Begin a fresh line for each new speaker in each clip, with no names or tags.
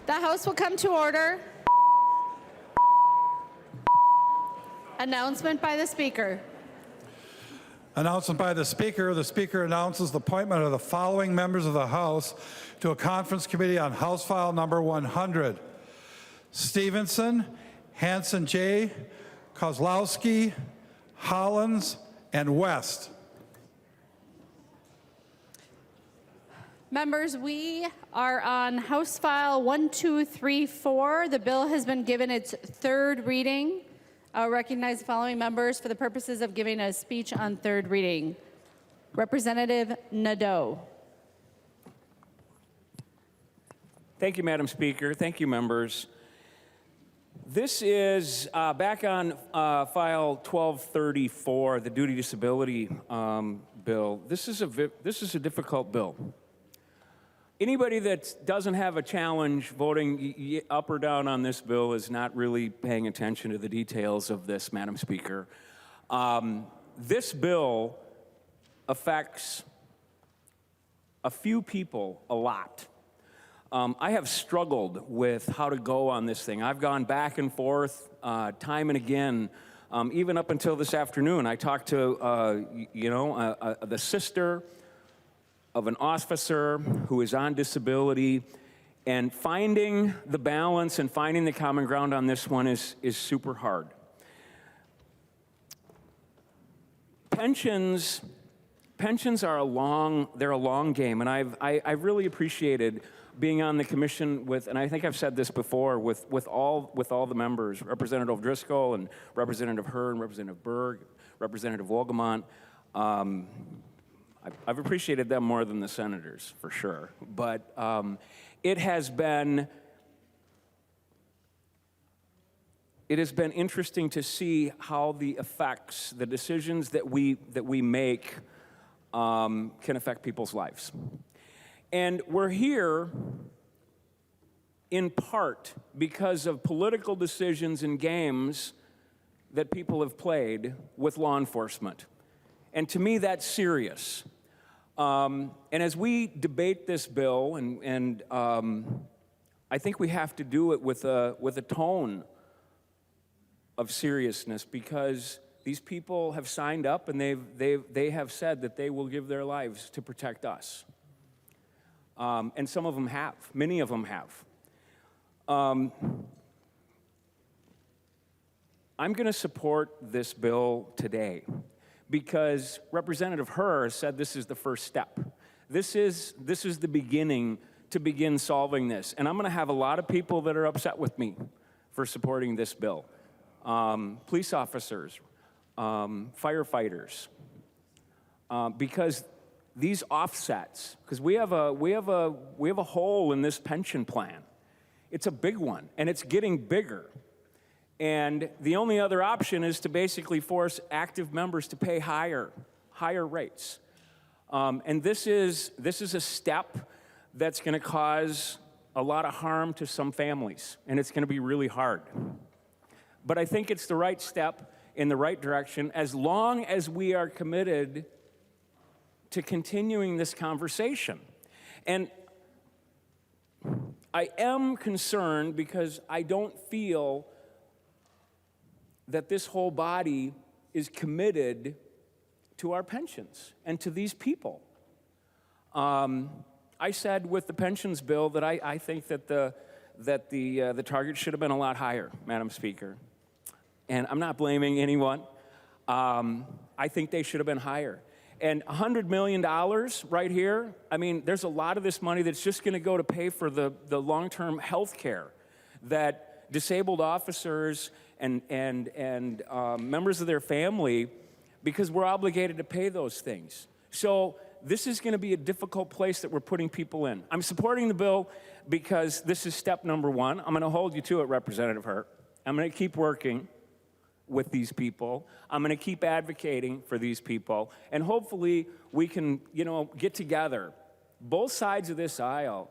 The House will come to order. Announcement by the Speaker.
Announcement by the Speaker. The Speaker announces the appointment of the following members of the House to a conference committee on House File number 100. Stevenson, Hanson J., Kozlowski, Hollins, and West.
Members, we are on House File 1234. The bill has been given its third reading. I'll recognize the following members for the purposes of giving a speech on third reading. Representative Nadeau.
Thank you, Madam Speaker. Thank you, members. This is back on File 1234, the Duty Disability Bill. This is a difficult bill. Anybody that doesn't have a challenge voting up or down on this bill is not really paying attention to the details of this, Madam Speaker. This bill affects a few people a lot. I have struggled with how to go on this thing. I've gone back and forth time and again, even up until this afternoon. I talked to, the sister of an officer who is on disability, and finding the balance and finding the common ground on this one is super hard. Pensions are a long game, and I've really appreciated being on the commission with, and I think I've said this before, with all the members, Representative Driscoll and Representative Hurd and Representative Berg, Representative Wolgamont. I've appreciated them more than the senators, for sure. But it has been interesting to see how the effects, the decisions that we make can affect people's lives. And we're here in part because of political decisions and games that people have played with law enforcement. And to me, that's serious. And as we debate this bill, and I think we have to do it with a tone of seriousness, because these people have signed up and they have said that they will give their lives to protect us. And some of them have, many of them have. I'm going to support this bill today, because Representative Hurd said this is the first step. This is the beginning to begin solving this. And I'm going to have a lot of people that are upset with me for supporting this bill. Police officers, firefighters, because these offsets, because we have a hole in this pension plan. It's a big one, and it's getting bigger. And the only other option is to basically force active members to pay higher rates. And this is a step that's going to cause a lot of harm to some families, and it's going to be really hard. But I think it's the right step in the right direction, as long as we are committed to continuing this conversation. And I am concerned because I don't feel that this whole body is committed to our pensions and to these people. I said with the pensions bill that I think that the target should have been a lot higher, Madam Speaker. And I'm not blaming anyone. I think they should have been higher. And $100 million right here, I mean, there's a lot of this money that's just gonna go to pay for the long-term health care that disabled officers and members of their family, because we're obligated to pay those things. So this is gonna be a difficult place that we're putting people in. I'm supporting the bill because this is step number one. I'm gonna hold you to it, Representative Hurt. I'm gonna keep working with these people. I'm gonna keep advocating for these people, and hopefully we can, get together, both sides of this aisle,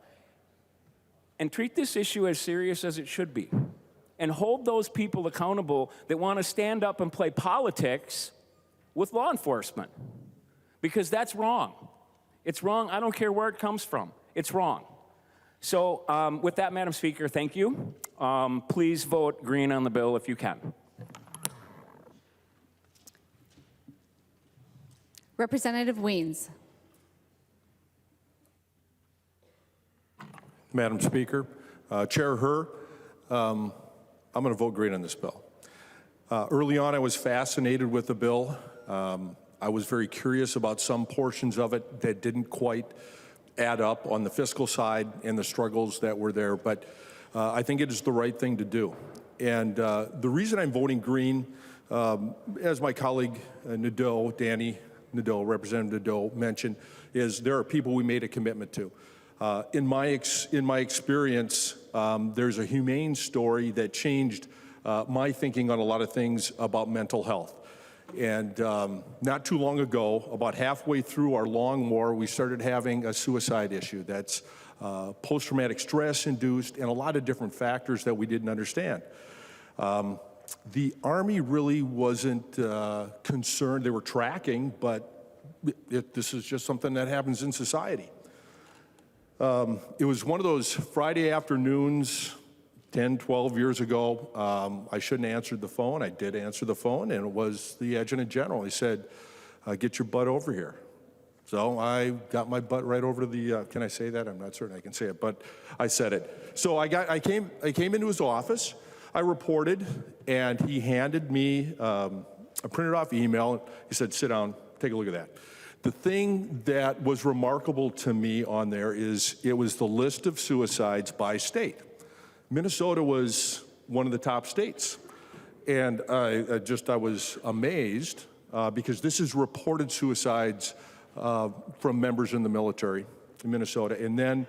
and treat this issue as serious as it should be, and hold those people accountable that want to stand up and play politics with law enforcement, because that's wrong. It's wrong. I don't care where it comes from. It's wrong. So with that, Madam Speaker, thank you. Please vote green on the bill if you can.
Representative Weens.
Madam Speaker, Chair Herr, I'm going to vote green on this bill. Early on, I was fascinated with the bill. I was very curious about some portions of it that didn't quite add up on the fiscal side and the struggles that were there, but I think it is the right thing to do. And the reason I'm voting green, as my colleague Nadeau, Danny Nadeau, Representative Nadeau mentioned, is there are people we made a commitment to. In my experience, there's a humane story that changed my thinking on a lot of things about mental health. And not too long ago, about halfway through our long war, we started having a suicide issue that's post-traumatic stress induced and a lot of different factors that we didn't understand. The Army really wasn't concerned. They were tracking, but this is just something that happens in society. It was one of those Friday afternoons 10, 12 years ago. I shouldn't have answered the phone. I did answer the phone, and it was the Adjutant General. He said, get your butt over here. So I got my butt right over to the, can I say that? I'm not certain I can say it, but I said it. So I came into his office, I reported, and he handed me a printed off email. He said, sit down, take a look at that. The thing that was remarkable to me on there is it was the list of suicides by state. Minnesota was one of the top states. And I was amazed because this is reported suicides from members in the military in Minnesota. And then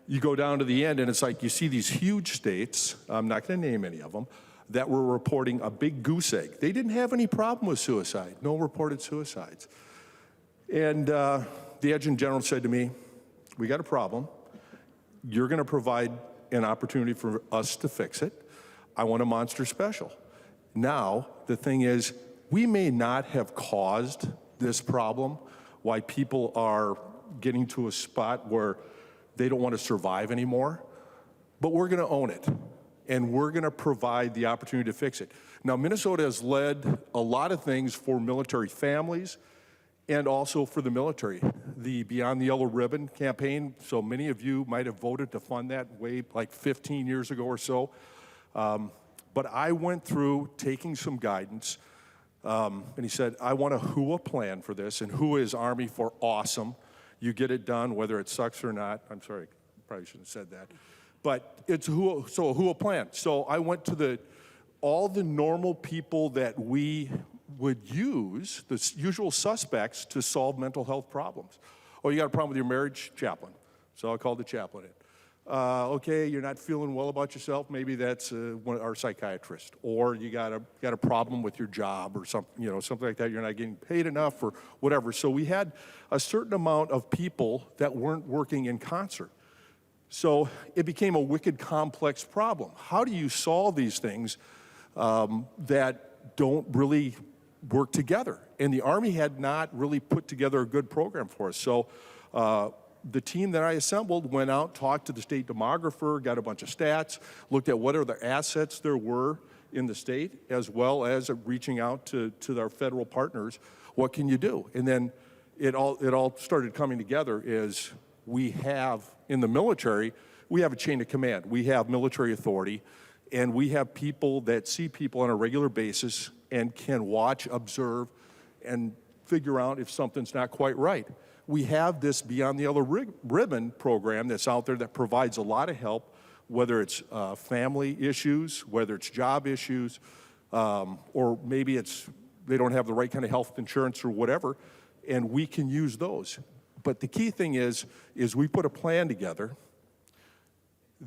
you go down to the end and it's like you see these huge states, I'm not going to name any of them, that were reporting a big goose egg. They didn't have any problem with suicide, no reported suicides. And the Adjutant General said to me, we got a problem. You're going to provide an opportunity for us to fix it. I want a monster special. Now, the thing is, we may not have caused this problem, why people are getting to a spot where they don't want to survive anymore, but we're going to own it, and we're going to provide the opportunity to fix it. Now, Minnesota has led a lot of things for military families and also for the military. The Beyond the Yellow Ribbon campaign, so many of you might have voted to fund that way like 15 years ago or so. But I went through taking some guidance, and he said, I want a WHOA plan for this, and WHOA is Army for awesome. You get it done, whether it sucks or not. I'm sorry, probably shouldn't have said that. But it's WHOA, so a WHOA plan. So I went to all the normal people that we would use, the usual suspects, to solve mental health problems. Oh, you got a problem with your marriage? Chaplain. So I called the chaplain in. Okay, you're not feeling well about yourself. Maybe that's our psychiatrist. Or you got a problem with your job or something, something like that. You're not getting paid enough or whatever. So we had a certain amount of people that weren't working in concert. So it became a wicked complex problem. How do you solve these things that don't really work together? And the Army had not really put together a good program for us. So the team that I assembled went out, talked to the state demographer, got a bunch of stats, looked at what other assets there were in the state, as well as reaching out to our federal partners. What can you do? And then it all started coming together is we have, in the military, we have a chain of command. We have military authority, and we have people that see people on a regular basis and can watch, observe, and figure out if something's not quite right. We have this Beyond the Yellow Ribbon program that's out there that provides a lot of help, whether it's family issues, whether it's job issues, or maybe they don't have the right kind of health insurance or whatever, and we can use those. But the key thing is we put a plan together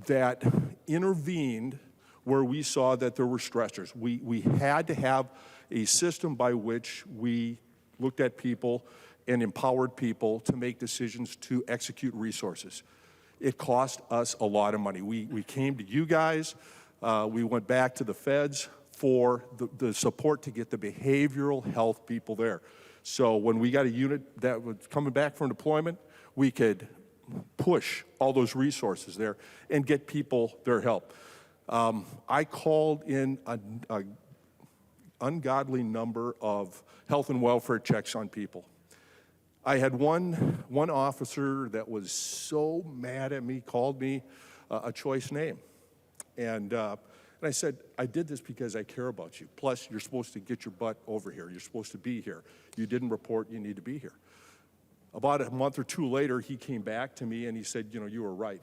that intervened where we saw that there were stressors. We had to have a system by which we looked at people and empowered people to make decisions to execute resources. It cost us a lot of money. We came to you guys, we went back to the feds for the support to get the behavioral health people there. So when we got a unit that was coming back from deployment, we could push all those resources there and get people their help. I called in an ungodly number of health and welfare checks on people. I had one officer that was so mad at me, called me a choice name. And I said, I did this because I care about you. Plus, you're supposed to get your butt over here. You're supposed to be here. You didn't report, you need to be here. About a month or two later, he came back to me and he said, you were right.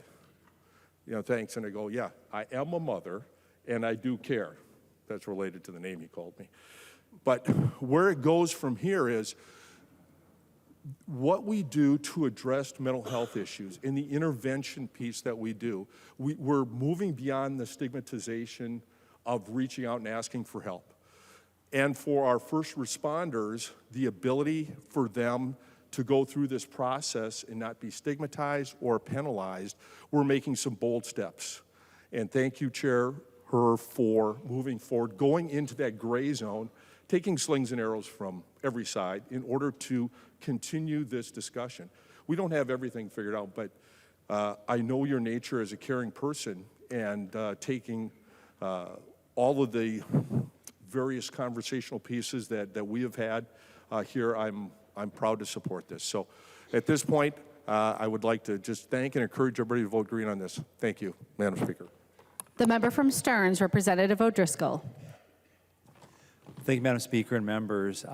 Thanks. And I go, yeah, I am a mother and I do care. That's related to the name he called me. But where it goes from here is what we do to address mental health issues in the intervention piece that we do, we're moving beyond the stigmatization of reaching out and asking for help. And for our first responders, the ability for them to go through this process and not be stigmatized or penalized, we're making some bold steps. And thank you, Chair Herr, for moving forward, going into that gray zone, taking slings and arrows from every side in order to continue this discussion. We don't have everything figured out, but I know your nature as a caring person, and taking all of the various conversational pieces that we have had here, I'm proud to support this. So at this point, I would like to just thank and encourage everybody to vote green on this. Thank you, Madam Speaker.
The member from Stearns, Representative O'Driscoll.
Thank you, Madam Speaker and members.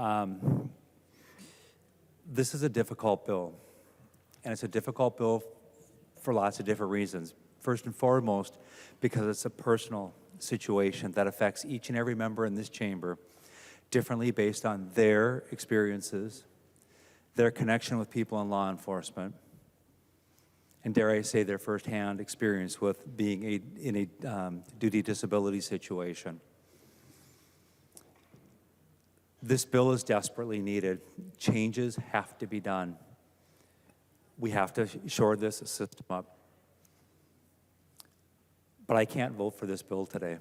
This is a difficult bill, and it's a difficult bill for lots of different reasons. First and foremost, because it's a personal situation that affects each and every member in this chamber differently based on their experiences, their connection with people in law enforcement, and dare I say their firsthand experience with being in a duty disability situation. This bill is desperately needed. Changes have to be done. We have to shore this system up. But I can't vote for this bill today.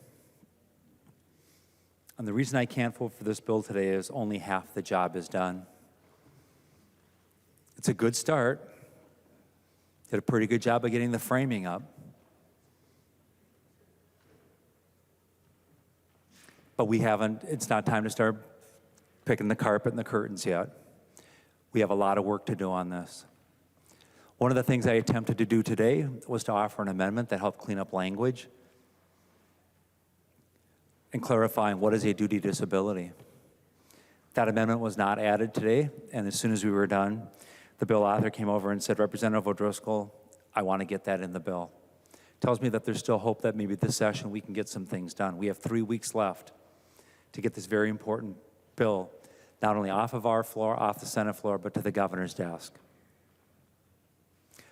And the reason I can't vote for this bill today is only half the job is done. It's a good start. Did a pretty good job of getting the framing up. But it's not time to start picking the carpet and the curtains yet. We have a lot of work to do on this. One of the things I attempted to do today was to offer an amendment that helped clean up language and clarifying what is a duty disability. That amendment was not added today, and as soon as we were done, the bill author came over and said, Representative O'Driscoll, I want to get that in the bill. Tells me that there's still hope that maybe this session we can get some things done. We have 3 weeks left to get this very important bill not only off of our floor, off the Senate floor, but to the governor's desk.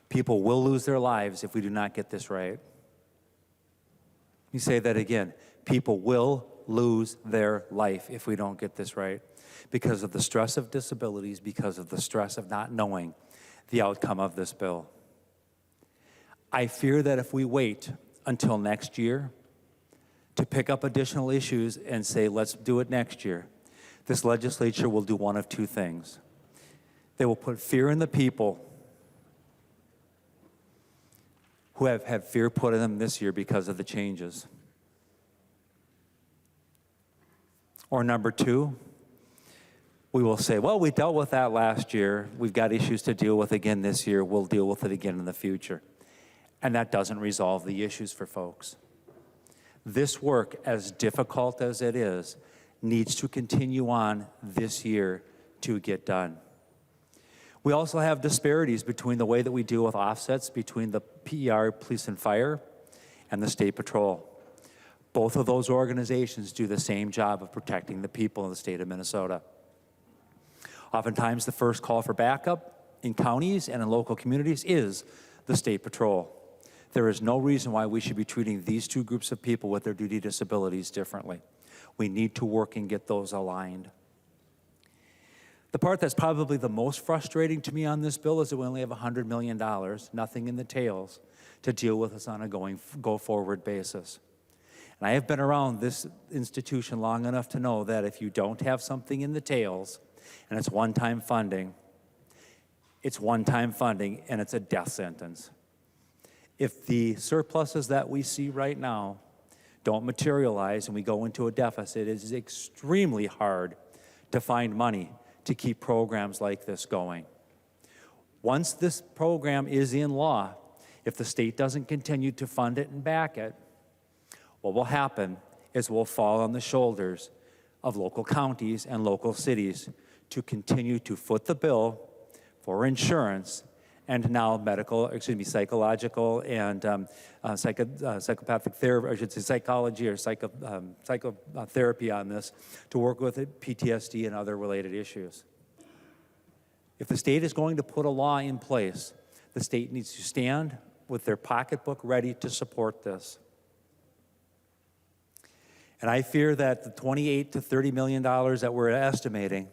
People will lose their lives if we do not get this right. Let me say that again. People will lose their life if we don't get this right because of the stress of disabilities, because of the stress of not knowing the outcome of this bill. I fear that if we wait until next year to pick up additional issues and say, let's do it next year, this legislature will do one of two things. They will put fear in the people who have had fear put in them this year because of the changes. Or number two, we will say, well, we dealt with that last year. We've got issues to deal with again this year. We'll deal with it again in the future. And that doesn't resolve the issues for folks. This work, as difficult as it is, needs to continue on this year to get done. We also have disparities between the way that we deal with offsets between the PER, Police and Fire, and the State Patrol. Both of those organizations do the same job of protecting the people in the state of Minnesota. Oftentimes, the first call for backup in counties and in local communities is the State Patrol. There is no reason why we should be treating these two groups of people with their duty disabilities differently. We need to work and get those aligned. The part that's probably the most frustrating to me on this bill is that we only have $100 million, nothing in the tails, to deal with us on a go-forward basis. And I have been around this institution long enough to know that if you don't have something in the tails, and it's one-time funding, It's one-time funding, and it's a death sentence. If the surpluses that we see right now don't materialize and we go into a deficit, it is extremely hard to find money to keep programs like this going. Once this program is in law, if the state doesn't continue to fund it and back it, what will happen is we'll fall on the shoulders of local counties and local cities to continue to foot the bill for insurance and now psychological and psychopathic therapy, I should say psychology or psychotherapy on this to work with PTSD and other related issues. If the state is going to put a law in place, the state needs to stand with their pocketbook ready to support this. And I fear that the $28 to $30 million that we're estimating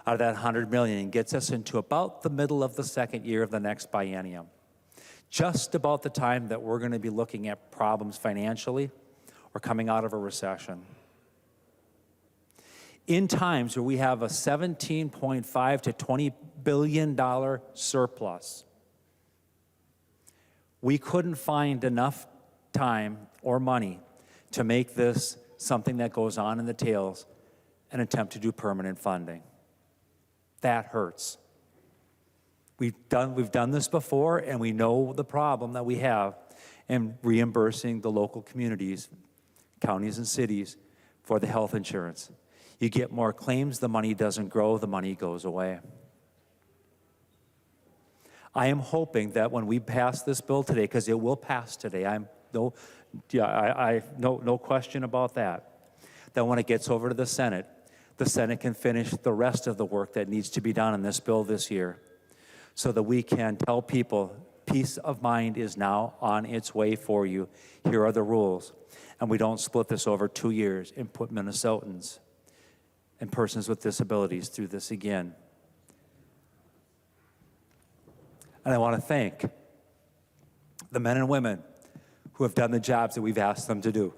out of that $100 million gets us into about the middle of the second year of the next biennium. Just about the time that we're going to be looking at problems financially or coming out of a recession. In times where we have a $17.5 to $20 billion surplus, we couldn't find enough time or money to make this something that goes on in the tails and attempt to do permanent funding. That hurts. We've done this before, and we know the problem that we have in reimbursing the local communities, counties and cities, for the health insurance. You get more claims, the money doesn't grow, the money goes away. I am hoping that when we pass this bill today, because it will pass today, no question about that, that when it gets over to the Senate can finish the rest of the work that needs to be done in this bill this year so that we can tell people peace of mind is now on its way for you. Here are the rules. And we don't split this over 2 years and put Minnesotans and persons with disabilities through this again. And I want to thank the men and women who have done the jobs that we've asked them to do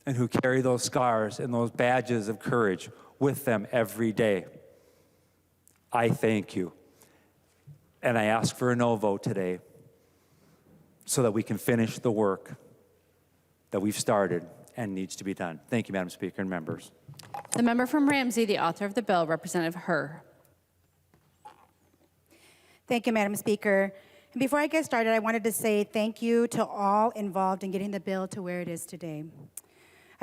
and who carry those scars and those badges of courage with them every day. I thank you. And I ask for a no vote today so that we can finish the work that we've started and needs to be done. Thank you, Madam Speaker and members.
The member from Ramsey, the author of the bill, Representative Herr.
Thank you, Madam Speaker. And before I get started, I wanted to say thank you to all involved in getting the bill to where it is today.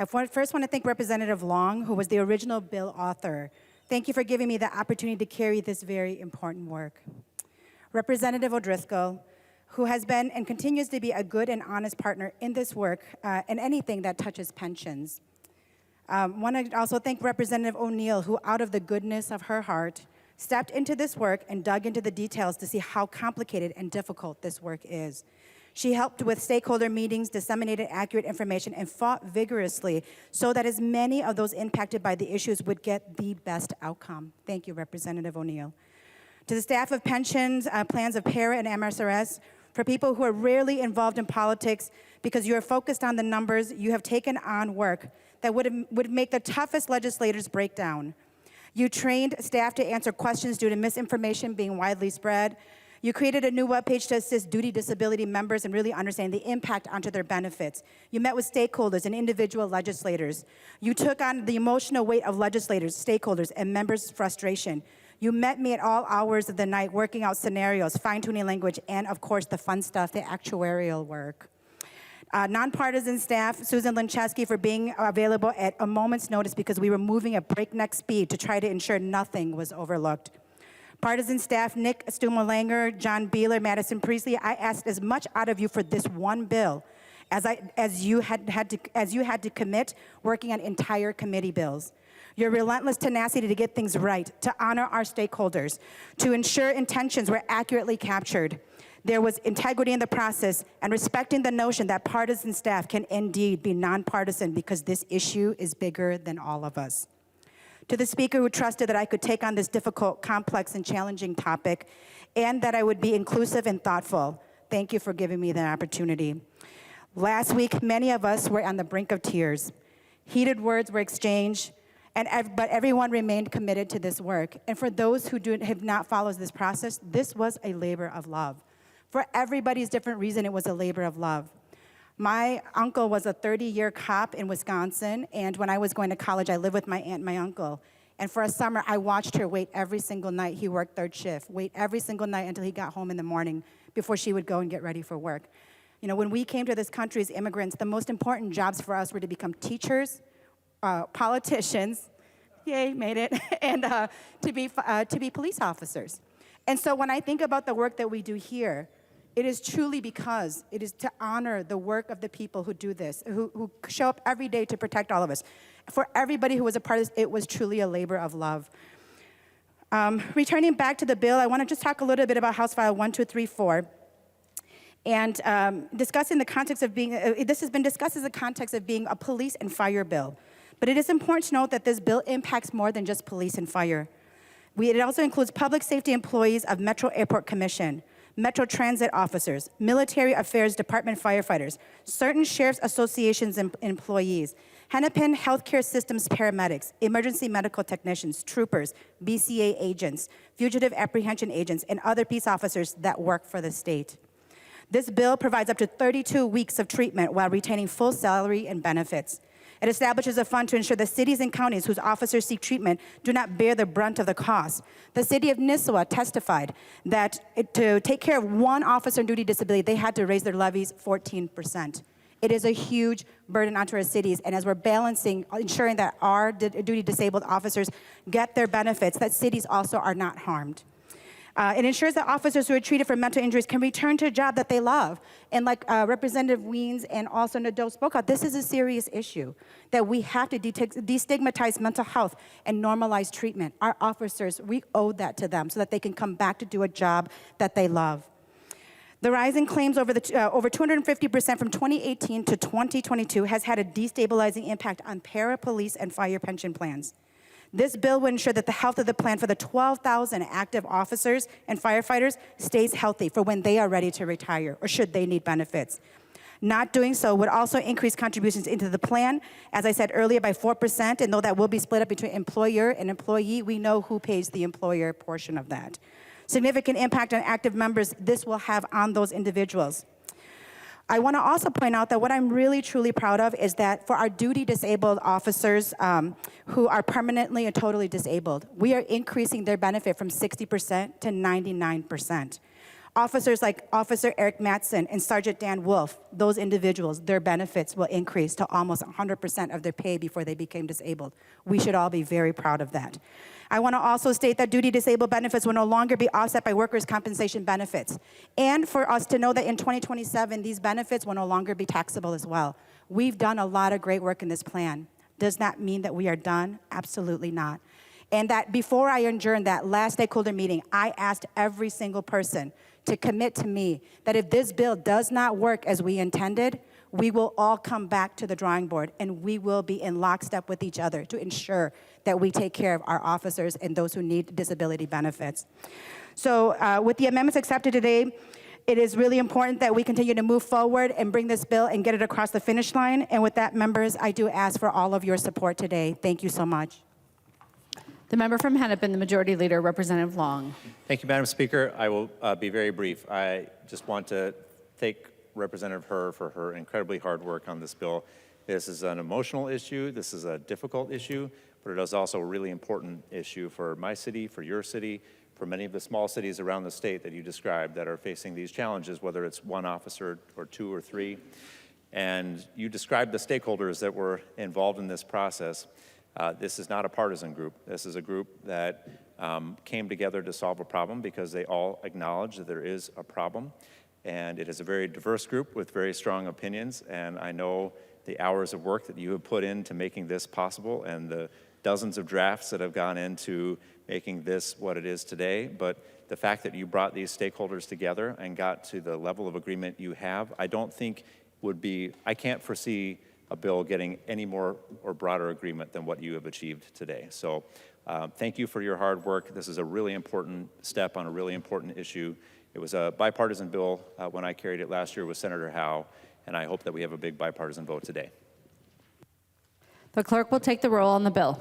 I first want to thank Representative Long, who was the original bill author. Thank you for giving me the opportunity to carry this very important work. Representative O'Driscoll, who has been and continues to be a good and honest partner in this work and anything that touches pensions. I want to also thank Representative O'Neill, who out of the goodness of her heart, stepped into this work and dug into the details to see how complicated and difficult this work is. She helped with stakeholder meetings, disseminated accurate information, and fought vigorously so that as many of those impacted by the issues would get the best outcome. Thank you, Representative O'Neill. To the staff of pensions, plans of PARA and MSRS, for people who are rarely involved in politics because you are focused on the numbers, you have taken on work that would make the toughest legislators break down. You trained staff to answer questions due to misinformation being widely spread. You created a new webpage to assist duty disability members in really understanding the impact onto their benefits. You met with stakeholders and individual legislators. You took on the emotional weight of legislators, stakeholders, and members' frustration. You met me at all hours of the night working out scenarios, fine-tuning language, and of course the fun stuff, the actuarial work. Nonpartisan staff, Susan Lincheski, for being available at a moment's notice because we were moving at breakneck speed to try to ensure nothing was overlooked. Partisan staff, Nick Stumelanger, John Beeler, Madison Priestley, I asked as much out of you for this one bill as you had to commit working on entire committee bills. Your relentless tenacity to get things right, to honor our stakeholders, to ensure intentions were accurately captured. There was integrity in the process and respecting the notion that partisan staff can indeed be nonpartisan because this issue is bigger than all of us. To the speaker who trusted that I could take on this difficult, complex, and challenging topic, and that I would be inclusive and thoughtful, thank you for giving me that opportunity. Last week, many of us were on the brink of tears. Heated words were exchanged, But everyone remained committed to this work. And for those who have not followed this process, this was a labor of love. For everybody's different reason, it was a labor of love. My uncle was a 30-year cop in Wisconsin, and when I was going to college, I lived with my aunt and my uncle. And for a summer, I watched her wait every single night. He worked third shift, wait every single night until he got home in the morning before she would go and get ready for work. You know, when we came to this country as immigrants, the most important jobs for us were to become teachers, politicians, yay, made it, and to be police officers. And so when I think about the work that we do here, it is truly because it is to honor the work of the people who do this, who show up every day to protect all of us. For everybody who was a part of this, it was truly a labor of love. Returning back to the bill, I want to just talk a little bit about House File 1234. And discussing the context of being, this has been discussed as the context of being a police and fire bill. But it is important to note that this bill impacts more than just police and fire. It also includes public safety employees of Metro Airport Commission, Metro Transit officers, Military Affairs Department firefighters, certain sheriff's associations and employees, Hennepin Healthcare Systems paramedics, emergency medical technicians, troopers, BCA agents, fugitive apprehension agents, and other peace officers that work for the state. This bill provides up to 32 weeks of treatment while retaining full salary and benefits. It establishes a fund to ensure that cities and counties whose officers seek treatment do not bear the brunt of the cost. The city of Nisswa testified that to take care of one officer on duty disability, they had to raise their levies 14%. It is a huge burden onto our cities, and as we're balancing, ensuring that our duty disabled officers get their benefits, that cities also are not harmed. It ensures that officers who are treated for mental injuries can return to a job that they love. And like Representative Weens and also Nadeau spoke out, this is a serious issue, that we have to destigmatize mental health and normalize treatment. Our officers, we owe that to them so that they can come back to do a job that they love. The rise in claims over 250% from 2018 to 2022 has had a destabilizing impact on para-police and fire pension plans. This bill will ensure that the health of the plan for the 12,000 active officers and firefighters stays healthy for when they are ready to retire or should they need benefits. Not doing so would also increase contributions into the plan, as I said earlier, by 4%, and though that will be split up between employer and employee, we know who pays the employer portion of that. Significant impact on active members this will have on those individuals. I want to also point out that what I'm really, truly proud of is that for our duty disabled officers who are permanently and totally disabled, we are increasing their benefit from 60% to 99%. Officers like Officer Eric Mattson and Sergeant Dan Wolf, those individuals, their benefits will increase to almost 100% of their pay before they became disabled. We should all be very proud of that. I want to also state that duty disabled benefits will no longer be offset by workers' compensation benefits. And for us to know that in 2027, these benefits will no longer be taxable as well. We've done a lot of great work in this plan. Does that mean that we are done? Absolutely not. And that before I adjourned that last stakeholder meeting, I asked every single person to commit to me that if this bill does not work as we intended, we will all come back to the drawing board and we will be in lockstep with each other to ensure that we take care of our officers and those who need disability benefits. So with the amendments accepted today, it is really important that we continue to move forward and bring this bill and get it across the finish line. And with that, members, I do ask for all of your support today. Thank you so much.
The member from Hennepin, the Majority Leader, Representative Long.
Thank you, Madam Speaker. I will be very brief. I just want to thank Representative Herr for her incredibly hard work on this bill. This is an emotional issue. This is a difficult issue, but it is also a really important issue for my city, for your city, for many of the small cities around the state that you described that are facing these challenges, whether it's one officer or two or three. And you described the stakeholders that were involved in this process. This is not a partisan group. This is a group that came together to solve a problem because they all acknowledge that there is a problem. And it is a very diverse group with very strong opinions. And I know the hours of work that you have put into making this possible and the dozens of drafts that have gone into making this what it is today. But the fact that you brought these stakeholders together and got to the level of agreement you have, I don't think would be, I can't foresee a bill getting any more or broader agreement than what you have achieved today. So thank you for your hard work. This is a really important step on a really important issue. It was a bipartisan bill when I carried it last year with Senator Howe, and I hope that we have a big bipartisan vote today.
The clerk will take the roll on the bill.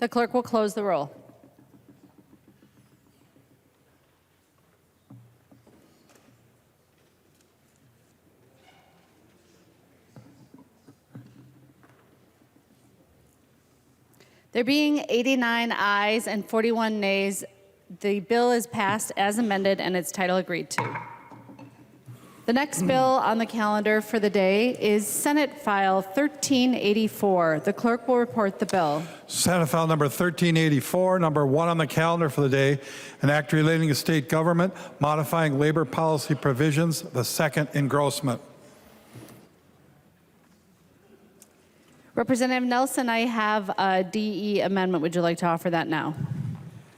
The clerk will close the roll. There being 89 ayes and 41 nays, the bill is passed as amended and its title agreed to. The next bill on the calendar for the day is Senate File 1384. The clerk will report the bill.
Senate File number 1384, number 1 on the calendar for the day, an act relating to state government, modifying labor policy provisions, the second engrossment.
Representative Nelson, I have a DE amendment. Would you like to offer that now?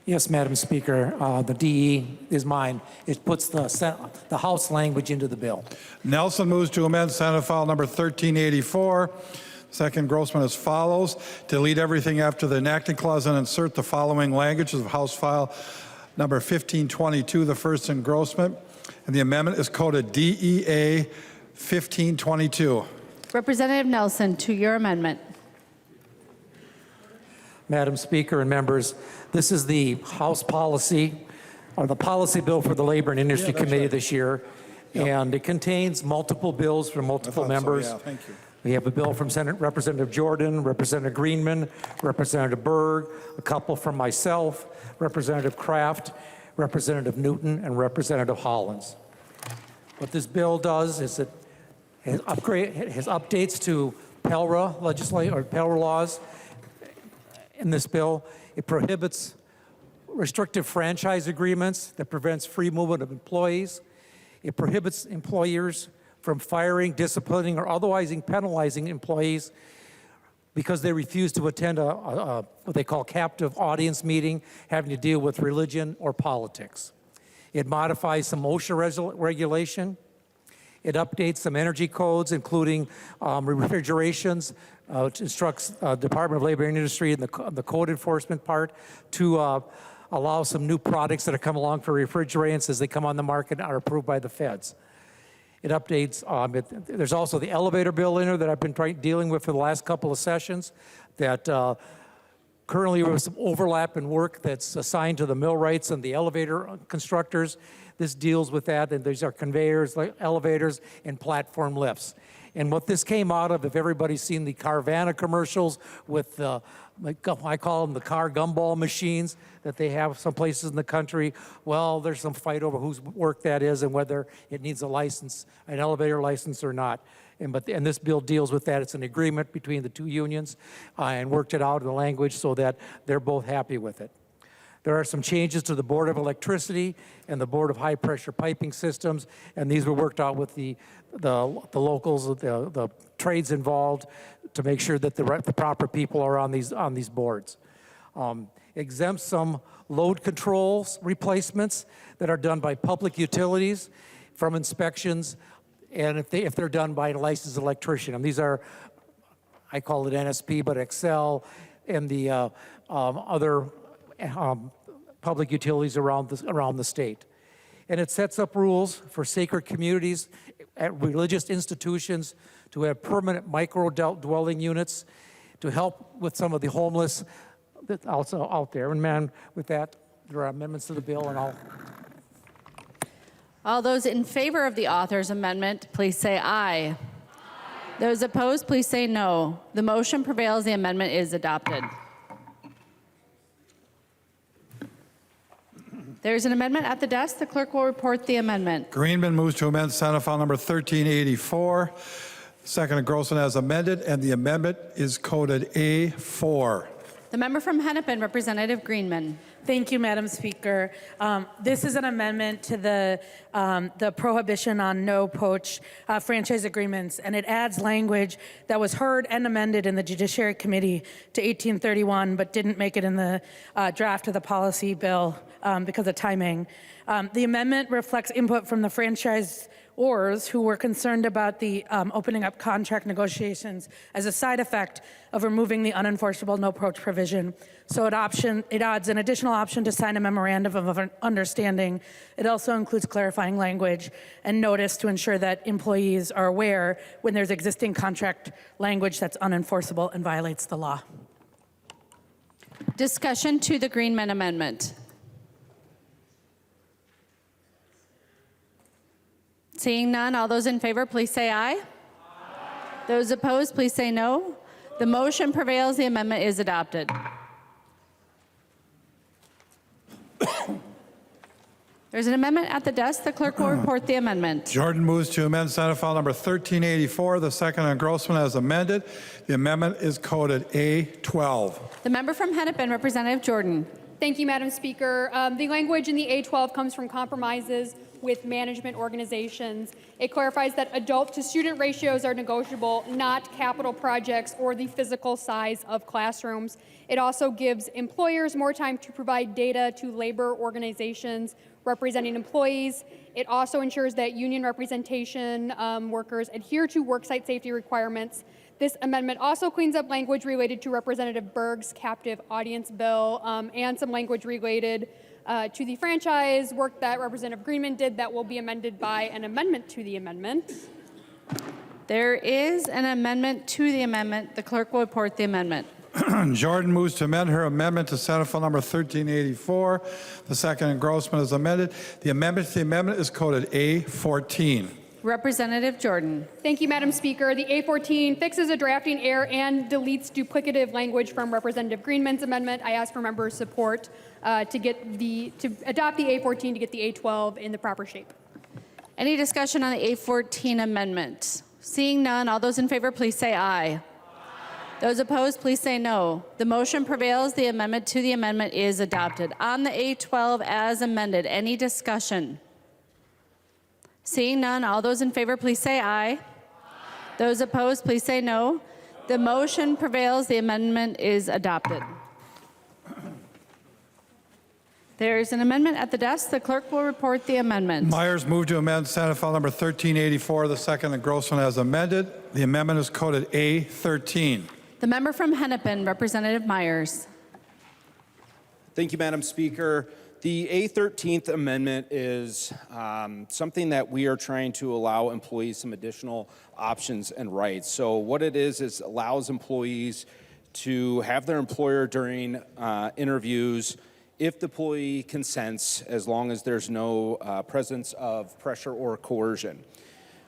Yes, Madam Speaker. The DE is mine. It puts the House language into the bill.
Nelson moves to amend Senate File number 1384. Second engrossment as follows. Delete everything after the enacting clause and insert the following languages of House File number 1522, the first engrossment. And the amendment is coded DEA 1522.
Representative Nelson, to your amendment.
Madam Speaker and members, this is the House policy, or the policy bill for the Labor and Industry Committee this year. And it contains multiple bills from multiple members.
Yeah, thank you.
We have a bill from Senate Representative Jordan, Representative Greenman, Representative Berg, a couple from myself, Representative Kraft, Representative Newton, and Representative Hollins. What this bill does is it has updates to PELRA PELRA laws. In this bill, it prohibits restrictive franchise agreements that prevents free movement of employees. It prohibits employers from firing, disciplining, or otherwise penalizing employees because they refuse to attend what they call captive audience meeting having to deal with religion or politics. It modifies some OSHA regulation. It updates some energy codes, including refrigerations. It instructs Department of Labor and Industry and the code enforcement part to allow some new products that have come along for refrigerants as they come on the market and are approved by the feds. It updates, there's also the elevator bill in there that I've been dealing with for the last couple of sessions that currently there was some overlap in work that's assigned to the millwrights and the elevator constructors. This deals with that, and these are conveyors, like elevators, and platform lifts. And what this came out of, if everybody's seen the Carvana commercials with I call them the car gumball machines that they have some places in the country, well, there's some fight over whose work that is and whether it needs a license, an elevator license or not. And this bill deals with that. It's an agreement between the two unions and worked it out in the language so that they're both happy with it. There are some changes to the Board of Electricity and the Board of High Pressure Piping Systems, and these were worked out with the locals, the trades involved, to make sure that the proper people are on these boards. Exempts some load controls replacements that are done by public utilities from inspections, and if they're done by a licensed electrician. And these are, I call it NSP, but Excel and the other public utilities around the state. And it sets up rules for sacred communities at religious institutions to have permanent micro-dwelling units to help with some of the homeless that's also out there. And man, with that, there are amendments to the bill, and
All those in favor of the author's amendment, please say aye. Aye. Those opposed, please say no. The motion prevails. The amendment is adopted. There's an amendment at the desk. The clerk will report the amendment.
Greenman moves to amend Senate File number 1384. Second engrossment as amended, and the amendment is coded A4.
The member from Hennepin, Representative Greenman.
Thank you, Madam Speaker. This is an amendment to the prohibition on no-poach franchise agreements, and it adds language that was heard and amended in the Judiciary Committee to 1831, but didn't make it in the draft of the policy bill because of timing. The amendment reflects input from the franchisors who were concerned about the opening up contract negotiations as a side effect of removing the unenforceable no-poach provision. So it adds an additional option to sign a memorandum of understanding. It also includes clarifying language and notice to ensure that employees are aware when there's existing contract language that's unenforceable and violates the law.
Discussion to the Greenman amendment. Seeing none, all those in favor, please say aye. Those opposed, please say no. The motion prevails. The amendment is adopted. There's an amendment at the desk. The clerk will report the amendment.
Jordan moves to amend Senate File Number 1384, the second engrossment as amended. The amendment is coded A12.
The member from Hennepin, Representative Jordan.
Thank you, Madam Speaker. The language in the A12 comes from compromises with management organizations. It clarifies that adult to student ratios are negotiable, not capital projects or the physical size of classrooms. It also gives employers more time to provide data to labor organizations representing employees. It also ensures that union representation workers adhere to worksite safety requirements. This amendment also cleans up language related to Representative Berg's captive audience bill and some language related to the franchise work that Representative Greenman did that will be amended by an amendment to the amendment.
There is an amendment to the amendment. The clerk will report the amendment.
Jordan moves to amend her amendment to Senate File Number 1384. The second engrossment is amended. The amendment to the amendment is coded A14.
Representative Jordan.
Thank you, Madam Speaker. The A14 fixes a drafting error and deletes duplicative language from Representative Greenman's amendment. I ask for members' support to adopt the A14 to get the A12 in the proper shape.
Any discussion on the A14 amendment? Seeing none, all those in favor, please say aye. Those opposed, please say no. The motion prevails. The amendment to the amendment is adopted. On the A12 as amended, any discussion? Seeing none, all those in favor, please say aye. Those opposed, please say no. The motion prevails. The amendment is adopted. There's an amendment at the desk. The clerk will report the amendment.
Myers moved to amend Senate File Number 1384, the second engrossment as amended. The amendment is coded A13.
The member from Hennepin, Representative Myers.
Thank you, Madam Speaker. The A13th amendment is something that we are trying to allow employees some additional options and rights. So what it is allows employees to have their employer during interviews if the employee consents, as long as there's no presence of pressure or coercion.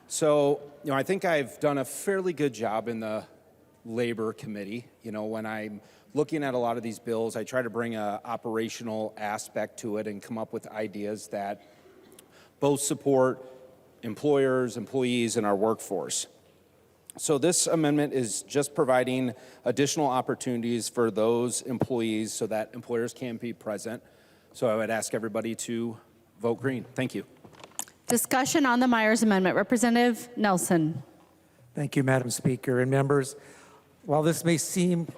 So, I think I've done a fairly good job in the Labor Committee. When I'm looking at a lot of these bills, I try to bring an operational aspect to it and come up with ideas that both support employers, employees, and our workforce. So this amendment is just providing additional opportunities for those employees so that employers can be present. So I would ask everybody to vote green. Thank you.
Discussion on the Myers amendment. Representative Nelson.
Thank you, Madam Speaker and members. While this may seem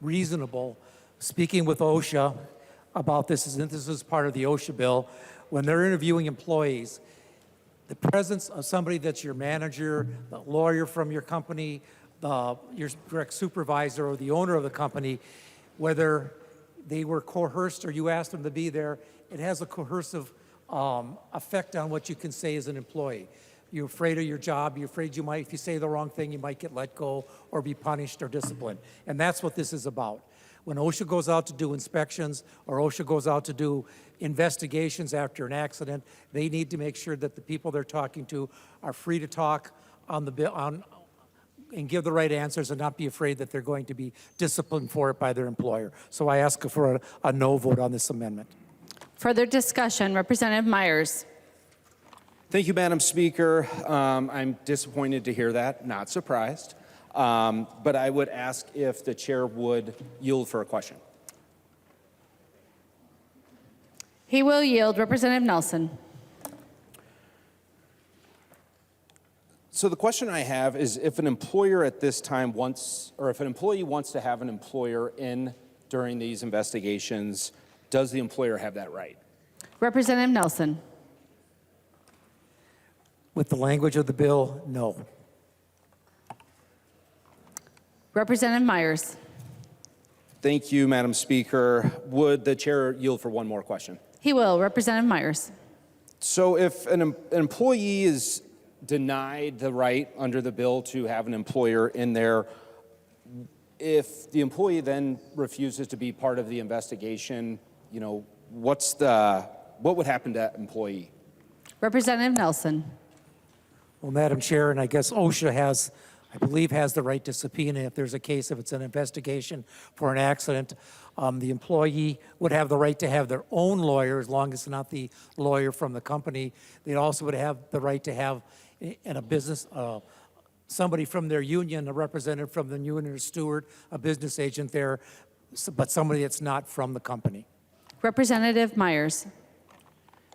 reasonable, speaking with OSHA about this is part of the OSHA bill, when they're interviewing employees, the presence of somebody that's your manager, the lawyer from your company, your direct supervisor or the owner of the company, whether they were coerced or you asked them to be there, it has a coercive effect on what you can say as an employee. You're afraid of your job. You're afraid you might, if you say the wrong thing, you might get let go or be punished or disciplined. And that's what this is about. When OSHA goes out to do inspections or OSHA goes out to do investigations after an accident, they need to make sure that the people they're talking to are free to talk on the bill and give the right answers and not be afraid that they're going to be disciplined for it by their employer. So I ask for a no vote on this amendment.
Further discussion. Representative Myers.
Thank you, Madam Speaker. I'm disappointed to hear that, not surprised. But I would ask if the chair would yield for a question.
He will yield. Representative Nelson.
So the question I have is if an employer at this time if an employee wants to have an employer in during these investigations, does the employer have that right?
Representative Nelson.
With the language of the bill, no.
Representative Myers.
Thank you, Madam Speaker. Would the chair yield for one more question?
He will. Representative Myers.
So if an employee is denied the right under the bill to have an employer in there, if the employee then refuses to be part of the investigation, what would happen to that employee?
Representative Nelson.
Well, Madam Chair, and I guess OSHA has, I believe, has the right to subpoena if there's a case, if it's an investigation for an accident. The employee would have the right to have their own lawyer as long as it's not the lawyer from the company. They also would have the right to have in a business, somebody from their union, a representative from the union or steward, a business agent there, but somebody that's not from the company.
Representative Myers.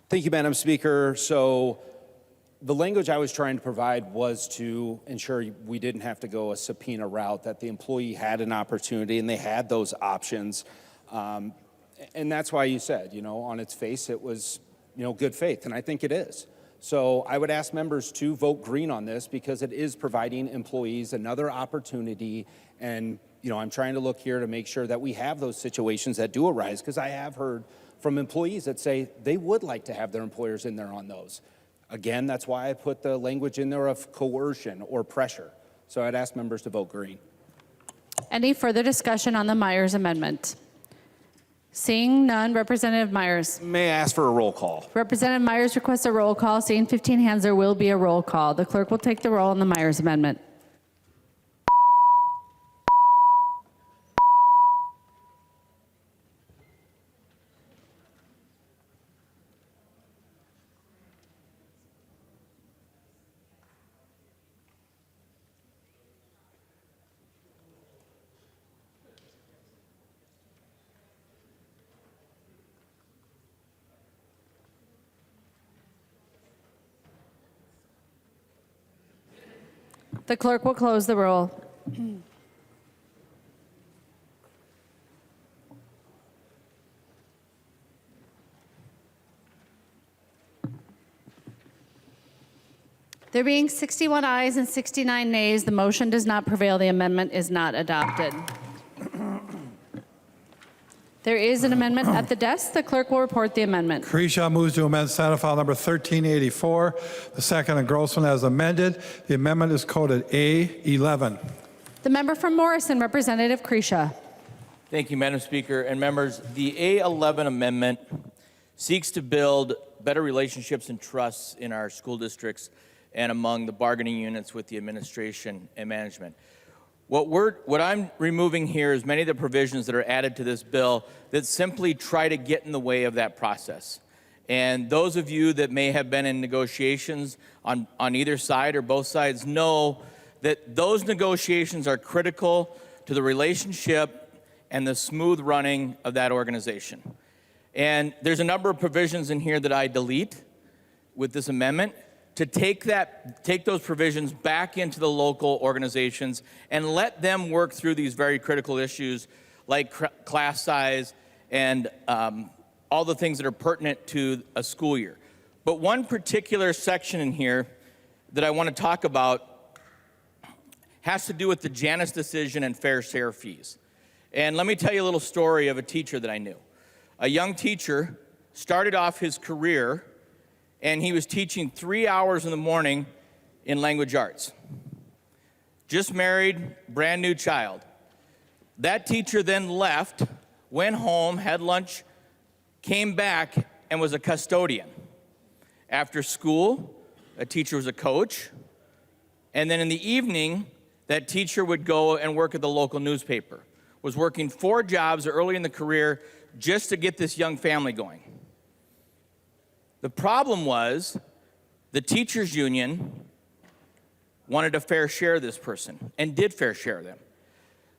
Thank you, Madam Speaker. So the language I was trying to provide was to ensure we didn't have to go a subpoena route, that the employee had an opportunity and they had those options. And that's why you said, on its face, it was, good faith, and I think it is. So I would ask members to vote green on this because it is providing employees another opportunity. And, I'm trying to look here to make sure that we have those situations that do arise, because I have heard from employees that say they would like to have their employers in there on those. Again, that's why I put the language in there of coercion or pressure. So I'd ask members to vote green.
Any further discussion on the Myers amendment? Seeing none, Representative Myers.
May I ask for a roll call?
Representative Myers requests a roll call. Seeing 15 hands, there will be a roll call. The clerk will take the roll on the Myers amendment. The clerk will close the roll. There being 61 ayes and 69 nays, the motion does not prevail. The amendment is not adopted. There is an amendment at the desk. The clerk will report the amendment.
Kresha moves to amend Senate File Number 1384. The second engrossment as amended. The amendment is coded A11.
The member from Morrison, Representative Kresha.
Thank you, Madam Speaker. And members, the A11 amendment seeks to build better relationships and trusts in our school districts and among the bargaining units with the administration and management. What I'm removing here is many of the provisions that are added to this bill that simply try to get in the way of that process. And those of you that may have been in negotiations on either side or both sides know that those negotiations are critical to the relationship and the smooth running of that organization. And there's a number of provisions in here that I delete with this amendment to take those provisions back into the local organizations and let them work through these very critical issues like class size and all the things that are pertinent to a school year. But one particular section in here that I want to talk about has to do with the Janus decision and fair share fees. And let me tell you a little story of a teacher that I knew. A young teacher started off his career and he was teaching 3 hours in the morning in language arts. Just married, brand new child. That teacher then left, went home, had lunch, came back, and was a custodian. After school, that teacher was a coach. And then in the evening, that teacher would go and work at the local newspaper. Was working 4 jobs early in the career just to get this young family going. The problem was the teachers union wanted to fair share this person and did fair share them.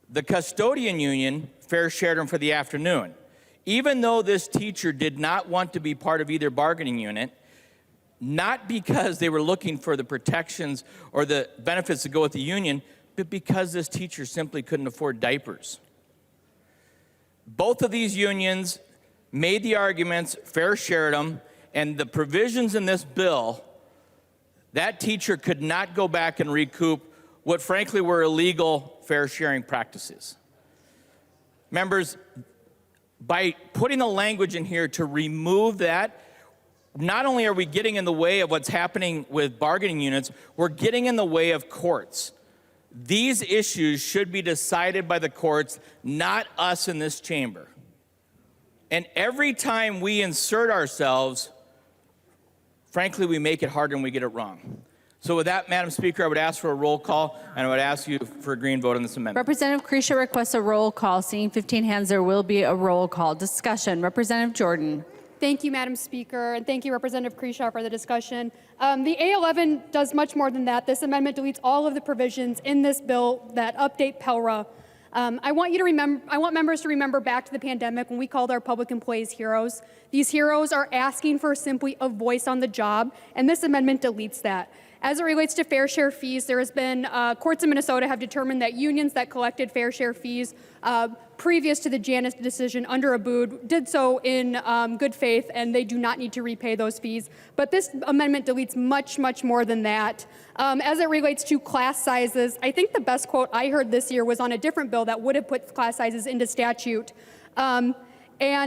The custodian union fair shared them for the afternoon. Even though this teacher did not want to be part of either bargaining unit, not because they were looking for the protections or the benefits that go with the union, but because this teacher simply couldn't afford diapers. Both of these unions made the arguments, fair shared them, and the provisions in this bill, that teacher could not go back and recoup what frankly were illegal fair sharing practices. Members, by putting the language in here to remove that, not only are we getting in the way of what's happening with bargaining units, we're getting in the way of courts. These issues should be decided by the courts, not us in this chamber. And every time we insert ourselves, frankly, we make it harder and we get it wrong. So with that, Madam Speaker, I would ask for a roll call, and I would ask you for a green vote on this amendment.
Representative Kresha requests a roll call. Seeing 15 hands, there will be a roll call. Discussion. Representative Jordan.
Thank you, Madam Speaker, and thank you, Representative Kresha, for the discussion. The A11 does much more than that. This amendment deletes all of the provisions in this bill that update PELRA. I want members to remember back to the pandemic when we called our public employees heroes. These heroes are asking for simply a voice on the job, and this amendment deletes that. As it relates to fair share fees, there has been, courts in Minnesota have determined that unions that collected fair share fees previous to the Janus decision under Abood did so in good faith, and they do not need to repay those fees. But this amendment deletes much, much more than that. As it relates to class sizes, I think the best quote I heard this year was on a different bill that would have put class sizes into statute. And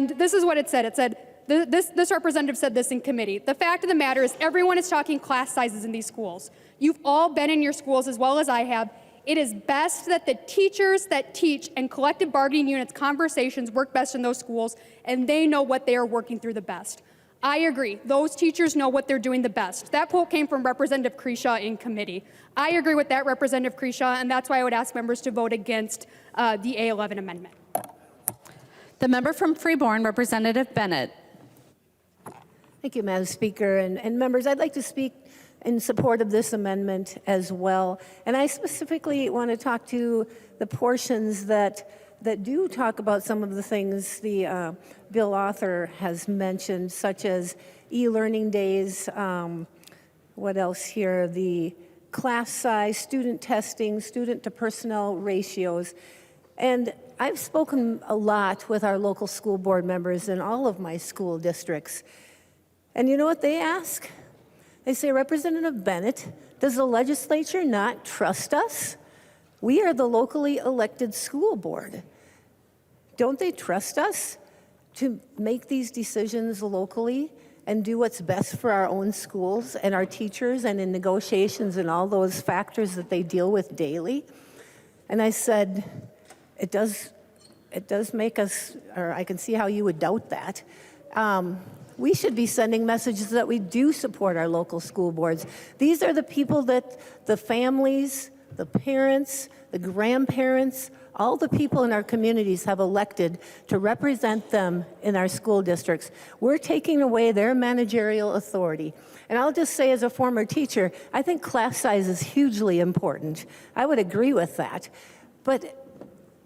this is what it said. It said, this representative said this in committee. The fact of the matter is everyone is talking class sizes in these schools. You've all been in your schools as well as I have. It is best that the teachers that teach and collective bargaining units conversations work best in those schools, and they know what they are working through the best. I agree. Those teachers know what they're doing the best. That quote came from Representative Kresha in committee. I agree with that, Representative Kresha, and that's why I would ask members to vote against the A11 amendment.
The member from Freeborn, Representative Bennett.
Thank you, Madam Speaker. And members, I'd like to speak in support of this amendment as well. And I specifically want to talk to the portions that do talk about some of the things the bill author has mentioned, such as e-learning days, what else here, the class size, student testing, student to personnel ratios. And I've spoken a lot with our local school board members in all of my school districts. And you know what they ask? They say, Representative Bennett, does the legislature not trust us? We are the locally elected school board. Don't they trust us to make these decisions locally and do what's best for our own schools and our teachers and in negotiations and all those factors that they deal with daily? And I said, it does make us, or I can see how you would doubt that. We should be sending messages that we do support our local school boards. These are the people that the families, the parents, the grandparents, all the people in our communities have elected to represent them in our school districts. We're taking away their managerial authority. And I'll just say, as a former teacher, I think class size is hugely important. I would agree with that. But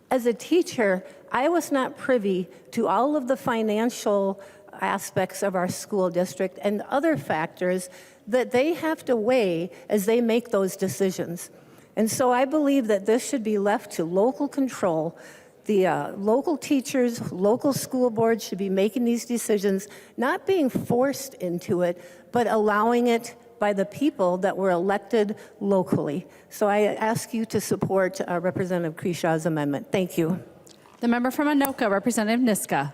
as a teacher, I was not privy to all of the financial aspects of our school district and other factors that they have to weigh as they make those decisions. And so I believe that this should be left to local control. The local teachers, local school boards should be making these decisions, not being forced into it, but allowing it by the people that were elected locally. So I ask you to support Representative Kresha's amendment. Thank you.
The member from Anoka, Representative Niska.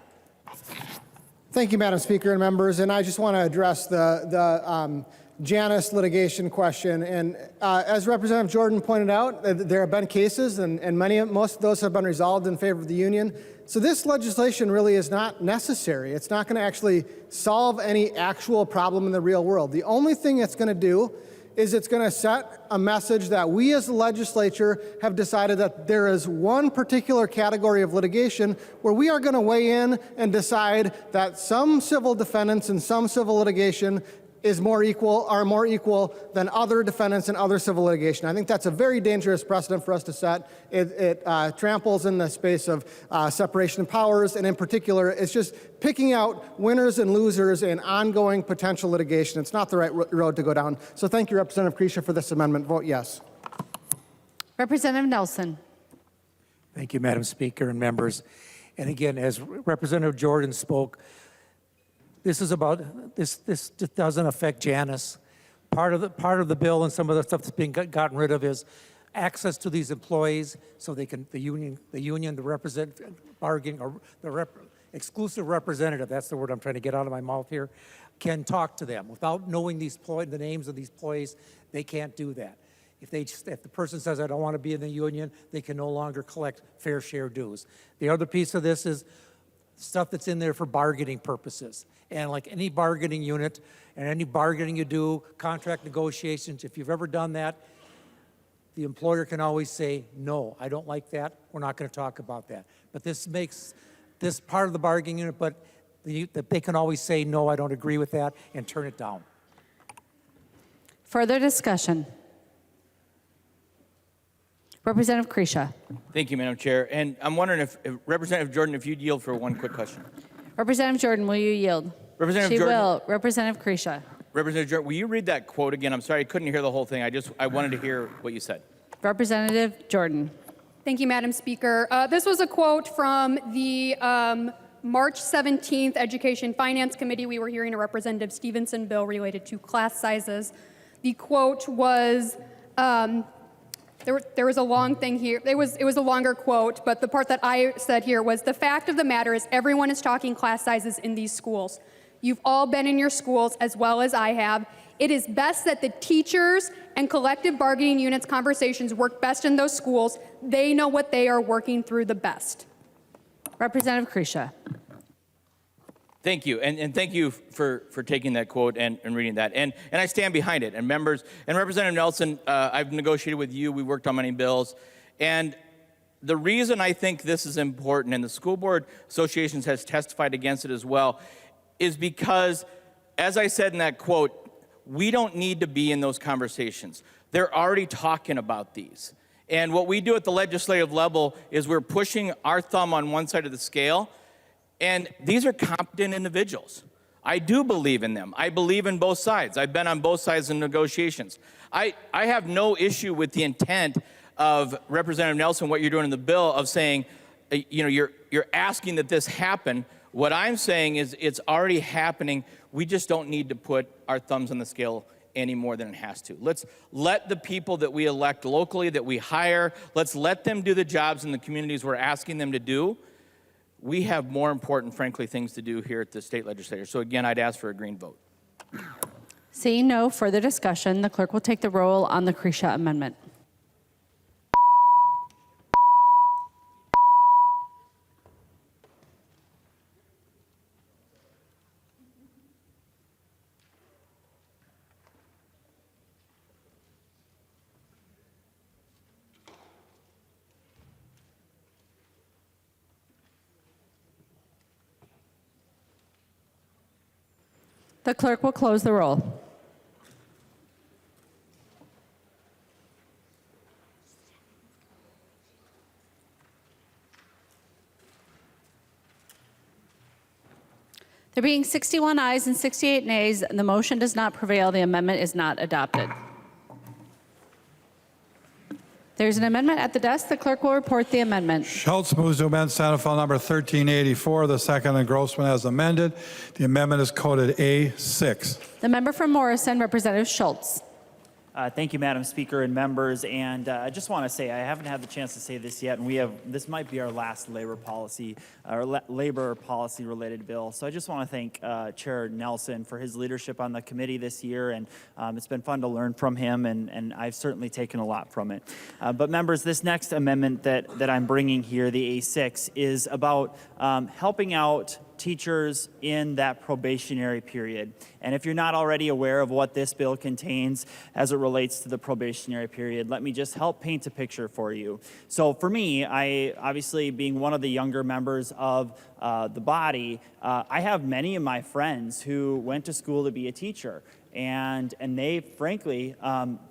Thank you, Madam Speaker and members. And I just want to address the Janus litigation question. And as Representative Jordan pointed out, there have been cases, and most of those have been resolved in favor of the union. So this legislation really is not necessary. It's not going to actually solve any actual problem in the real world. The only thing it's going to do is it's going to set a message that we as the legislature have decided that there is one particular category of litigation where we are going to weigh in and decide that some civil defendants in some civil litigation are more equal than other defendants in other civil litigation. I think that's a very dangerous precedent for us to set. It tramples in the space of separation of powers, and in particular, it's just picking out winners and losers in ongoing potential litigation. It's not the right road to go down. So thank you, Representative Kresha, for this amendment. Vote yes.
Representative Nelson.
Thank you, Madam Speaker and members. And again, as Representative Jordan spoke, this is about, this just doesn't affect Janus. Part of the bill and some of the stuff that's being gotten rid of is access to these employees so they can, the union to represent, bargaining, or the exclusive representative, that's the word I'm trying to get out of my mouth here, can talk to them. Without knowing the names of these employees, they can't do that. If the person says, I don't want to be in the union, they can no longer collect fair share dues. The other piece of this is stuff that's in there for bargaining purposes. And like any bargaining unit and any bargaining you do, contract negotiations, if you've ever done that, the employer can always say, no, I don't like that. We're not going to talk about that. But this makes this part of the bargaining unit, but they can always say, no, I don't agree with that, and turn it down.
Further discussion. Representative Kresha.
Thank you, Madam Chair. And I'm wondering if Representative Jordan, if you'd yield for one quick question.
Representative Jordan, will you yield?
Representative
She
Jordan.
will. Representative Kresha.
Representative Jordan, will you read that quote again? I'm sorry, I couldn't hear the whole thing. I wanted to hear what you said.
Representative Jordan.
Thank you, Madam Speaker. This was a quote from the March 17th Education Finance Committee. We were hearing a Representative Stevenson bill related to class sizes. The quote was, there was a long thing here. It was a longer quote, but the part that I said here was, the fact of the matter is everyone is talking class sizes in these schools. You've all been in your schools as well as I have. It is best that the teachers and collective bargaining units conversations work best in those schools. They know what they are working through the best.
Representative Kresha.
Thank you, and thank you for taking that quote and reading that. And I stand behind it. And members, and Representative Nelson, I've negotiated with you. We worked on many bills. And the reason I think this is important, and the School Board Associations has testified against it as well, is because, as I said in that quote, we don't need to be in those conversations. They're already talking about these. And what we do at the legislative level is we're pushing our thumb on one side of the scale, and these are competent individuals. I do believe in them. I believe in both sides. I've been on both sides in negotiations. I have no issue with the intent of Representative Nelson, what you're doing in the bill, of saying, you're asking that this happen. What I'm saying is it's already happening. We just don't need to put our thumbs on the scale any more than it has to. Let's let the people that we elect locally, that we hire, let's let them do the jobs in the communities we're asking them to do. We have more important, frankly, things to do here at the state legislature. So again, I'd ask for a green vote.
Seeing no further discussion, the clerk will take the roll on the Kresha amendment. The clerk will close the roll. There being 61 ayes and 68 nays, the motion does not prevail. The amendment is not adopted. There's an amendment at the desk. The clerk will report the amendment.
Schultz moves to amend Senate File Number 1384. The second engrossment as amended. The amendment is coded A6.
The member from Morrison, Representative Schultz.
Thank you, Madam Speaker and members. And I just want to say, I haven't had the chance to say this yet, and this might be our last labor policy related bill. So I just want to thank Chair Nelson for his leadership on the committee this year, and it's been fun to learn from him, and I've certainly taken a lot from it. But members, this next amendment that I'm bringing here, the A6, is about helping out teachers in that probationary period. And if you're not already aware of what this bill contains as it relates to the probationary period, let me just help paint a picture for you. So for me, I obviously being one of the younger members of the body, I have many of my friends who went to school to be a teacher. And they, frankly,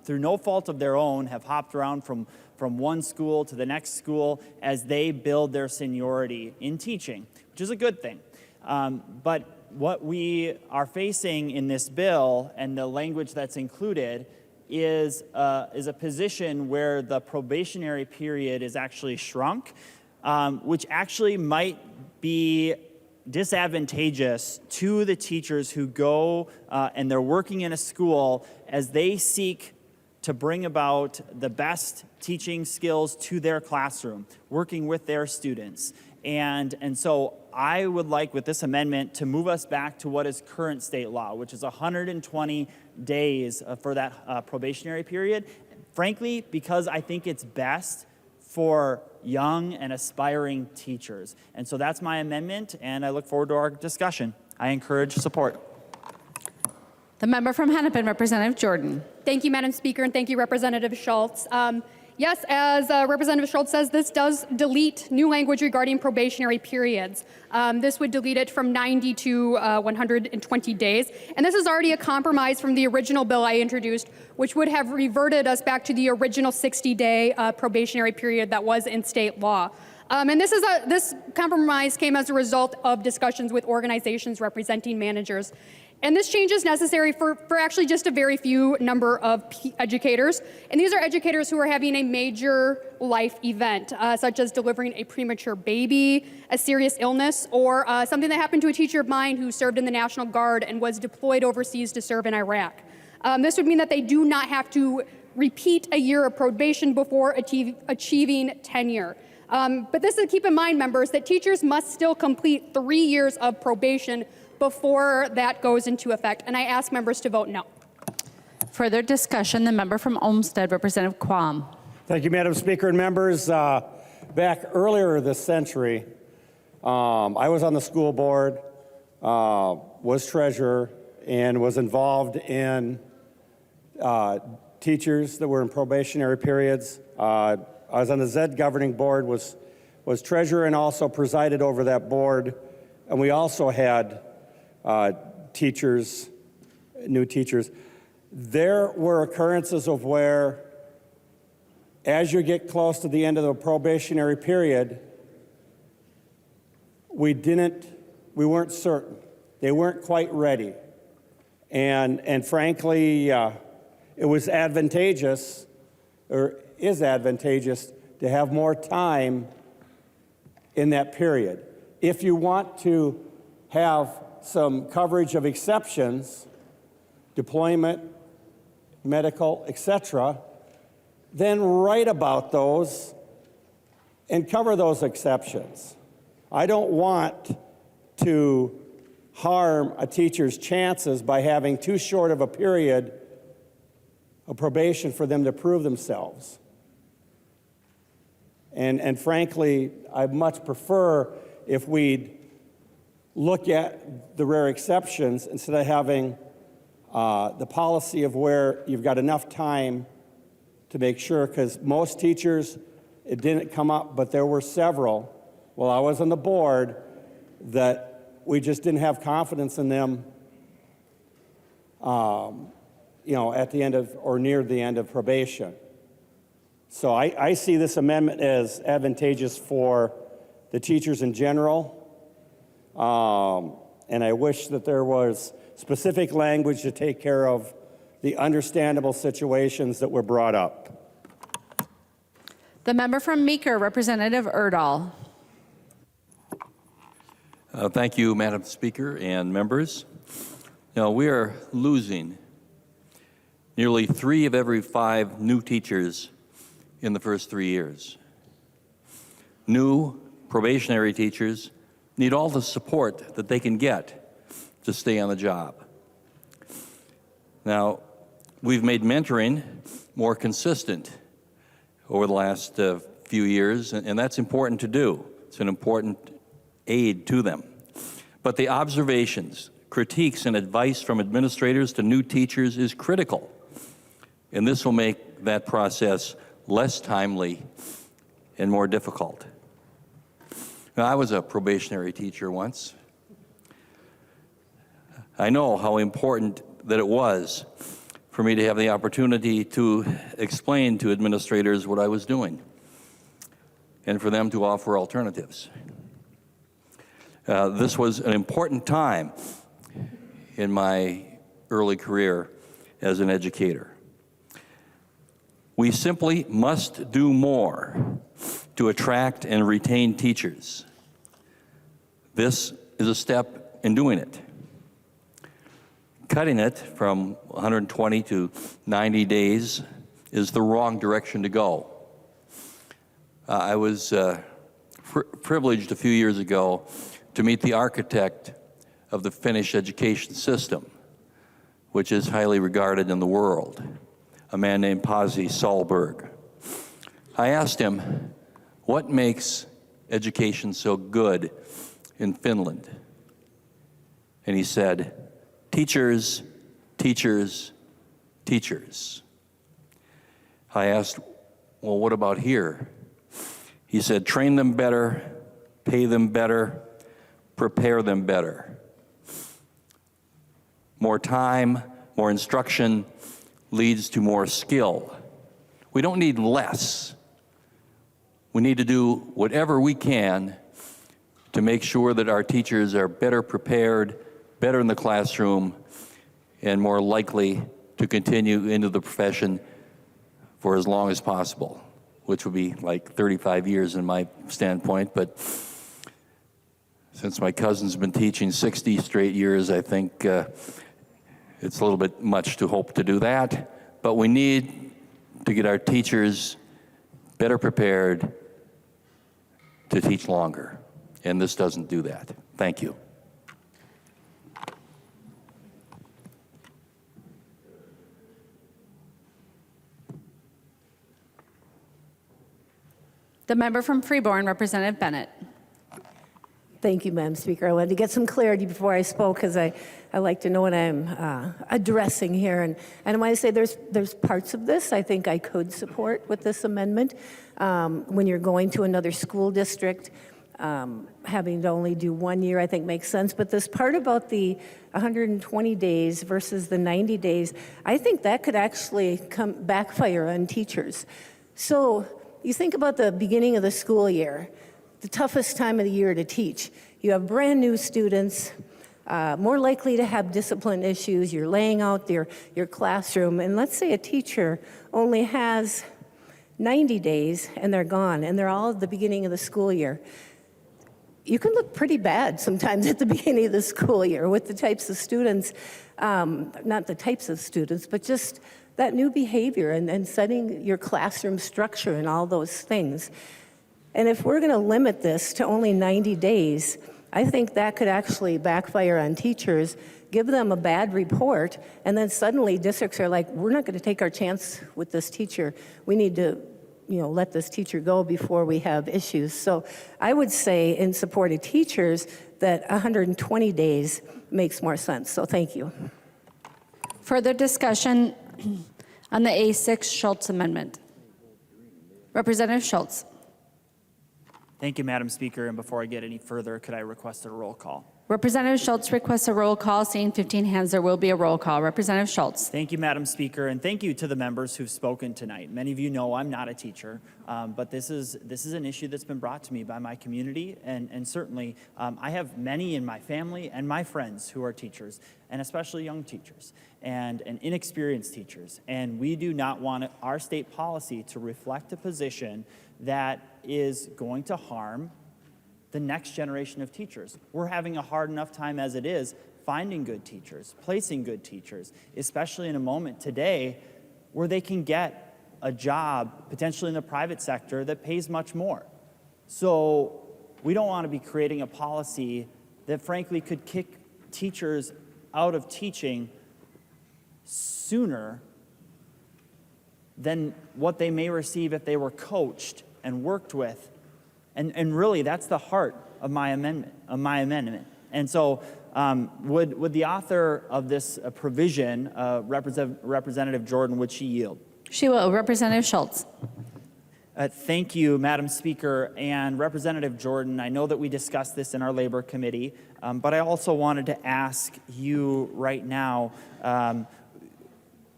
through no fault of their own, have hopped around from one school to the next school as they build their seniority in teaching, which is a good thing. But what we are facing in this bill and the language that's included is a position where the probationary period is actually shrunk, which actually might be disadvantageous to the teachers who go and they're working in a school as they seek to bring about the best teaching skills to their classroom, working with their students. And so I would like, with this amendment, to move us back to what is current state law, which is 120 days for that probationary period. frankly, because I think it's best for young and aspiring teachers. And so that's my amendment, and I look forward to our discussion. I encourage support.
The member from Hennepin, Representative Jordan.
Thank you, Madam Speaker, and thank you, Representative Schultz. Yes, as Representative Schultz says, this does delete new language regarding probationary periods. This would delete it from 90 to 120 days. And this is already a compromise from the original bill I introduced, which would have reverted us back to the original 60-day probationary period that was in state law. And this compromise came as a result of discussions with organizations representing managers. And this change is necessary for actually just a very few number of educators. And these are educators who are having a major life event, such as delivering a premature baby, a serious illness, or something that happened to a teacher of mine who served in the National Guard and was deployed overseas to serve in Iraq. This would mean that they do not have to repeat a year of probation before achieving tenure. But this is, keep in mind, members, that teachers must still complete 3 years of probation before that goes into effect. And I ask members to vote no.
Further discussion, the member from Olmsted, Representative Quam.
Thank you, Madam Speaker and members. Back earlier this century, I was on the school board, was treasurer, and was involved in teachers that were in probationary periods. I was on the ZED governing board, was treasurer, and also presided over that board. And we also had teachers, new teachers. There were occurrences of where, as you get close to the end of the probationary period, we weren't certain. They weren't quite ready. And frankly, it was advantageous, or is advantageous, to have more time in that period. If you want to have some coverage of exceptions, deployment, medical, etc., then write about those and cover those exceptions. I don't want to harm a teacher's chances by having too short of a period of probation for them to prove themselves. And frankly, I much prefer if we'd look at the rare exceptions instead of having the policy of where you've got enough time to make sure, because most teachers, it didn't come up, but there were several, while I was on the board, that we just didn't have confidence in them, at the end of, or near the end of probation. So I see this amendment as advantageous for the teachers in general. And I wish that there was specific language to take care of the understandable situations that were brought up.
The member from Meeker, Representative Erdahl.
Thank you, Madam Speaker and members. Now, we are losing nearly 3 of every 5 new teachers in the first 3 years. New probationary teachers need all the support that they can get to stay on the job. Now, we've made mentoring more consistent over the last few years, and that's important to do. It's an important aid to them. But the observations, critiques, and advice from administrators to new teachers is critical, and this will make that process less timely and more difficult. Now, I was a probationary teacher once. I know how important that it was for me to have the opportunity to explain to administrators what I was doing and for them to offer alternatives. This was an important time in my early career as an educator. We simply must do more to attract and retain teachers. This is a step in doing it. Cutting it from 120 to 90 days is the wrong direction to go. I was privileged a few years ago to meet the architect of the Finnish education system, which is highly regarded in the world. a man named Pasi Sahlberg. I asked him, what makes education so good in Finland? And he said, teachers, teachers, teachers. I asked, well, what about here? He said, train them better, pay them better, prepare them better. More time, more instruction leads to more skill. We don't need less. We need to do whatever we can to make sure that our teachers are better prepared, better in the classroom, and more likely to continue into the profession for as long as possible, which would be like 35 years in my standpoint. But since my cousin's been teaching 60 straight years, I think it's a little bit much to hope to do that. But we need to get our teachers better prepared to teach longer. And this doesn't do that. Thank you.
The member from Freeborn, Representative Bennett.
Thank you, Madam Speaker. I wanted to get some clarity before I spoke because I like to know what I'm addressing here. And I want to say there's parts of this I think I could support with this amendment. When you're going to another school district, having to only do 1 year I think makes sense. But this part about the 120 days versus the 90 days, I think that could actually backfire on teachers. So you think about the beginning of the school year, the toughest time of the year to teach. You have brand new students, more likely to have discipline issues. You're laying out your classroom, and let's say a teacher only has 90 days and they're gone, and they're all at the beginning of the school year. You can look pretty bad sometimes at the beginning of the school year with the types of students, not the types of students, but just that new behavior and setting your classroom structure and all those things. And if we're going to limit this to only 90 days, I think that could actually backfire on teachers, give them a bad report, and then suddenly districts are like, we're not going to take our chance with this teacher. We need to, let this teacher go before we have issues. So I would say in support of teachers that 120 days makes more sense. So thank you.
Further discussion on the A6 Schultz amendment. Representative Schultz.
Thank you, Madam Speaker. And before I get any further, could I request a roll call?
Representative Schultz requests a roll call. Seeing 15 hands, there will be a roll call. Representative Schultz.
Thank you, Madam Speaker, and thank you to the members who've spoken tonight. Many of you know I'm not a teacher, but this is an issue that's been brought to me by my community, and certainly I have many in my family and my friends who are teachers, and especially young teachers and inexperienced teachers. And we do not want our state policy to reflect a position that is going to harm the next generation of teachers. We're having a hard enough time as it is finding good teachers, placing good teachers, especially in a moment today where they can get a job potentially in the private sector that pays much more. So we don't want to be creating a policy that frankly could kick teachers out of teaching sooner than what they may receive if they were coached and worked with. And really, that's the heart of my amendment. And so would the author of this provision, Representative Jordan, would she yield?
She will. Representative Schultz.
Thank you, Madam Speaker. And Representative Jordan, I know that we discussed this in our Labor Committee, but I also wanted to ask you right now,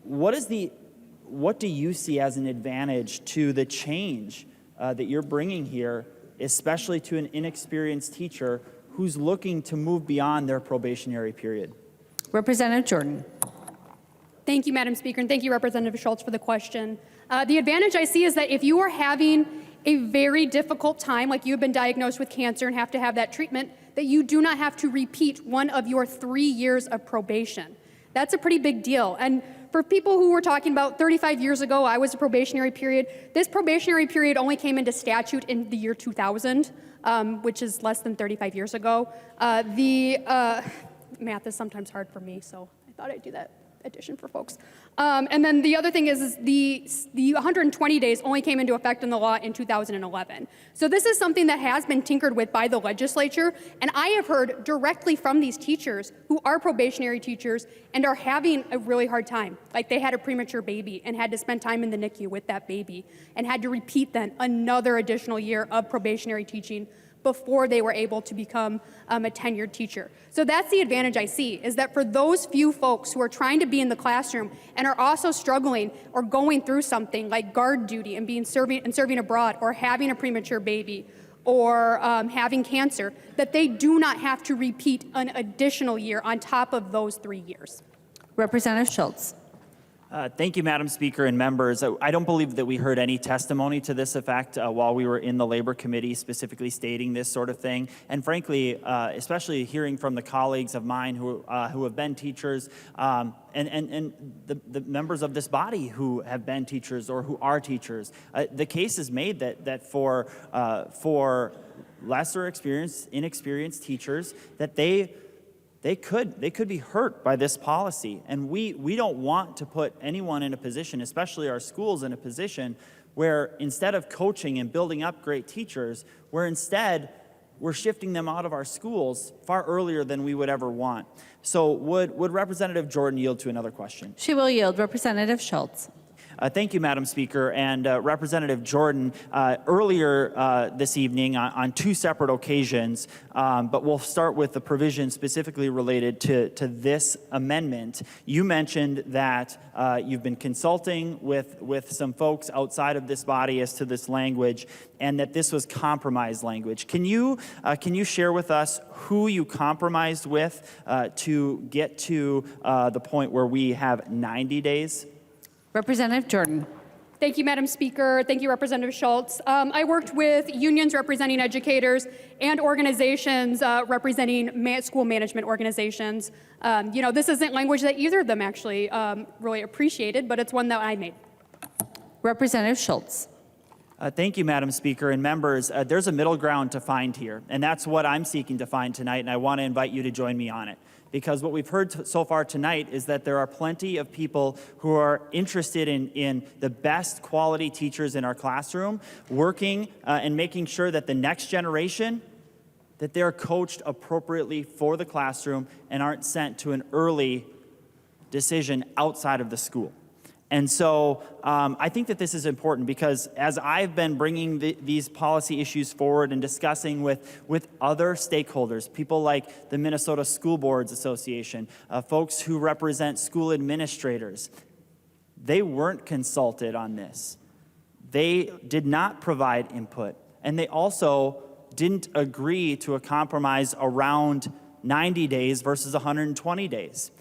what do you see as an advantage to the change that you're bringing here, especially to an inexperienced teacher who's looking to move beyond their probationary period?
Representative Jordan.
Thank you, Madam Speaker, and thank you, Representative Schultz, for the question. The advantage I see is that if you are having a very difficult time, like you've been diagnosed with cancer and have to have that treatment, that you do not have to repeat one of your 3 years of probation. That's a pretty big deal. And for people who were talking about 35 years ago, I was a probationary period. This probationary period only came into statute in the year 2000, which is less than 35 years ago. Math is sometimes hard for me, so I thought I'd do that. addition for folks. And then the other thing is the 120 days only came into effect in the law in 2011. So this is something that has been tinkered with by the legislature, and I have heard directly from these teachers who are probationary teachers and are having a really hard time. Like they had a premature baby and had to spend time in the NICU with that baby and had to repeat then another additional year of probationary teaching before they were able to become a tenured teacher. So that's the advantage I see, is that for those few folks who are trying to be in the classroom and are also struggling or going through something like guard duty and serving abroad, or having a premature baby, or having cancer, that they do not have to repeat an additional year on top of those 3 years.
Representative Schultz.
Thank you, Madam Speaker and members. I don't believe that we heard any testimony to this effect while we were in the Labor Committee specifically stating this sort of thing. And frankly, especially hearing from the colleagues of mine who have been teachers and the members of this body who have been teachers or who are teachers, the case is made that for lesser experienced, inexperienced teachers, that they could be hurt by this policy. And we don't want to put anyone in a position, especially our schools, in a position where instead of coaching and building up great teachers, we're shifting them out of our schools far earlier than we would ever want. So would Representative Jordan yield to another question?
She will yield. Representative Schultz.
Thank you, Madam Speaker. And Representative Jordan, earlier this evening on two separate occasions, but we'll start with the provision specifically related to this amendment. You mentioned that you've been consulting with some folks outside of this body as to this language, and that this was compromise language. Can you share with us who you compromised with to get to the point where we have 90 days?
Representative Jordan.
Thank you, Madam Speaker. Thank you, Representative Schultz. I worked with unions representing educators and organizations representing school management organizations. This isn't language that either of them actually really appreciated, but it's one that I made.
Representative Schultz.
Thank you, Madam Speaker and members. There's a middle ground to find here, and that's what I'm seeking to find tonight, and I want to invite you to join me on it. Because what we've heard so far tonight is that there are plenty of people who are interested in the best quality teachers in our classroom, working and making sure that the next generation, that they're coached appropriately for the classroom and aren't sent to an early decision outside of the school. And so I think that this is important because as I've been bringing these policy issues forward and discussing with other stakeholders, people like the Minnesota School Boards Association, folks who represent school administrators, they weren't consulted on this. They did not provide input, and they also didn't agree to a compromise around 90 days versus 120 days.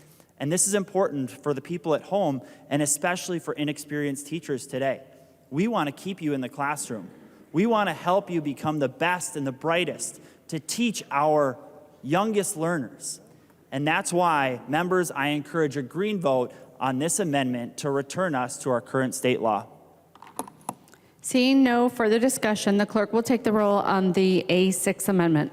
And this is important for the people at home, and especially for inexperienced teachers today. We want to keep you in the classroom. We want to help you become the best and the brightest to teach our youngest learners. And that's why, members, I encourage a green vote on this amendment to return us to our current state law.
Seeing no further discussion, the clerk will take the roll on the A6 amendment.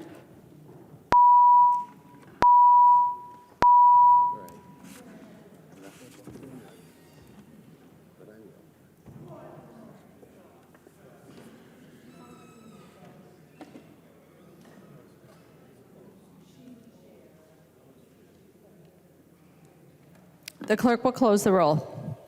The clerk will close the roll.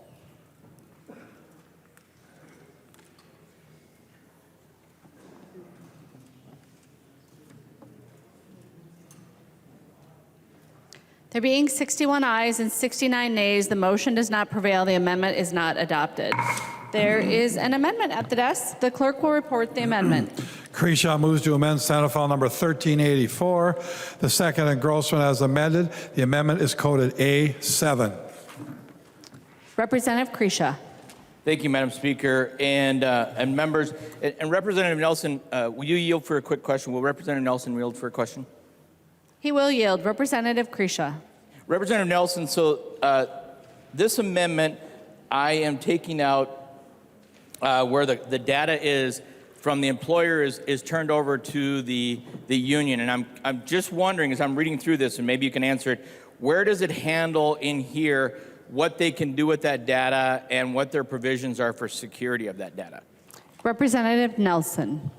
There being 61 ayes and 69 nays, the motion does not prevail. The amendment is not adopted. There is an amendment at the desk. The clerk will report the amendment.
Kreshaw moves to amend Senate File Number 1384. The second engrossment as amended. The amendment is coded A7.
Representative Kreshaw.
Thank you, Madam Speaker, and members. And Representative Nelson, will you yield for a quick question? Will Representative Nelson yield for a question?
He will yield. Representative Kreshaw.
Representative Nelson, so this amendment, I am taking out where the data is from the employer is turned over to the union. And I'm just wondering, as I'm reading through this, and maybe you can answer it, where does it handle in here what they can do with that data, and what their provisions are for security of that data.
Representative Nelson.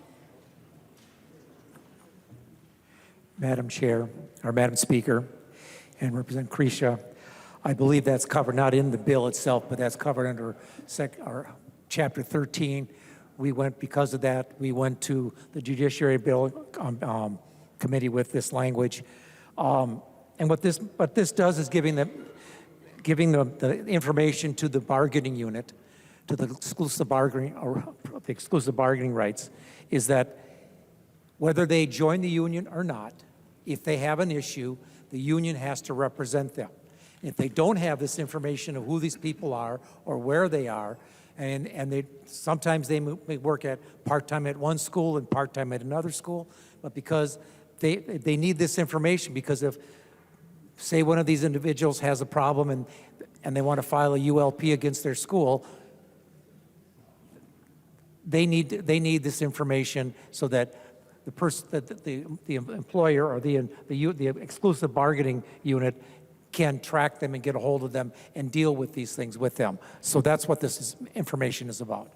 Madam Chair, or Madam Speaker, and Representative Krisha, I believe that's covered not in the bill itself, but that's covered under Chapter 13. Because of that, we went to the Judiciary Bill Committee with this language. And what this does is giving the information to the bargaining unit, to the exclusive bargaining rights, is that whether they join the union or not, if they have an issue, the union has to represent them. If they don't have this information of who these people are or where they are, and sometimes they may work part-time at one school and part-time at another school, but because they need this information, because if, say, one of these individuals has a problem and they want to file a ULP against their school, they need this information so that the employer or the exclusive bargaining unit can track them and get a hold of them and deal with these things with them. So that's what this information is about.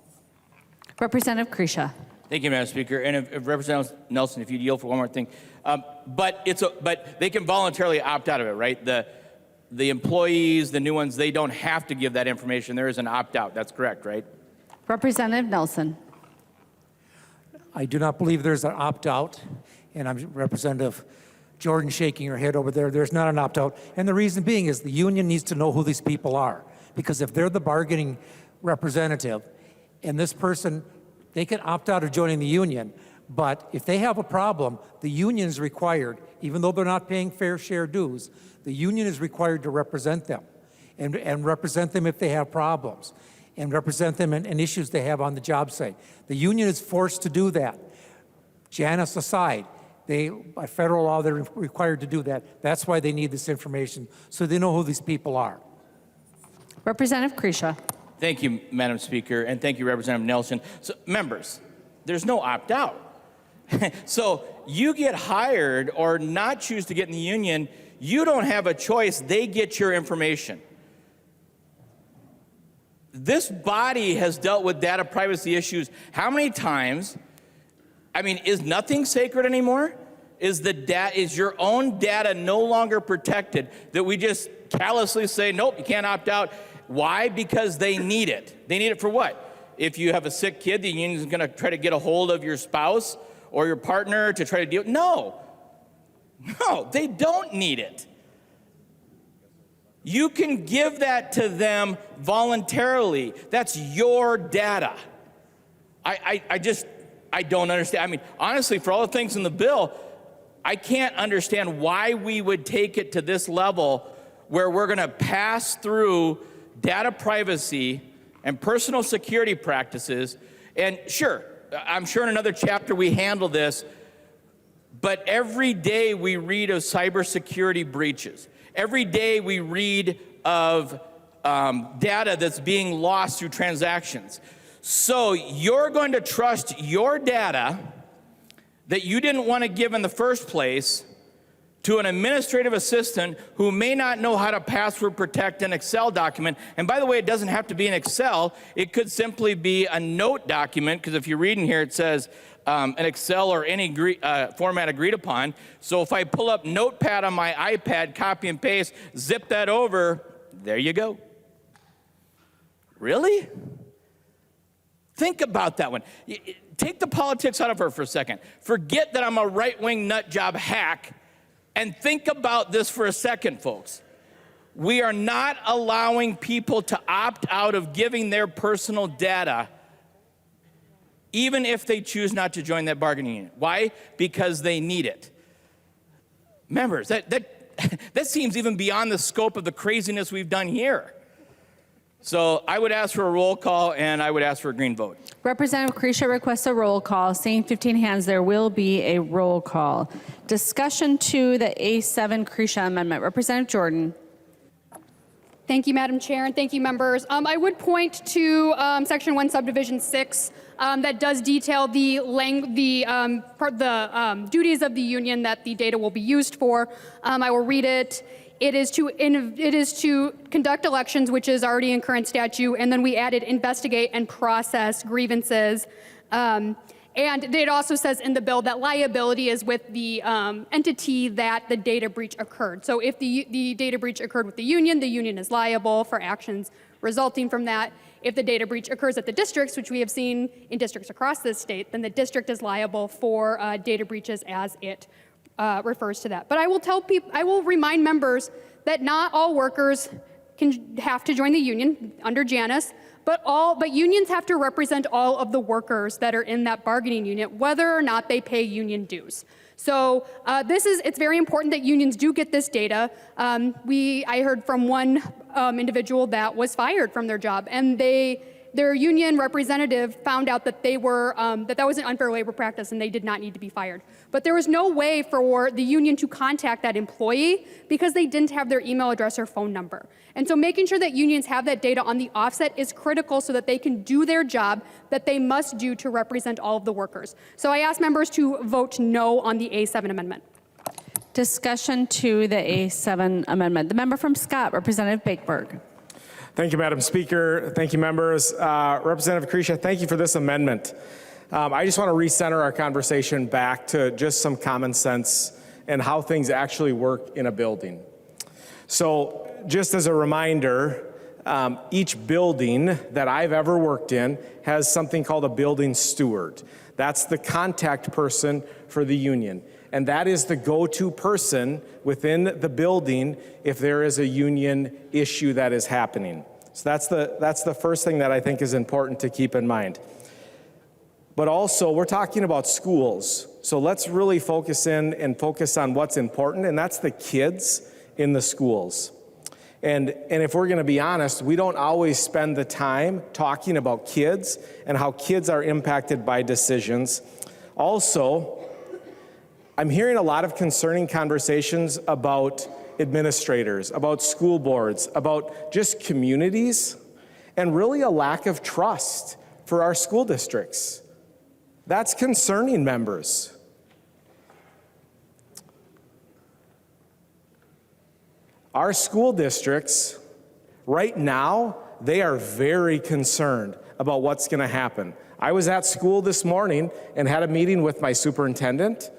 Representative Krisha.
Thank you, Madam Speaker. And if Representative Nelson, if you'd yield for one more thing. But they can voluntarily opt out of it, right? The employees, the new ones, they don't have to give that information. There is an opt-out. That's correct, right?
Representative Nelson.
I do not believe there's an opt-out, and I'm Representative Jordan shaking her head over there. There's not an opt-out, and the reason being is the union needs to know who these people are, because if they're the bargaining representative, and this person, they can opt out of joining the union, but if they have a problem, the union is required, even though they're not paying fair share dues, the union is required to represent them, and represent them if they have problems, and represent them in issues they have on the job site. The union is forced to do that. Janus aside, by federal law, they're required to do that. That's why they need this information, so they know who these people are.
Representative Krisha.
Thank you, Madam Speaker, and thank you, Representative Nelson. So, members, there's no opt-out. So you get hired or not choose to get in the union, you don't have a choice. They get your information. This body has dealt with data privacy issues how many times? I mean, is nothing sacred anymore? Is your own data no longer protected that we just callously say, nope, you can't opt out? Why? Because they need it. They need it for what? If you have a sick kid, the union is going to try to get a hold of your spouse or your partner to try to deal. No, they don't need it. You can give that to them voluntarily. That's your data. I don't understand. I mean, honestly, for all the things in the bill, I can't understand why we would take it to this level where we're going to pass through data privacy and personal security practices. And sure, I'm sure in another chapter we handle this, but every day we read of cybersecurity breaches. Every day we read of data that's being lost through transactions. So you're going to trust your data that you didn't want to give in the first place to an administrative assistant who may not know how to password protect an Excel document. And by the way, it doesn't have to be an Excel. It could simply be a note document, because if you're reading here, it says an Excel or any format agreed upon. So if I pull up Notepad on my iPad, copy and paste, zip that over, there you go. Really? Think about that one. Take the politics out of her for a second. Forget that I'm a right-wing nut job hack, and think about this for a second, folks. We are not allowing people to opt out of giving their personal data, even if they choose not to join that bargaining unit. Why? Because they need it. Members, that seems even beyond the scope of the craziness we've done here. So I would ask for a roll call, and I would ask for a green vote.
Representative Krisha requests a roll call. Seeing 15 hands, there will be a roll call. Discussion to the A7 Krisha amendment. Representative Jordan.
Thank you, Madam Chair, and thank you, members. I would point to Section 1, Subdivision 6, that does detail the duties of the union that the data will be used for. I will read it. it is to conduct elections, which is already in current statute, and then we added investigate and process grievances. And it also says in the bill that liability is with the entity that the data breach occurred. So if the data breach occurred with the union is liable for actions resulting from that. If the data breach occurs at the districts, which we have seen in districts across this state, then the district is liable for data breaches as it refers to that. But I will remind members that not all workers have to join the union under Janus. But unions have to represent all of the workers that are in that bargaining unit, whether or not they pay union dues. So it's very important that unions do get this data. I heard from one individual that was fired from their job, and their union representative found out that that was an unfair labor practice and they did not need to be fired. But there was no way for the union to contact that employee because they didn't have their email address or phone number. And so making sure that unions have that data on the offset is critical so that they can do their job that they must do to represent all of the workers. So I ask members to vote no on the A7 amendment.
Discussion to the A7 amendment. The member from Scott, Representative Bakeberg.
Thank you, Madam Speaker. Thank you, members. Representative Krisha, thank you for this amendment. I just want to recenter our conversation back to just some common sense and how things actually work in a building. So just as a reminder, each building that I've ever worked in has something called a building steward. That's the contact person for the union. And that is the go-to person within the building if there is a union issue that is happening. So that's the first thing that I think is important to keep in mind. But also, we're talking about schools. So let's really focus on what's important, and that's the kids in the schools. And if we're going to be honest, we don't always spend the time talking about kids and how kids are impacted by decisions. Also, I'm hearing a lot of concerning conversations about administrators, about school boards, about just communities, and really a lack of trust for our school districts. That's concerning, members. Our school districts, right now, they are very concerned about what's going to happen. I was at school this morning and had a meeting with my superintendent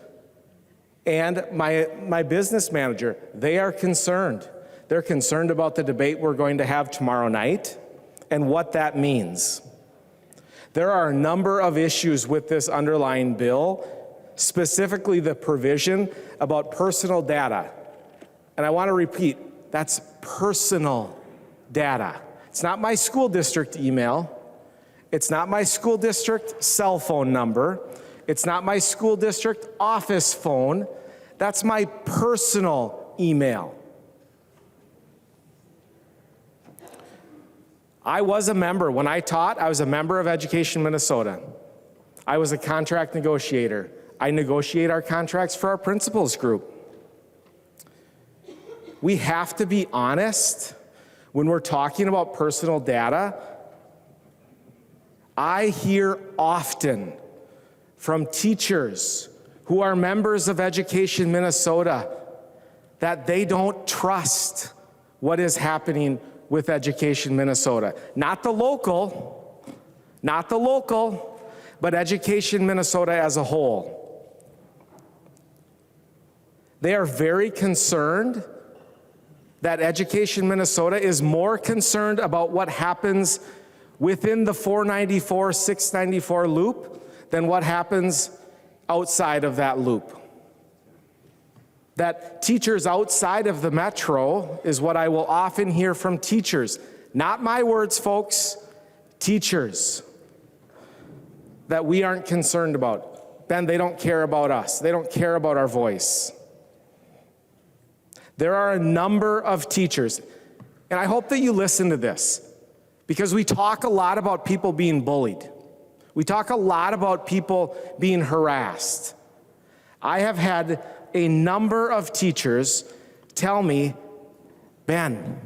and my business manager. They are concerned. They're concerned about the debate we're going to have tomorrow night and what that means. There are a number of issues with this underlying bill, specifically the provision about personal data. And I want to repeat, that's personal data. It's not my school district email. It's not my school district cell phone number. It's not my school district office phone. That's my personal email. I was a member. When I taught, I was a member of Education Minnesota. I was a contract negotiator. I negotiate our contracts for our principals group. We have to be honest when we're talking about personal data. I hear often from teachers who are members of Education Minnesota that they don't trust what is happening with Education Minnesota. Not the local, but Education Minnesota as a whole. They are very concerned that Education Minnesota is more concerned about what happens within the 494, 694 loop than what happens outside of that loop. That teachers outside of the metro is what I will often hear from teachers. Not my words, folks, teachers. That we aren't concerned about. Ben, they don't care about us. They don't care about our voice. There are a number of teachers, and I hope that you listen to this, because we talk a lot about people being bullied. We talk a lot about people being harassed. I have had a number of teachers tell me, Ben,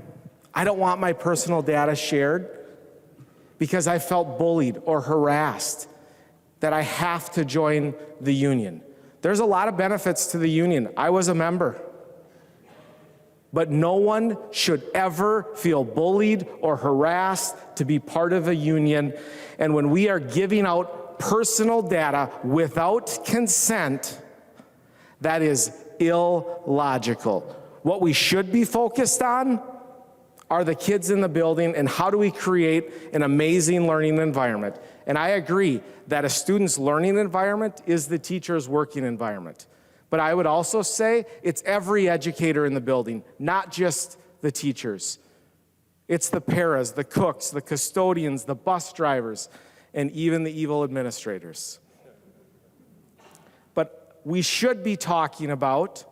I don't want my personal data shared because I felt bullied or harassed, that I have to join the union. There's a lot of benefits to the union. I was a member. but no one should ever feel bullied or harassed to be part of a union. And when we are giving out personal data without consent, that is illogical. What we should be focused on are the kids in the building and how do we create an amazing learning environment. And I agree that a student's learning environment is the teacher's working environment. But I would also say it's every educator in the building, not just the teachers. It's the paras, the cooks, the custodians, the bus drivers, and even the evil administrators. But we should be talking about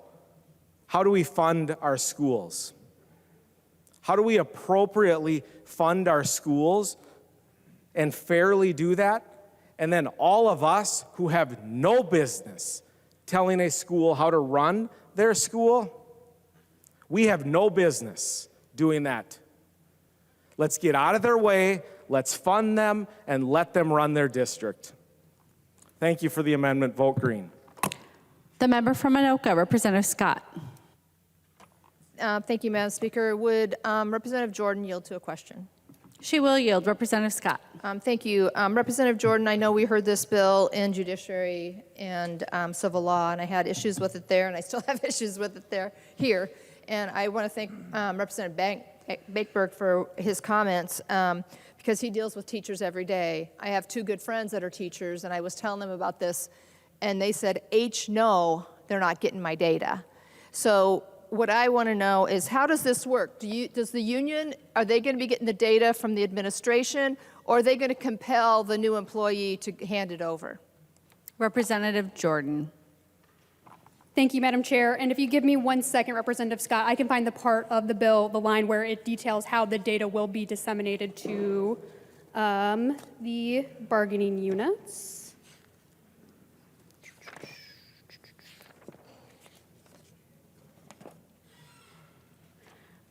how do we fund our schools? How do we appropriately fund our schools and fairly do that? And then all of us who have no business telling a school how to run their school, we have no business doing that. Let's get out of their way, let's fund them, and let them run their district. Thank you for the amendment. Vote green.
The member from Anoka, Representative Scott.
Thank you, Madam Speaker. Would Representative Jordan yield to a question?
She will yield. Representative Scott.
Thank you. Representative Jordan, I know we heard this bill in Judiciary and Civil Law, and I had issues with it there, and I still have issues with it here. And I want to thank Representative Bakeberg for his comments because he deals with teachers every day. I have two good friends that are teachers, and I was telling them about this, and they said, no, they're not getting my data. So what I want to know is, how does this work? Does the union, are they going to be getting the data from the administration, or are they going to compel the new employee to hand it over?
Representative Jordan.
Thank you, Madam Chair. And if you give me 1 second, Representative Scott, I can find the part of the bill, the line where it details how the data will be disseminated to the bargaining units.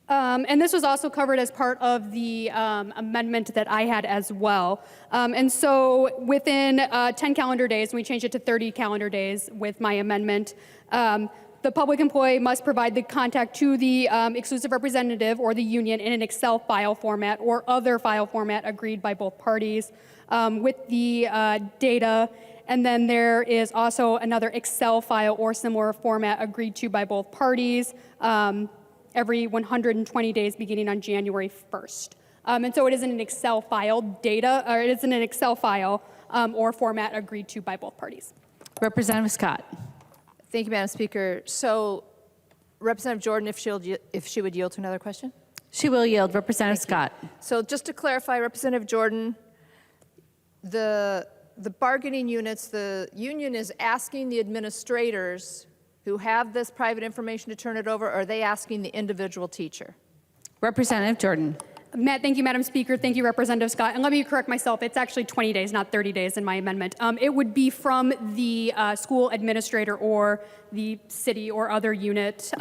And this was also covered as part of the amendment that I had as well. And so within 10 calendar days, and we changed it to 30 calendar days with my amendment, the public employee must provide the contact to the exclusive representative or the union in an Excel file format or other file format agreed by both parties with the data. And then there is also another Excel file or similar format agreed to by both parties every 120 days beginning on January 1st. And so it isn't an Excel file data, or it isn't an Excel file or format agreed to by both parties.
Representative Scott.
Thank you, Madam Speaker. So, Representative Jordan, if she would yield to another question?
She will yield. Representative Scott.
So just to clarify, Representative Jordan, the bargaining units, the union is asking the administrators who have this private information to turn it over, or are they asking the individual teacher?
Representative Jordan.
Thank you, Madam Speaker. Thank you, Representative Scott. And let me correct myself. It's actually 20 days, not 30 days in my amendment. It would be from the school administrator or the city or other unit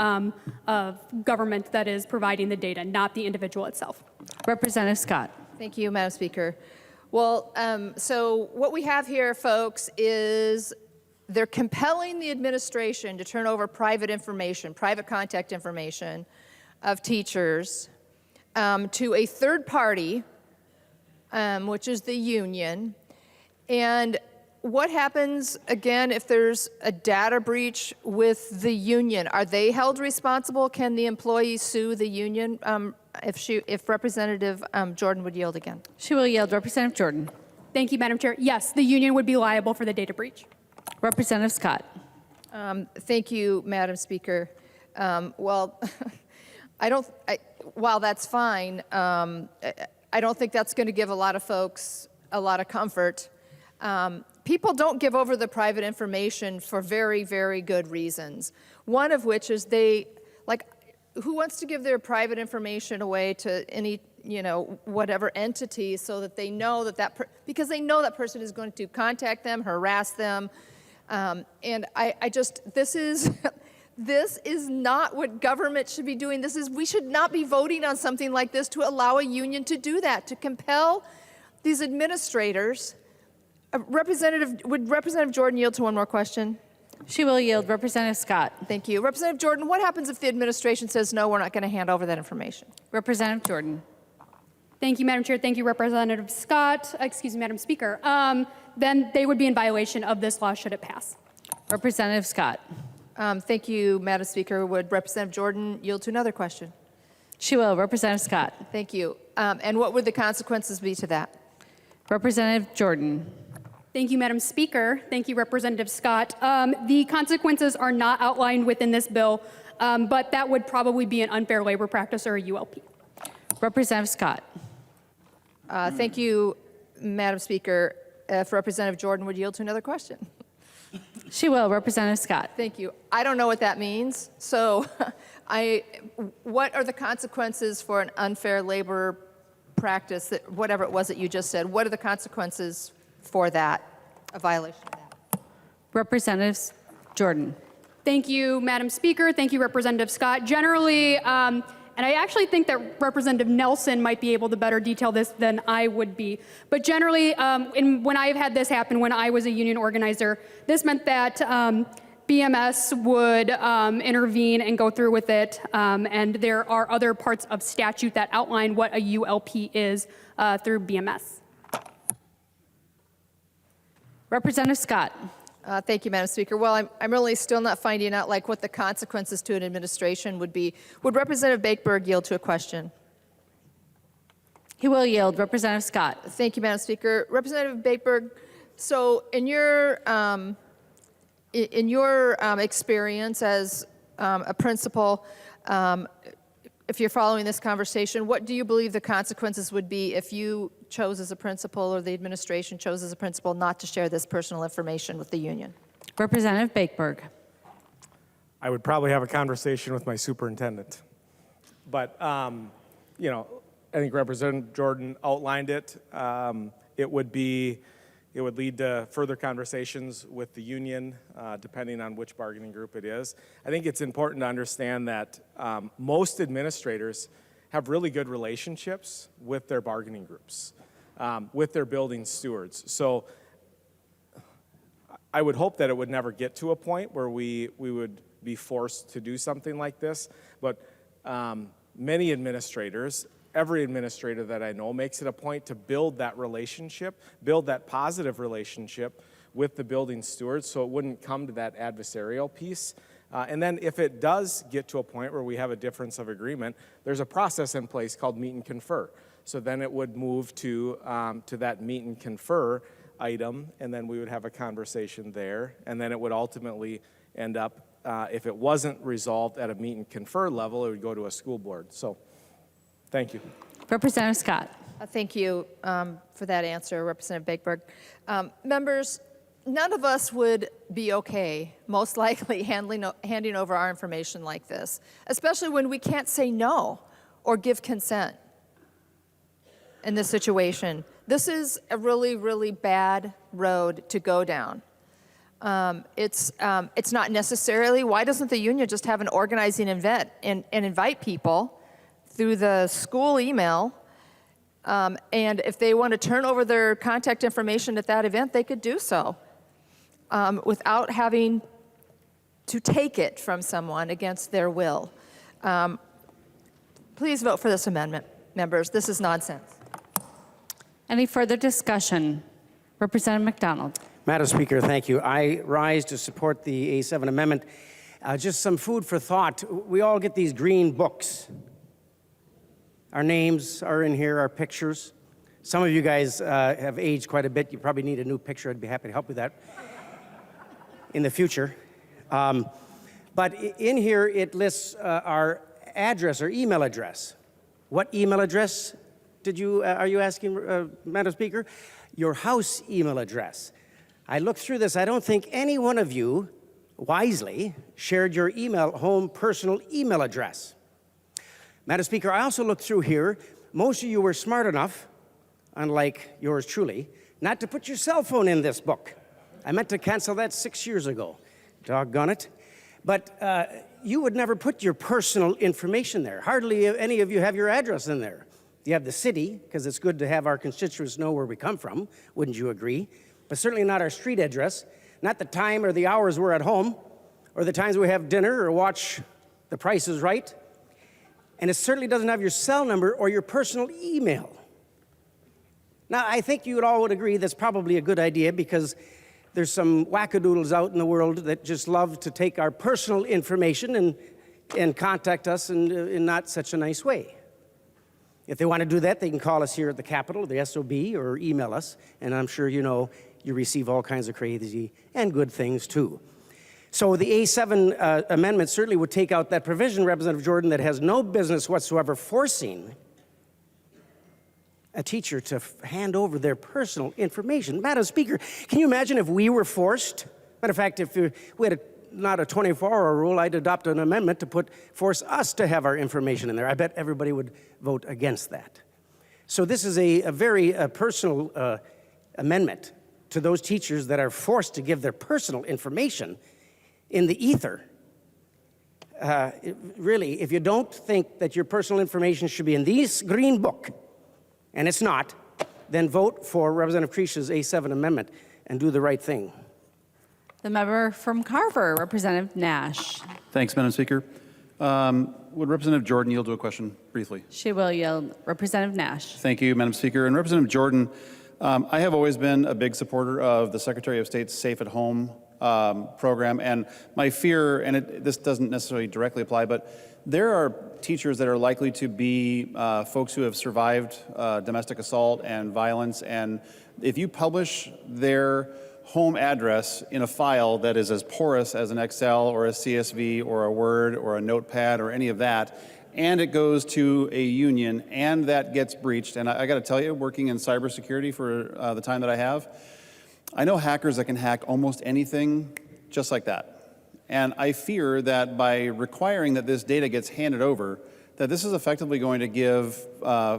of government that is providing the data, not the individual itself.
Representative Scott.
Thank you, Madam Speaker. Well, so what we have here, folks, is they're compelling the administration to turn over private information, private contact information of teachers to a third party, which is the union. And what happens, again, if there's a data breach with the union? Are they held responsible? Can the employee sue the union? If Representative Jordan would yield again.
She will yield. Representative Jordan.
Thank you, Madam Chair. Yes, the union would be liable for the data breach.
Representative Scott.
Thank you, Madam Speaker. Well, while that's fine, I don't think that's going to give a lot of folks a lot of comfort. People don't give over the private information for very, very good reasons. One of which is who wants to give their private information away to any, whatever entity so that they know because they know that person is going to contact them, harass them. And this is not what government should be doing. We should not be voting on something like this to allow a union to do that, to compel these administrators. Would Representative Jordan yield to one more question?
She will yield. Representative Scott.
Thank you. Representative Jordan, what happens if the administration says, no, we're not going to hand over that information?
Representative Jordan.
Thank you, Madam Chair. Thank you, Representative Scott. Excuse me, Madam Speaker. Then they would be in violation of this law should it pass.
Representative Scott.
Thank you, Madam Speaker. Would Representative Jordan yield to another question?
She will. Representative Scott.
Thank you. And what would the consequences be to that?
Representative Jordan.
Thank you, Madam Speaker. Thank you, Representative Scott. The consequences are not outlined within this bill, but that would probably be an unfair labor practice or a ULP.
Representative Scott.
Thank you, Madam Speaker. If Representative Jordan would yield to another question.
She will. Representative Scott.
Thank you. I don't know what that means. So what are the consequences for an unfair labor practice, that, whatever it was that you just said? What are the consequences for that, a violation of that?
Representative Jordan.
Thank you, Madam Speaker. Thank you, Representative Scott. Generally, and I actually think that Representative Nelson might be able to better detail this than I would be. But generally, when I've had this happen when I was a union organizer, this meant that BMS would intervene and go through with it. And there are other parts of statute that outline what a ULP is through BMS.
Representative Scott.
Thank you, Madam Speaker. Well, I'm really still not finding out like what the consequences to an administration would be. Would Representative Bakeberg yield to a question?
He will yield. Representative Scott.
Thank you, Madam Speaker. Representative Bakeberg, so in your experience as a principal, if you're following this conversation, what do you believe the consequences would be if you chose as a principal or the administration chose as a principal not to share this personal information with the union?
Representative Bakeberg.
I would probably have a conversation with my superintendent. But, you know, I think Representative Jordan outlined it. It would lead to further conversations with the union, depending on which bargaining group it is. I think it's important to understand that most administrators have really good relationships with their bargaining groups, with their building stewards. So I would hope that it would never get to a point where we would be forced to do something like this. But many administrators, every administrator that I know, makes it a point to build that relationship, build that positive relationship with the building stewards so it wouldn't come to that adversarial piece. And then if it does get to a point where we have a difference of agreement, there's a process in place called meet and confer. So then it would move to that meet and confer item, and then we would have a conversation there. And then it would ultimately end up, if it wasn't resolved at a meet and confer level, it would go to a school board. So thank you.
Representative Scott.
Thank you for that answer, Representative Bakeberg. Members, none of us would be okay, most likely, handing over our information like this, especially when we can't say no or give consent in this situation. This is a really, really bad road to go down. It's not necessarily, why doesn't the union just have an organizing event and invite people through the school email, and if they want to turn over their contact information at that event, they could do so without having to take it from someone against their will. Please vote for this amendment, members. This is nonsense.
Any further discussion? Representative McDonald.
Madam Speaker, thank you. I rise to support the A7 amendment. Just some food for thought. We all get these green books. Our names are in here, our pictures. Some of you guys have aged quite a bit. You probably need a new picture. I'd be happy to help with that in the future. But in here, it lists our address or email address. What email address are you asking, Madam Speaker? Your house email address. I looked through this. I don't think any one of you wisely shared your home personal email address. Madam Speaker, I also looked through here. Most of you were smart enough, unlike yours truly, not to put your cell phone in this book. I meant to cancel that 6 years ago. Doggone it. But you would never put your personal information there. Hardly any of you have your address in there. You have the city, because it's good to have our constituents know where we come from. Wouldn't you agree? But certainly not our street address. not the time or the hours we're at home, or the times we have dinner or watch The Price is Right. And it certainly doesn't have your cell number or your personal email. Now, I think you all would agree that's probably a good idea because there's some wackadoodles out in the world that just love to take our personal information and contact us in not such a nice way. If they want to do that, they can call us here at the Capitol, the SOB, or email us, and I'm sure you know you receive all kinds of crazy and good things too. So the A7 amendment certainly would take out that provision, Representative Jordan, that has no business whatsoever forcing a teacher to hand over their personal information. Madam Speaker, can you imagine if we were forced? Matter of fact, if we had not a 24-hour rule, I'd adopt an amendment to force us to have our information in there. I bet everybody would vote against that. So this is a very personal amendment to those teachers that are forced to give their personal information in the ether. Really, if you don't think that your personal information should be in this green book, and it's not, then vote for Representative Creech's A7 amendment and do the right thing.
The member from Carver, Representative Nash.
Thanks, Madam Speaker. Would Representative Jordan yield to a question briefly?
She will yield. Representative Nash.
Thank you, Madam Speaker. And Representative Jordan, I have always been a big supporter of the Secretary of State's Safe at Home program. And my fear, and this doesn't necessarily directly apply, but there are teachers that are likely to be folks who have survived domestic assault and violence. And if you publish their home address in a file that is as porous as an Excel or a CSV or a Word or a Notepad or any of that, and it goes to a union and that gets breached, and I got to tell you, working in cybersecurity for the time that I have, I know hackers that can hack almost anything just like that. And I fear that by requiring that this data gets handed over, that this is effectively going to give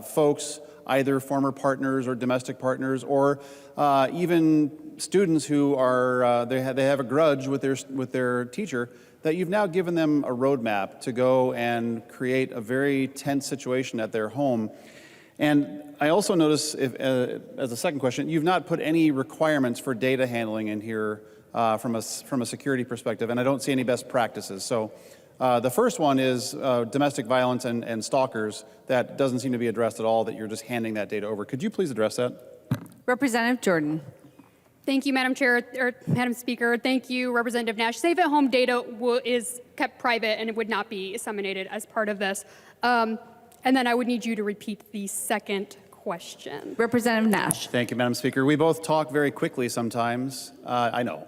folks, either former partners or domestic partners, or even students who are they have a grudge with their teacher, that you've now given them a roadmap to go and create a very tense situation at their home. And I also notice, as a second question, you've not put any requirements for data handling in here from a security perspective, and I don't see any best practices. So the first one is domestic violence and stalkers. That doesn't seem to be addressed at all, that you're just handing that data over. Could you please address that?
Representative Jordan.
Thank you, Madam Chair, or Madam Speaker. Thank you, Representative Nash. Safe at Home data is kept private and it would not be disseminated as part of this. And then I would need you to repeat the second question.
Representative Nash.
Thank you, Madam Speaker. We both talk very quickly sometimes, I know.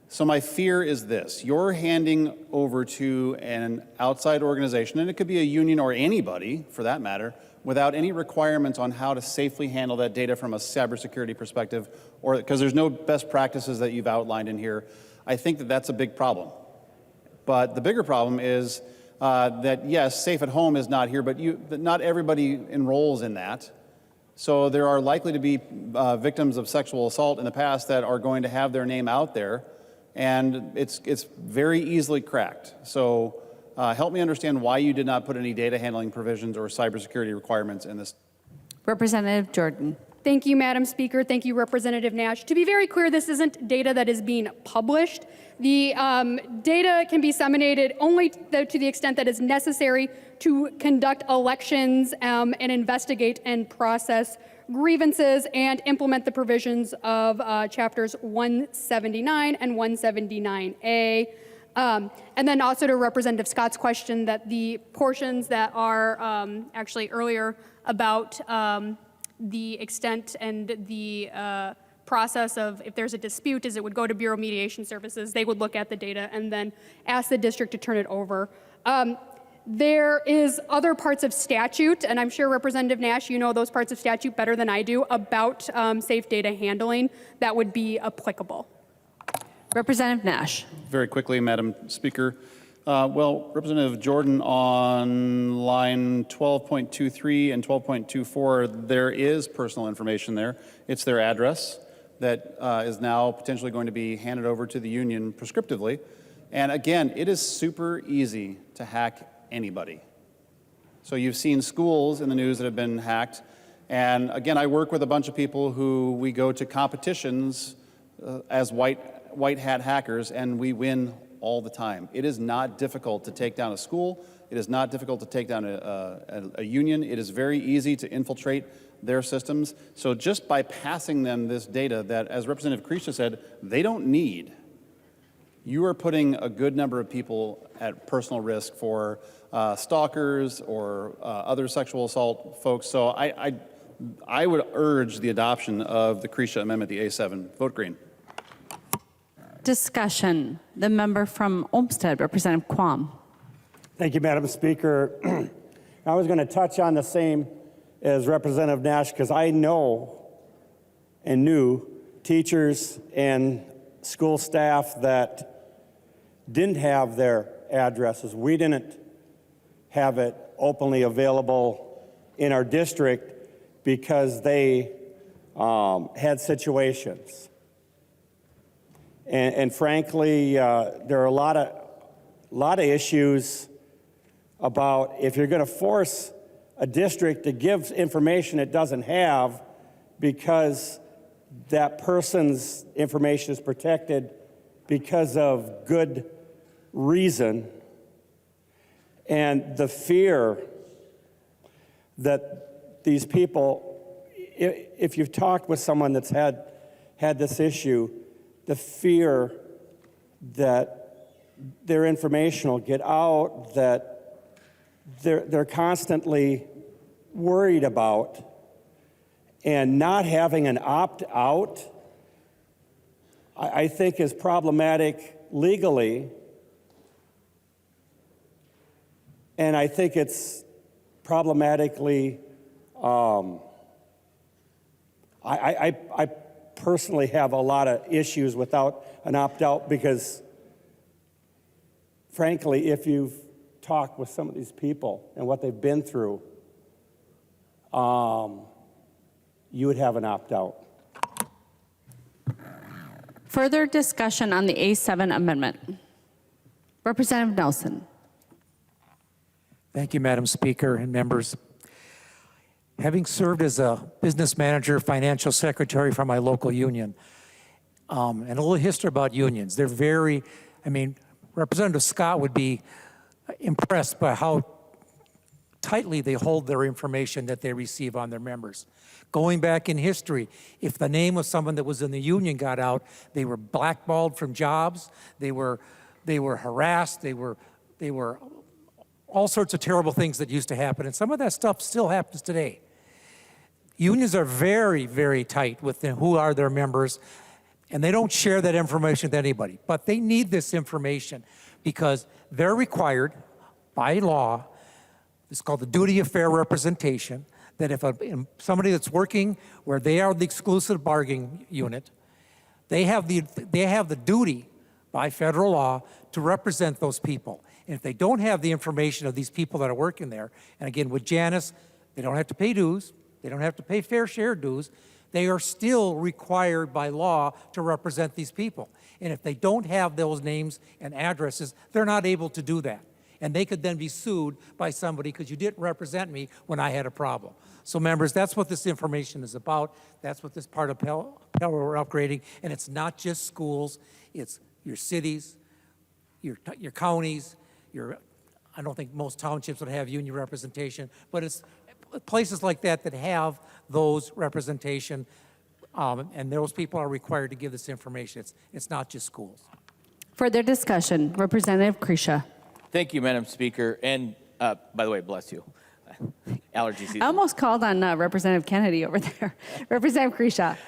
So my fear is this: you're handing over to an outside organization, and it could be a union or anybody for that matter, without any requirements on how to safely handle that data from a cybersecurity perspective, or because there's no best practices that you've outlined in here. I think that that's a big problem. But the bigger problem is that yes, Safe at Home is not here, but not everybody enrolls in that. So there are likely to be victims of sexual assault in the past that are going to have their name out there, and it's very easily cracked. So help me understand why you did not put any data handling provisions or cybersecurity requirements in this.
Representative Jordan.
Thank you, Madam Speaker. Thank you, Representative Nash. To be very clear, this isn't data that is being published. The data can be disseminated only to the extent that is necessary to conduct elections and investigate and process grievances and implement the provisions of chapters 179 and 179A. And then also to Representative Scott's question that the portions that are actually earlier about the extent and the process of if there's a dispute is it would go to Bureau of Mediation Services. They would look at the data and then ask the district to turn it over. There is other parts of statute, and I'm sure Representative Nash, you know those parts of statute better than I do, about safe data handling that would be applicable.
Representative Nash.
Very quickly, Madam Speaker. Well, Representative Jordan, on line 12.23 and 12.24, there is personal information there. It's their address that is now potentially going to be handed over to the union prescriptively. And again, it is super easy to hack anybody. So you've seen schools in the news that have been hacked. And again, I work with a bunch of people who we go to competitions as white white hat hackers, and we win all the time. It is not difficult to take down a school. It is not difficult to take down a union. It is very easy to infiltrate their systems. So just by passing them this data that, as Representative Krisha said, they don't need, you are putting a good number of people at personal risk for stalkers or other sexual assault folks. So I would urge the adoption of the Krisha Amendment, the A7. Vote green.
Discussion. The member from Olmsted, Representative Quam.
Thank you, Madam Speaker. I was going to touch on the same as Representative Nash because I know and knew teachers and school staff that didn't have their addresses. We didn't have it openly available in our district because they had situations. And frankly, there are a lot of issues about if you're going to force a district to give information it doesn't have because that person's information is protected because of good reason, and the fear that these people, if you've talked with someone that's had this issue, the fear that their information will get out, that they're constantly worried about, and not having an opt-out, I think is problematic legally, and I think it's problematically, I personally have a lot of issues without an opt-out because, frankly, if you've talked with some of these people and what they've been through, you would have an opt-out.
Further discussion on the A7 amendment. Representative Nelson.
Thank you, Madam Speaker and members. Having served as a business manager, financial secretary for my local union, and a little history about unions. They're very, Representative Scott would be impressed by how tightly they hold their information that they receive on their members. Going back in history, if the name of someone that was in the union got out, they were blackballed from jobs, they were harassed, they were all sorts of terrible things that used to happen, and some of that stuff still happens today. Unions are very, very tight with who are their members, and they don't share that information with anybody. But they need this information because they're required by law, it's called the duty of fair representation, that if somebody that's working where they are the exclusive bargaining unit, they have the duty by federal law to represent those people. And if they don't have the information of these people that are working there, and again, with Janus, they don't have to pay dues, they don't have to pay fair share dues, they are still required by law to represent these people. And if they don't have those names and addresses, they're not able to do that. And they could then be sued by somebody because you didn't represent me when I had a problem. So members, that's what this information is about. That's what this part of Pell we're upgrading. And it's not just schools, it's your cities, your counties, I don't think most townships would have union representation, but it's places like that that have those representation, and those people are required to give this information. It's not just schools.
Further discussion. Representative Krisha.
Thank you, Madam Speaker. And by the way, bless you. Allergy season.
I almost called on Representative Kennedy over there. Representative Krisha.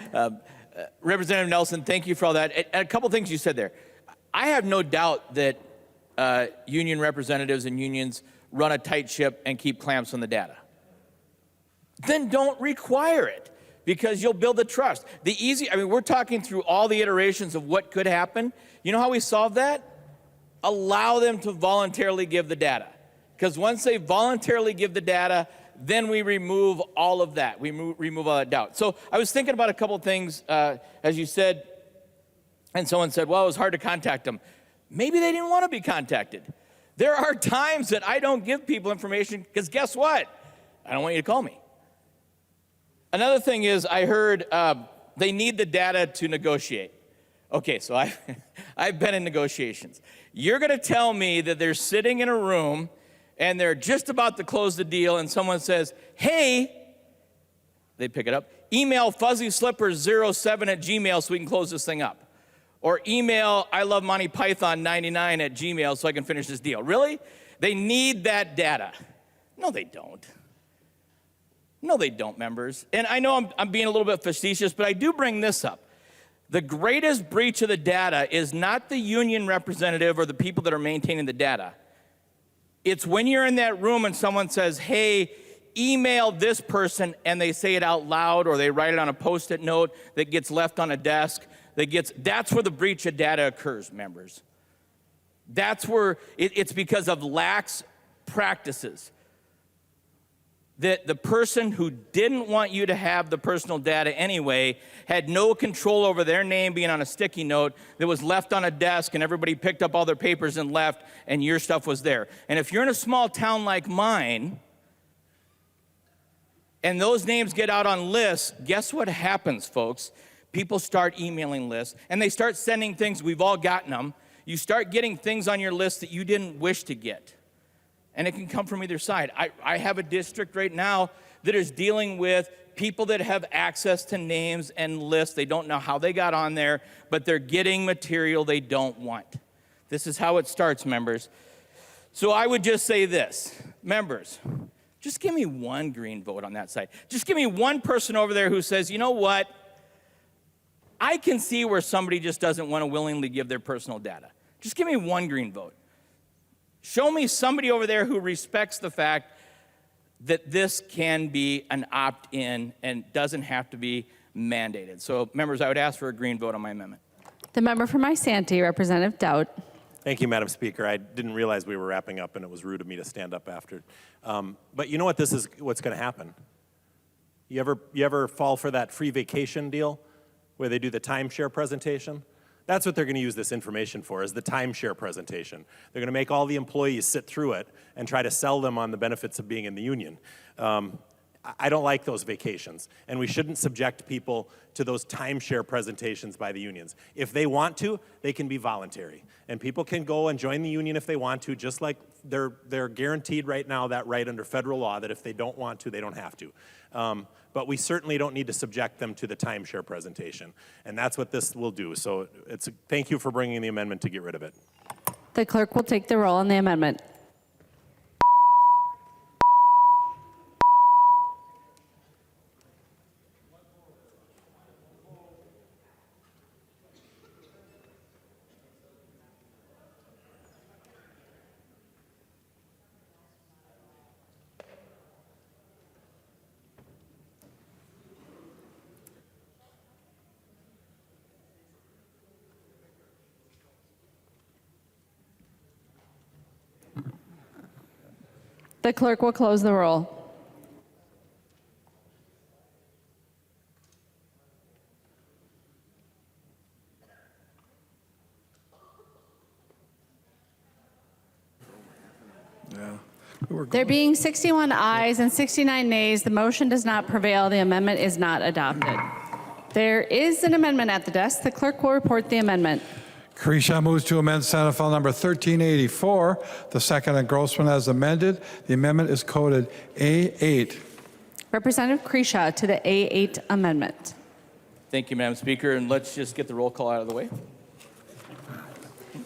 Representative Nelson, thank you for all that. A couple things you said there. I have no doubt that union representatives and unions run a tight ship and keep clamps on the data. Then don't require it because you'll build the trust. We're talking through all the iterations of what could happen. You know how we solve that? Allow them to voluntarily give the data. Because once they voluntarily give the data, then we remove all of that. We remove all that doubt. So I was thinking about a couple things, as you said, and someone said, well, it was hard to contact them. Maybe they didn't want to be contacted. There are times that I don't give people information because guess what? I don't want you to call me. Another thing is I heard they need the data to negotiate. Okay, so I've been in negotiations. You're going to tell me that they're sitting in a room and they're just about to close the deal and someone says, hey, they pick it up, email fuzzyslippers07@gmail so we can close this thing up. Or email I love Monty Python 99@gmail so I can finish this deal. Really? They need that data. No, they don't. No, they don't, members. And I know I'm being a little bit facetious, but I do bring this up. The greatest breach of the data is not the union representative or the people that are maintaining the data. It's when you're in that room and someone says, hey, email this person, and they say it out loud or they write it on a Post-it note that gets left on a desk. That's where the breach of data occurs, members. That's where it's because of lax practices. That the person who didn't want you to have the personal data anyway had no control over their name being on a sticky note that was left on a desk and everybody picked up all their papers and left and your stuff was there. And if you're in a small town like mine and those names get out on lists, guess what happens, folks? People start emailing lists and they start sending things, we've all gotten them. You start getting things on your list that you didn't wish to get. And it can come from either side. I have a district right now that is dealing with people that have access to names and lists. They don't know how they got on there, but they're getting material they don't want. This is how it starts, members. So I would just say this, members, just give me one green vote on that side. Just give me one person over there who says, you know what? I can see where somebody just doesn't want to willingly give their personal data. Just give me one green vote. Show me somebody over there who respects the fact that this can be an opt-in and doesn't have to be mandated. So, members, I would ask for a green vote on my amendment.
The member for Mysanti, Representative Dowd.
Thank you, Madam Speaker. I didn't realize we were wrapping up, and it was rude of me to stand up after. But you know what? This is what's going to happen. You ever fall for that free vacation deal where they do the timeshare presentation? That's what they're going to use this information for, is the timeshare presentation. They're going to make all the employees sit through it and try to sell them on the benefits of being in the union. I don't like those vacations, and we shouldn't subject people to those timeshare presentations by the unions. If they want to, they can be voluntary, and people can go and join the union if they want to, just like they're guaranteed right now that right under federal law that if they don't want to, they don't have to. But we certainly don't need to subject them to the timeshare presentation, and that's what this will do. So thank you for bringing the amendment to get rid of it.
The clerk will take the roll on the amendment. The clerk will close the roll. There being 61 ayes and 69 nays, the motion does not prevail. The amendment is not adopted. There is an amendment at the desk. The clerk will report the amendment.
Carisha moves to amend Senate File Number 1384, the second engrossment as amended. The amendment is coded A8.
Representative Carisha to the A8 amendment.
Thank you, Madam Speaker, and let's just get the roll call out of the way.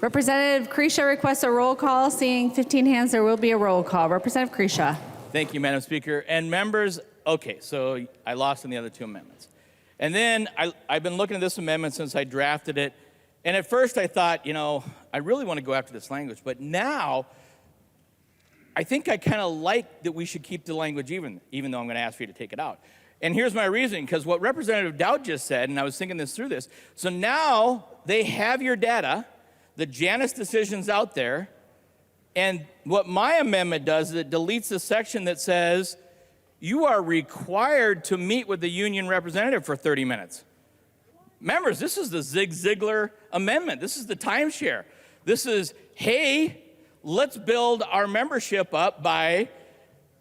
Representative Carisha requests a roll call. Seeing 15 hands, there will be a roll call. Representative Carisha.
Thank you, Madam Speaker. And members, okay, so I lost on the other two amendments. And then I've been looking at this amendment since I drafted it. And at first I thought, you know, I really want to go after this language. But now I think I kind of like that we should keep the language even though I'm going to ask for you to take it out. And here's my reasoning, because what Representative Dowd just said, and I was thinking this through this. So now they have your data, the Janus decision's out there, and what my amendment does is it deletes the section that says you are required to meet with the union representative for 30 minutes. Members, this is the Zig Ziglar amendment. This is the timeshare. This is, hey, let's build our membership up by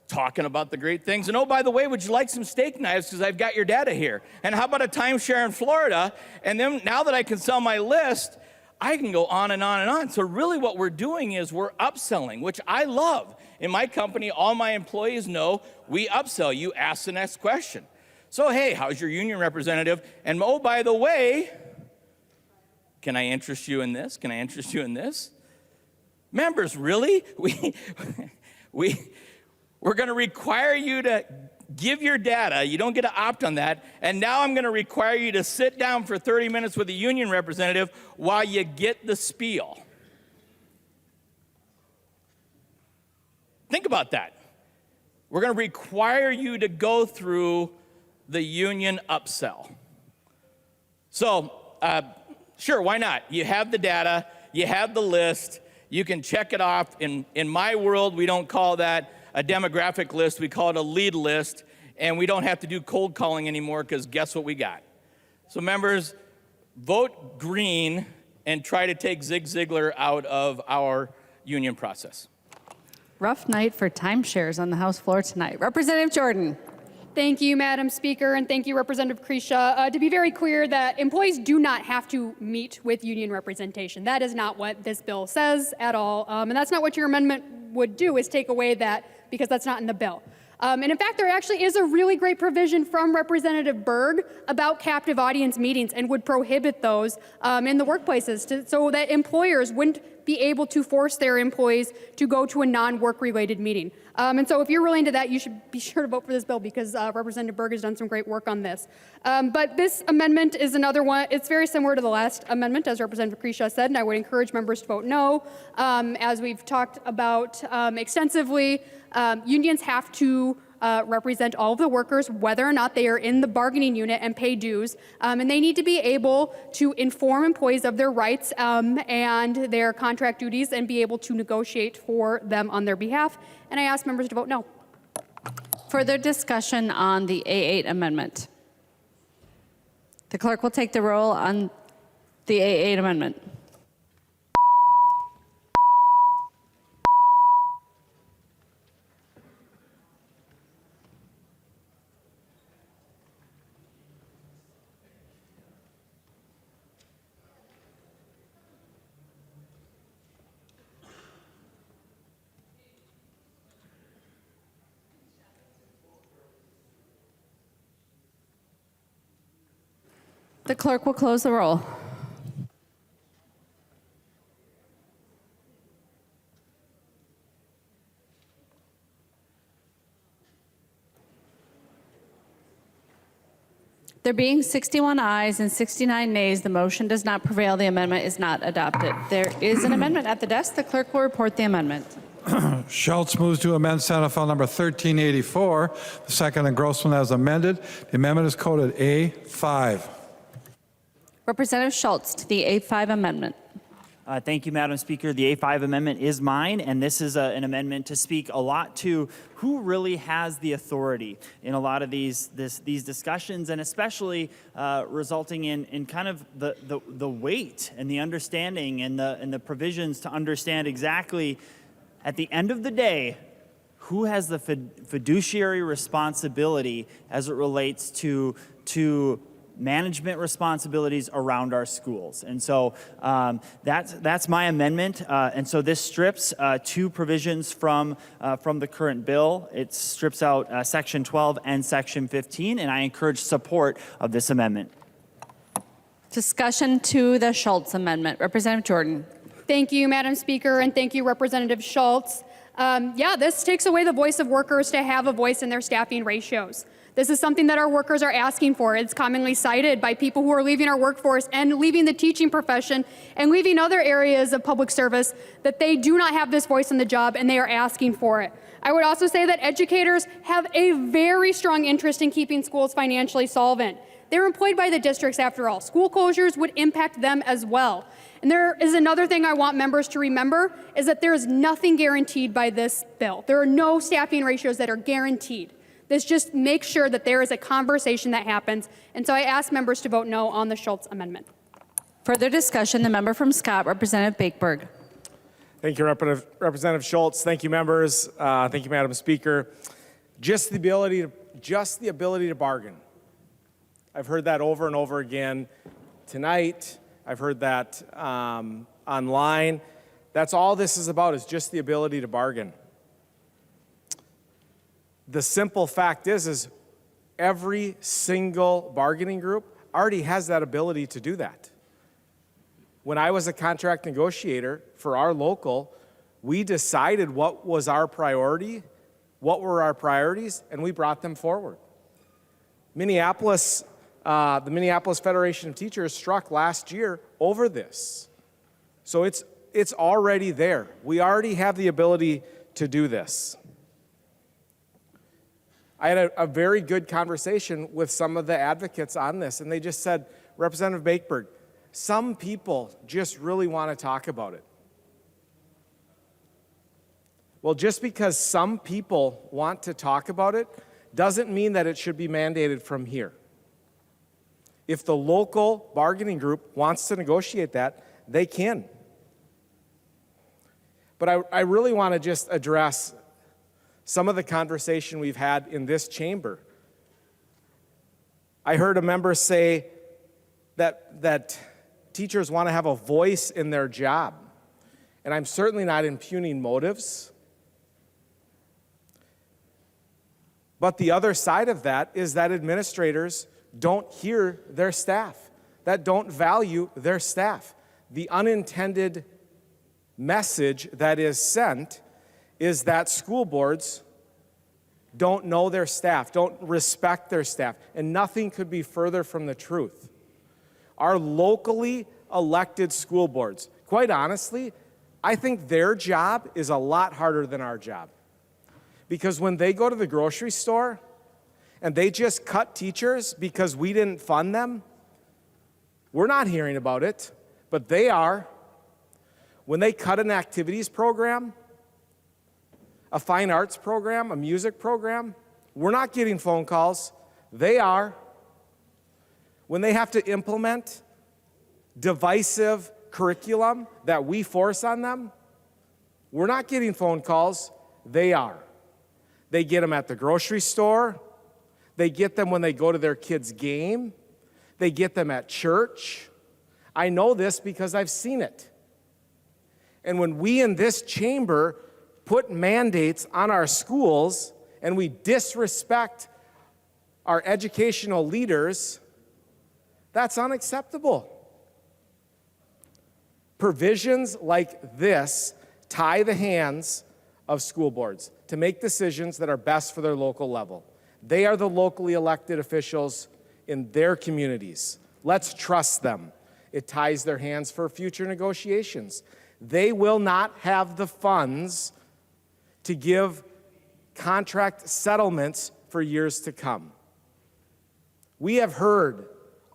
talking about the great things. And oh, by the way, would you like some steak knives? Because I've got your data here. And how about a timeshare in Florida? And then now that I can sell my list, I can go on and on and on. So really what we're doing is we're upselling, which I love. In my company, all my employees know we upsell. You ask the next question. So, hey, how's your union representative? And oh, by the way, can I interest you in this? Can I interest you in this? Members, really? We're going to require you to give your data. You don't get to opt on that. And now I'm going to require you to sit down for 30 minutes with a union representative while you get the spiel. Think about that. We're going to require you to go through the union upsell. So, sure, why not? You have the data, you have the list, you can check it off. In my world, we don't call that a demographic list, we call it a lead list, and we don't have to do cold calling anymore because guess what we got? So members, vote green and try to take Zig Ziglar out of our union process.
Rough night for timeshares on the House floor tonight. Representative Jordan.
Thank you, Madam Speaker, and thank you, Representative Krisha. To be very clear, that employees do not have to meet with union representation. That is not what this bill says at all, and that's not what your amendment would do, is take away that, because that's not in the bill. And in fact, there actually is a really great provision from Representative Berg about captive audience meetings and would prohibit those in the workplaces so that employers wouldn't be able to force their employees to go to a non-work related meeting. And so if you're really into that, you should be sure to vote for this bill because Representative Berg has done some great work on this. But this amendment is another one. It's very similar to the last amendment, as Representative Krisha said, and I would encourage members to vote no. As we've talked about extensively, unions have to represent all of the workers, whether or not they are in the bargaining unit and pay dues. And they need to be able to inform employees of their rights and their contract duties and be able to negotiate for them on their behalf. And I ask members to vote no.
Further discussion on the A8 amendment. The clerk will take the roll on the A8 amendment. The clerk will close the roll. There being 61 ayes and 69 nays, the motion does not prevail. The amendment is not adopted. There is an amendment at the desk. The clerk will report the amendment.
Schultz moves to amend Senate File Number 1384. The second engrossment as amended. The amendment is coded A5.
Representative Schultz to the A5 amendment.
Thank you, Madam Speaker. The A5 amendment is mine, and this is an amendment to speak a lot to who really has the authority in a lot of these discussions, and especially resulting in kind of the weight and the understanding and the provisions to understand exactly, at the end of the day, who has the fiduciary responsibility as it relates to management responsibilities around our schools. And so that's my amendment. And so this strips two provisions from the current bill. It strips out Section 12 and Section 15, and I encourage support of this amendment.
Discussion to the Schultz amendment. Representative Jordan.
Thank you, Madam Speaker, and thank you, Representative Schultz. This takes away the voice of workers to have a voice in their staffing ratios. This is something that our workers are asking for. It's commonly cited by people who are leaving our workforce and leaving the teaching profession and leaving other areas of public service, that they do not have this voice in the job and they are asking for it. I would also say that educators have a very strong interest in keeping schools financially solvent. They're employed by the districts after all. School closures would impact them as well. And there is another thing I want members to remember, is that there is nothing guaranteed by this bill. There are no staffing ratios that are guaranteed. This just makes sure that there is a conversation that happens. And so I ask members to vote no on the Schultz amendment.
Further discussion, the member from Scott, Representative Bakeberg.
Thank you, Representative Schultz. Thank you, members. Thank you, Madam Speaker. Just the ability to bargain. I've heard that over and over again tonight. I've heard that online. That's all this is about, is just the ability to bargain. The simple fact is every single bargaining group already has that ability to do that. When I was a contract negotiator for our local, we decided what was our priority, what were our priorities, and we brought them forward. The Minneapolis Federation of Teachers struck last year over this. So it's already there. We already have the ability to do this. I had a very good conversation with some of the advocates on this, and they just said, Representative Bakeberg, some people just really want to talk about it. Well, just because some people want to talk about it doesn't mean that it should be mandated from here. If the local bargaining group wants to negotiate that, they can. But I really want to just address some of the conversation we've had in this chamber. I heard a member say that teachers want to have a voice in their job. And I'm certainly not impugning motives. But the other side of that is that administrators don't hear their staff, that don't value their staff. The unintended message that is sent is that school boards don't know their staff, don't respect their staff, and nothing could be further from the truth. Our locally elected school boards, quite honestly, I think their job is a lot harder than our job. Because when they go to the grocery store and they just cut teachers because we didn't fund them, we're not hearing about it, but they are. When they cut an activities program, a fine arts program, a music program, we're not getting phone calls. They are. When they have to implement divisive curriculum that we force on them, we're not getting phone calls. They are. They get them at the grocery store. They get them when they go to their kids' game. They get them at church. I know this because I've seen it. And when we in this chamber put mandates on our schools and we disrespect our educational leaders, that's unacceptable. Provisions like this tie the hands of school boards to make decisions that are best for their local level. They are the locally elected officials in their communities. Let's trust them. It ties their hands for future negotiations. They will not have the funds to give contract settlements for years to come. We have heard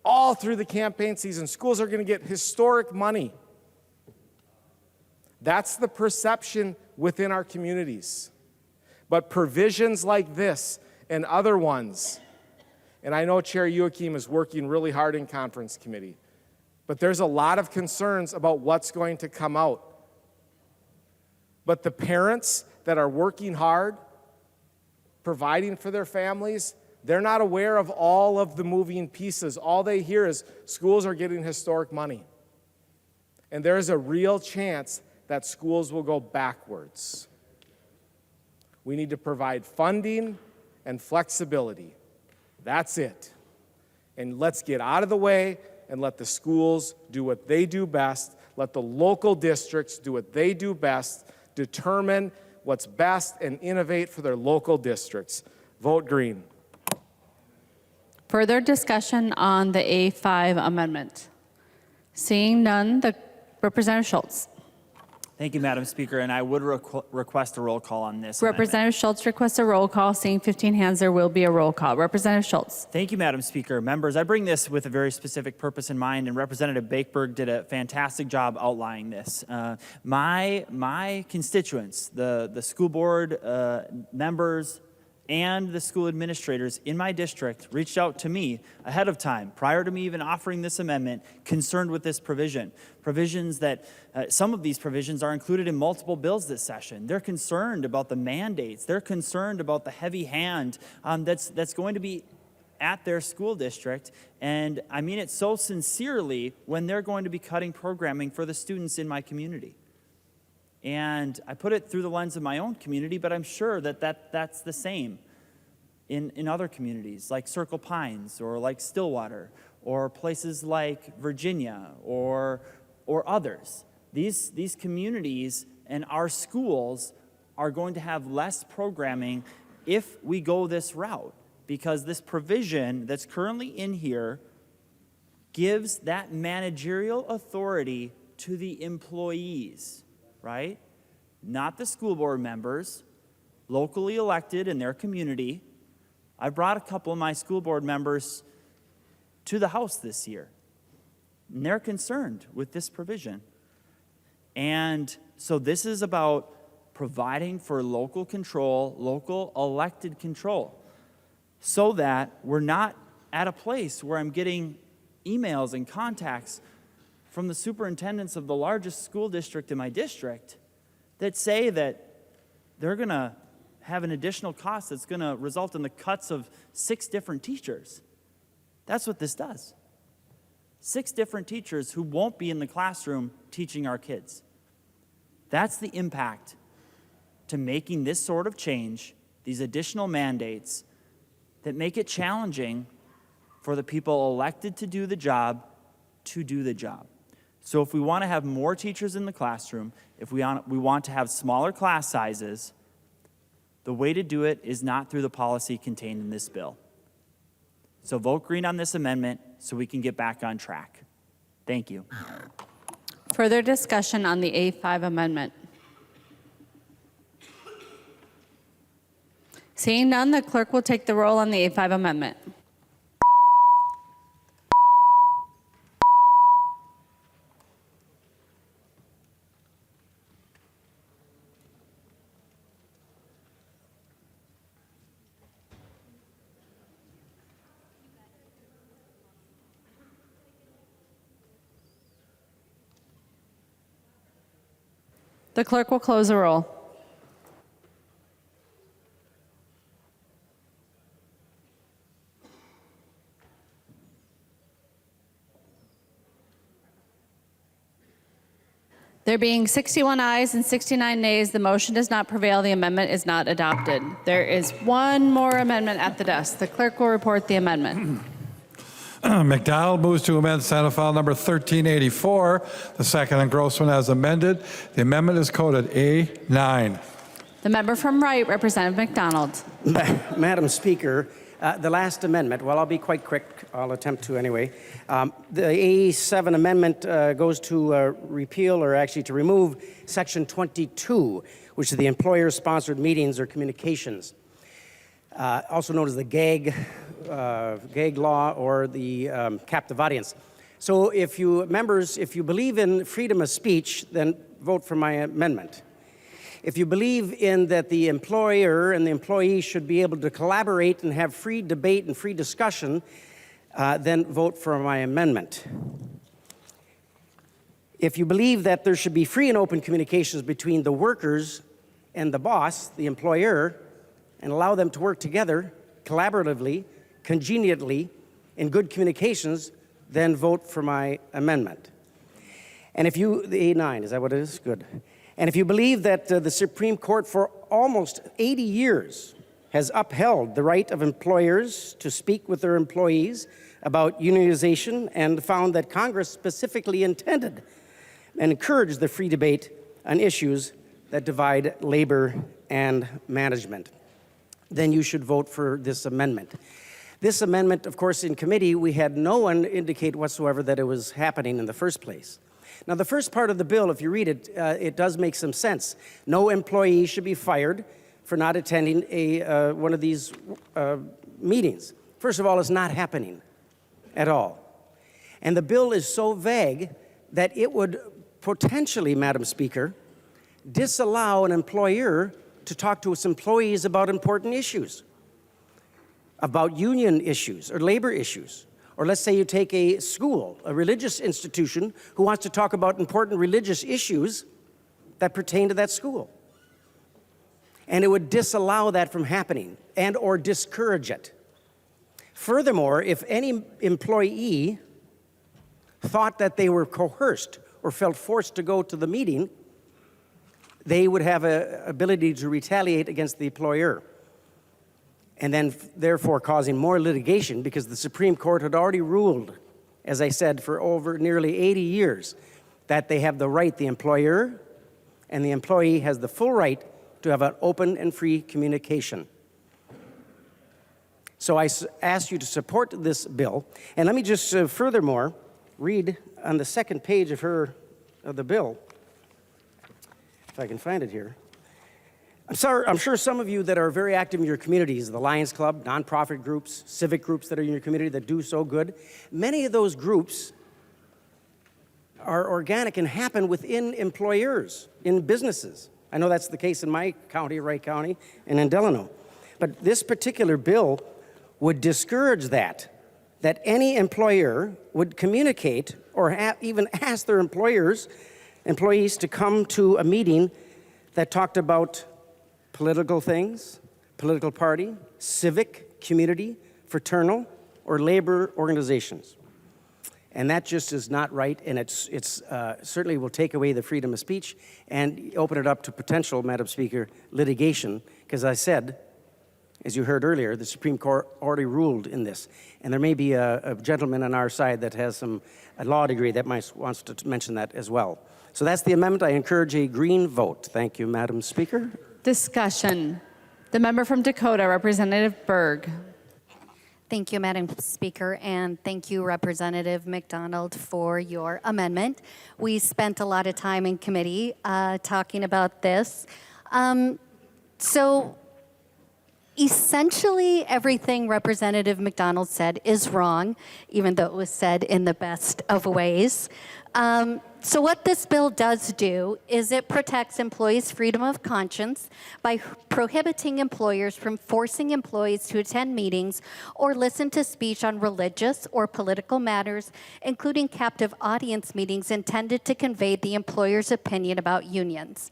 all through the campaign season, schools are going to get historic money. That's the perception within our communities. But provisions like this and other ones, and I know Chair Joachim is working really hard in conference committee, but there's a lot of concerns about what's going to come out. But the parents that are working hard, providing for their families, they're not aware of all of the moving pieces. All they hear is schools are getting historic money. And there is a real chance that schools will go backwards. We need to provide funding and flexibility. That's it. And let's get out of the way and let the schools do what they do best. Let the local districts do what they do best, determine what's best, and innovate for their local districts. Vote green.
Further discussion on the A5 amendment? Seeing none, the Representative Schultz.
Thank you, Madam Speaker, and I would request a roll call on this.
Representative Schultz requests a roll call. Seeing 15 hands, there will be a roll call. Representative Schultz.
Thank you, Madam Speaker. Members, I bring this with a very specific purpose in mind, and Representative Bakeberg did a fantastic job outlining this. My constituents, the school board members, and the school administrators in my district reached out to me ahead of time, prior to me even offering this amendment, concerned with this provision. Provisions that, some of these provisions are included in multiple bills this session. They're concerned about the mandates. They're concerned about the heavy hand that's going to be at their school district. And I mean it so sincerely when they're going to be cutting programming for the students in my community. And I put it through the lens of my own community, but I'm sure that's the same in other communities like Circle Pines or like Stillwater or places like Virginia or others. These communities and our schools are going to have less programming if we go this route, because this provision that's currently in here gives that managerial authority to the employees, right? Not the school board members, locally elected in their community. I brought a couple of my school board members to the House this year, and they're concerned with this provision. And so this is about providing for local control, local elected control, so that we're not at a place where I'm getting emails and contacts from the superintendents of the largest school district in my district that say that they're going to have an additional cost that's going to result in the cuts of 6 different teachers. That's what this does. 6 different teachers who won't be in the classroom teaching our kids. That's the impact to making this sort of change, these additional mandates that make it challenging for the people elected to do the job to do the job. So if we want to have more teachers in the classroom, if we want to have smaller class sizes, the way to do it is not through the policy contained in this bill. So vote green on this amendment so we can get back on track. Thank you.
Further discussion on the A5 amendment? Seeing none, the clerk will take the roll on the A5 amendment. The clerk will close the roll. There being 61 ayes and 69 nays, the motion does not prevail. The amendment is not adopted. There is one more amendment at the desk. The clerk will report the amendment.
McDonald moves to amend Senate File Number 1384. The second and Grossman as amended. The amendment is coded A9.
The member from Wright, Representative McDonald.
Madam Speaker, the last amendment, well, I'll be quite quick. I'll attempt to anyway. The A7 amendment goes to repeal, or actually to remove, Section 22, which is the employer-sponsored meetings or communications, also known as the gag law or the captive audience. So if you believe in freedom of speech, then vote for my amendment. If you believe in that the employer and the employee should be able to collaborate and have free debate and free discussion, then vote for my amendment. If you believe that there should be free and open communications between the workers and the boss, the employer, and allow them to work together collaboratively, congeniently, in good communications, then vote for my amendment. And if you, the A9, is that what it is? Good. And if you believe that the Supreme Court for almost 80 years has upheld the right of employers to speak with their employees about unionization and found that Congress specifically intended and encouraged the free debate on issues that divide labor and management, then you should vote for this amendment. This amendment, of course, in committee, we had no one indicate whatsoever that it was happening in the first place. Now, the first part of the bill, if you read it, it does make some sense. No employee should be fired for not attending one of these meetings. First of all, it's not happening at all. And the bill is so vague that it would potentially, Madam Speaker, disallow an employer to talk to its employees about important issues. about union issues or labor issues. Or let's say you take a school, a religious institution, who wants to talk about important religious issues that pertain to that school. And it would disallow that from happening and or discourage it. Furthermore, if any employee thought that they were coerced or felt forced to go to the meeting, they would have an ability to retaliate against the employer, and then therefore causing more litigation, because the Supreme Court had already ruled, as I said, for over nearly 80 years, that they have the right, the employer and the employee has the full right to have an open and free communication. So I ask you to support this bill. And let me just furthermore read on the second page of the bill, if I can find it here. I'm sure some of you that are very active in your communities, the Lions Club, nonprofit groups, civic groups that are in your community that do so good, many of those groups are organic and happen within employers, in businesses. I know that's the case in my county, Wright County, and in Delano. But this particular bill would discourage that any employer would communicate or even ask their employees to come to a meeting that talked about political things, political party, civic, community, fraternal, or labor organizations. And that just is not right, and it's certainly will take away the freedom of speech and open it up to potential, Madam Speaker, litigation, because I said, as you heard earlier, the Supreme Court already ruled in this. And there may be a gentleman on our side that has a law degree that wants to mention that as well. So that's the amendment. I encourage a green vote. Thank you, Madam Speaker.
Discussion. The member from Dakota, Representative Berg.
Thank you, Madam Speaker, and thank you, Representative McDonald, for your amendment. We spent a lot of time in committee talking about this. So essentially, everything Representative McDonald said is wrong, even though it was said in the best of ways. So what this bill does do is it protects employees' freedom of conscience by prohibiting employers from forcing employees to attend meetings or listen to speech on religious or political matters, including captive audience meetings intended to convey the employer's opinion about unions.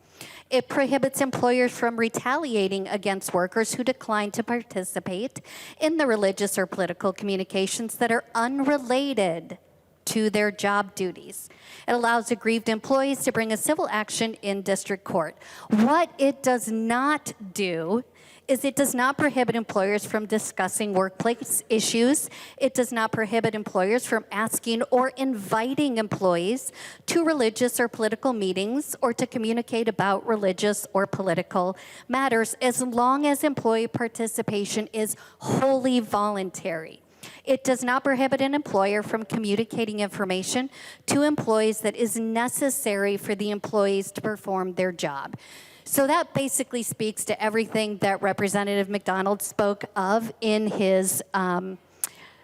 It prohibits employers from retaliating against workers who decline to participate in the religious or political communications that are unrelated to their job duties. It allows aggrieved employees to bring a civil action in district court. What it does not do is it does not prohibit employers from discussing workplace issues. It does not prohibit employers from asking or inviting employees to religious or political meetings or to communicate about religious or political matters, as long as employee participation is wholly voluntary. It does not prohibit an employer from communicating information to employees that is necessary for the employees to perform their job. So that basically speaks to everything that Representative McDonald spoke of in his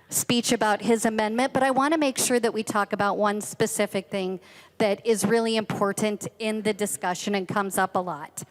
speech about his amendment, but I want to make sure that we talk about one specific thing that is really important in the discussion and comes up a lot.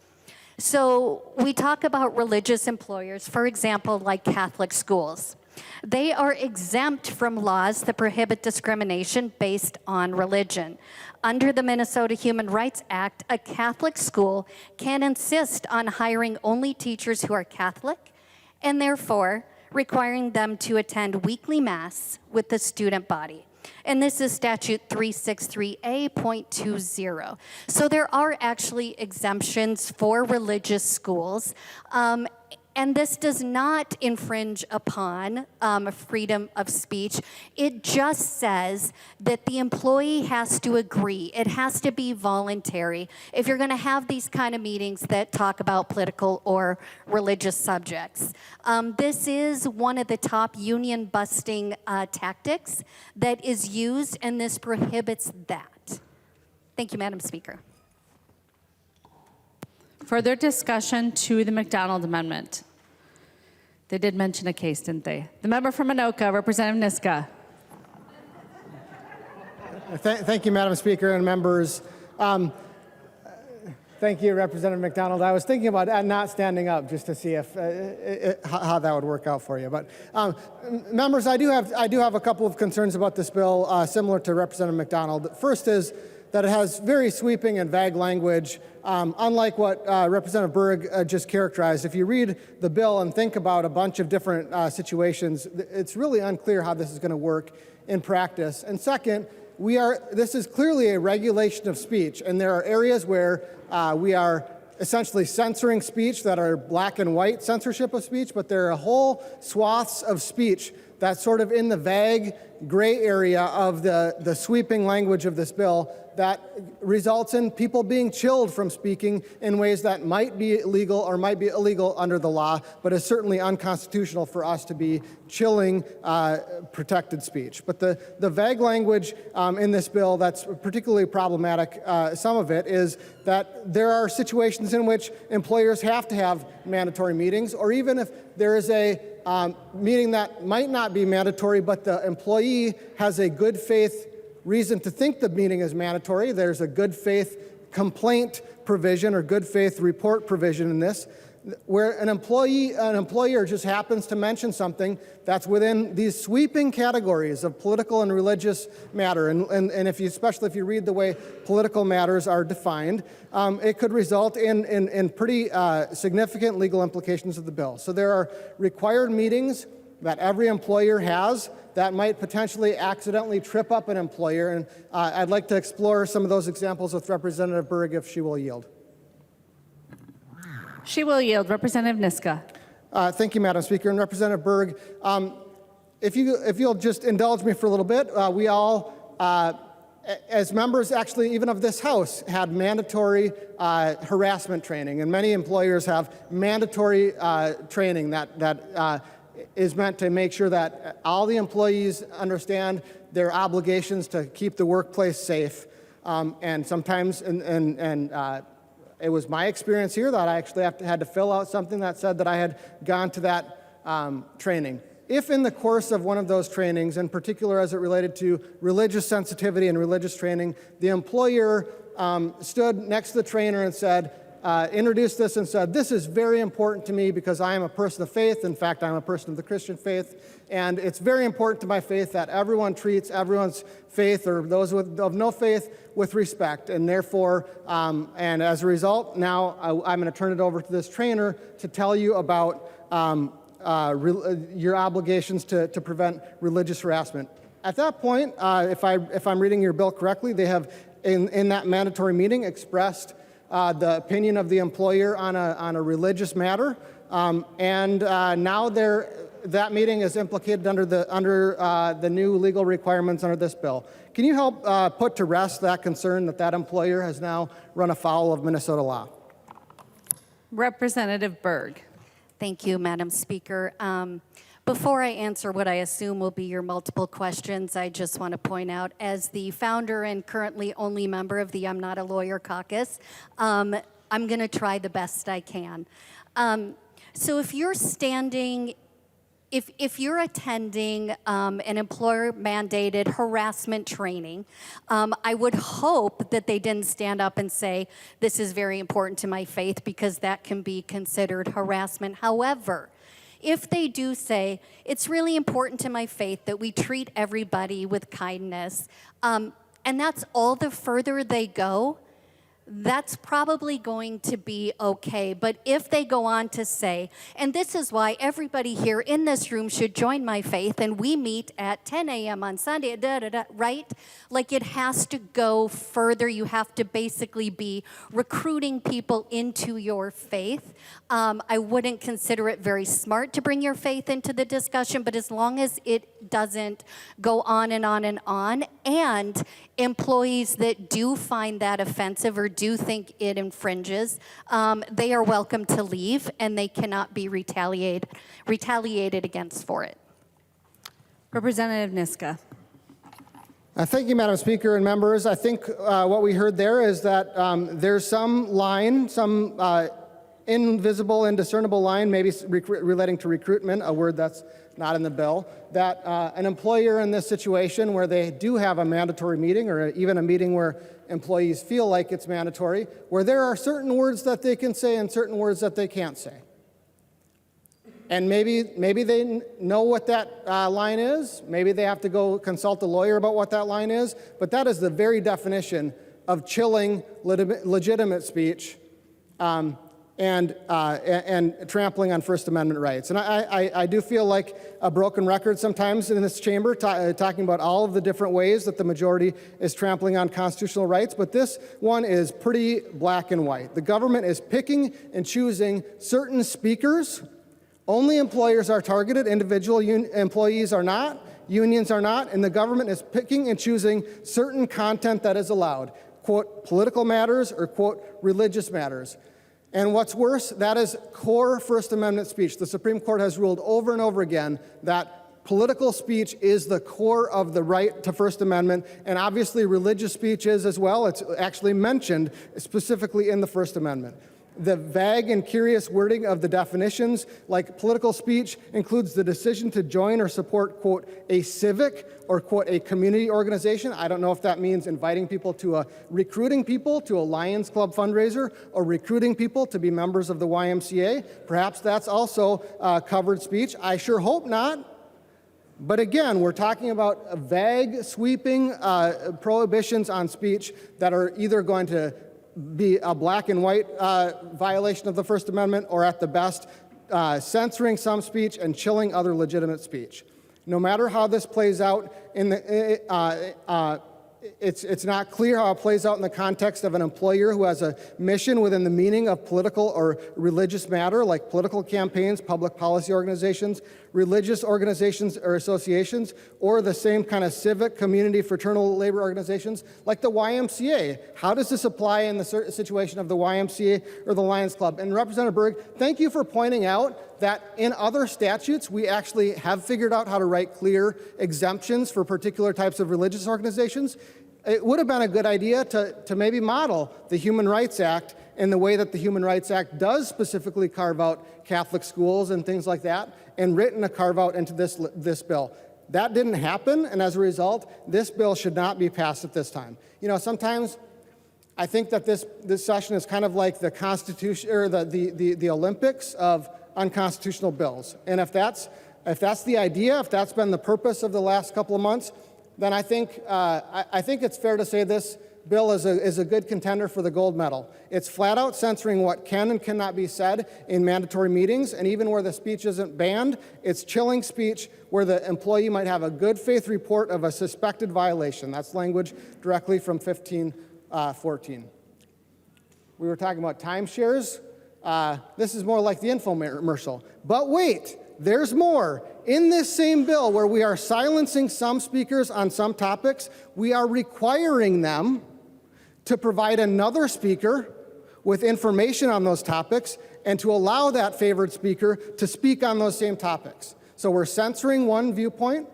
So we talk about religious employers, for example, like Catholic schools. They are exempt from laws that prohibit discrimination based on religion. Under the Minnesota Human Rights Act, a Catholic school can insist on hiring only teachers who are Catholic, and therefore requiring them to attend weekly mass with the student body. And this is statute 363A.20. So there are actually exemptions for religious schools. And this does not infringe upon freedom of speech. It just says that the employee has to agree. It has to be voluntary if you're going to have these kind of meetings that talk about political or religious subjects. This is one of the top union busting tactics that is used, and this prohibits that. Thank you, Madam Speaker.
Further discussion to the McDonald amendment. They did mention a case, didn't they? The member from Anoka, Representative Niska.
Thank you, Madam Speaker and members. Thank you, Representative McDonald. I was thinking about not standing up just to see if how that would work out for you. But members, I do have a couple of concerns about this bill, similar to Representative McDonald. First is that it has very sweeping and vague language, unlike what Representative Berg just characterized. If you read the bill and think about a bunch of different situations, it's really unclear how this is going to work in practice. And second, this is clearly a regulation of speech, and there are areas where we are essentially censoring speech that are black and white censorship of speech, but there are whole swaths of speech that's sort of in the vague gray area of the sweeping language of this bill that results in people being chilled from speaking in ways that might be legal or might be illegal under the law, but is certainly unconstitutional for us to be chilling protected speech. But the vague language in this bill that's particularly problematic, some of it, is that there are situations in which employers have to have mandatory meetings, or even if there is a meeting that might not be mandatory, but the employee has a good faith reason to think the meeting is mandatory. There's a good faith complaint provision or good faith report provision in this, where an employer just happens to mention something that's within these sweeping categories of political and religious matter. And especially if you read the way political matters are defined, it could result in pretty significant legal implications of the bill. So there are required meetings that every employer has that might potentially accidentally trip up an employer. And I'd like to explore some of those examples with Representative Berg if she will yield.
She will yield. Representative Niska.
Thank you, Madam Speaker. And Representative Berg, if you'll just indulge me for a little bit, we all, as members actually even of this House, had mandatory harassment training. And many employers have mandatory training that is meant to make sure that all the employees understand their obligations to keep the workplace safe. And sometimes, it was my experience here that I actually had to fill out something that said that I had gone to that training. If in the course of one of those trainings, in particular as it related to religious sensitivity and religious training, the employer stood next to the trainer and said, introduced this and said, "This is very important to me because I am a person of faith. In fact, I'm a person of the Christian faith. And it's very important to my faith that everyone treats everyone's faith or those of no faith with respect. And therefore, and as a result, now I'm going to turn it over to this trainer to tell you about your obligations to prevent religious harassment." At that point, if I'm reading your bill correctly, they have, in that mandatory meeting, expressed the opinion of the employer on a religious matter, and now that meeting is implicated under the new legal requirements under this bill. Can you help put to rest that concern that employer has now run afoul of Minnesota law?
Representative Berg.
Thank you, Madam Speaker. Before I answer what I assume will be your multiple questions, I just want to point out, as the founder and currently only member of the I'm Not a Lawyer caucus, I'm going to try the best I can. So if you're standing, if you're attending an employer-mandated harassment training, I would hope that they didn't stand up and say, "This is very important to my faith," because that can be considered harassment. However, if they do say, "It's really important to my faith that we treat everybody with kindness," and that's all the further they go, that's probably going to be okay. But if they go on to say, and this is why everybody here in this room should join my faith, and we meet at 10 a.m. on Sunday, right? Like, it has to go further. You have to basically be recruiting people into your faith. I wouldn't consider it very smart to bring your faith into the discussion, but as long as it doesn't go on and on and on, and employees that do find that offensive or do think it infringes, they are welcome to leave, and they cannot be retaliated against for it.
Representative Niska.
Thank you, Madam Speaker and members. I think what we heard there is that there's some line, some invisible, indiscernible line, maybe relating to recruitment, a word that's not in the bill, that an employer in this situation where they do have a mandatory meeting or even a meeting where employees feel like it's mandatory, where there are certain words that they can say and certain words that they can't say. And maybe they know what that line is. Maybe they have to go consult a lawyer about what that line is. But that is the very definition of chilling legitimate speech and trampling on First Amendment rights. And I do feel like a broken record sometimes in this chamber, talking about all of the different ways that the majority is trampling on constitutional rights, but this one is pretty black and white. The government is picking and choosing certain speakers. Only employers are targeted, individual employees are not, unions are not, and the government is picking and choosing certain content that is allowed, quote, political matters or, quote, religious matters. And what's worse, that is core First Amendment speech. The Supreme Court has ruled over and over again that political speech is the core of the right to First Amendment, and obviously religious speech is as well. It's actually mentioned specifically in the First Amendment. The vague and curious wording of the definitions, like political speech, includes the decision to join or support, quote, a civic or, quote, a community organization. I don't know if that means inviting people to recruiting people to a Lions Club fundraiser or recruiting people to be members of the YMCA. Perhaps that's also covered speech. I sure hope not. But again, we're talking about vague, sweeping prohibitions on speech that are either going to be a black and white violation of the First Amendment, or at the best, censoring some speech and chilling other legitimate speech. No matter how this plays out, it's not clear how it plays out in the context of an employer who has a mission within the meaning of political or religious matter, like political campaigns, public policy organizations, religious organizations or associations, or the same kind of civic, community, fraternal labor organizations like the YMCA. How does this apply in the situation of the YMCA or the Lions Club? And Representative Berg, thank you for pointing out that in other statutes, we actually have figured out how to write clear exemptions for particular types of religious organizations. It would have been a good idea to maybe model the Human Rights Act in the way that the Human Rights Act does specifically carve out Catholic schools and things like that, and written a carve out into this bill. That didn't happen, and as a result, this bill should not be passed at this time. You know, sometimes I think that this session is kind of like the Constitution or the Olympics of unconstitutional bills. And if that's the idea, if that's been the purpose of the last couple of months, then I think it's fair to say this bill is a good contender for the gold medal. It's flat out censoring what can and cannot be said in mandatory meetings, and even where the speech isn't banned, it's chilling speech where the employee might have a good faith report of a suspected violation. That's language directly from 1514. We were talking about timeshares. This is more like the infomercial. But wait, there's more. In this same bill where we are silencing some speakers on some topics, we are requiring them to provide another speaker with information on those topics and to allow that favored speaker to speak on those same topics. So we're censoring one viewpoint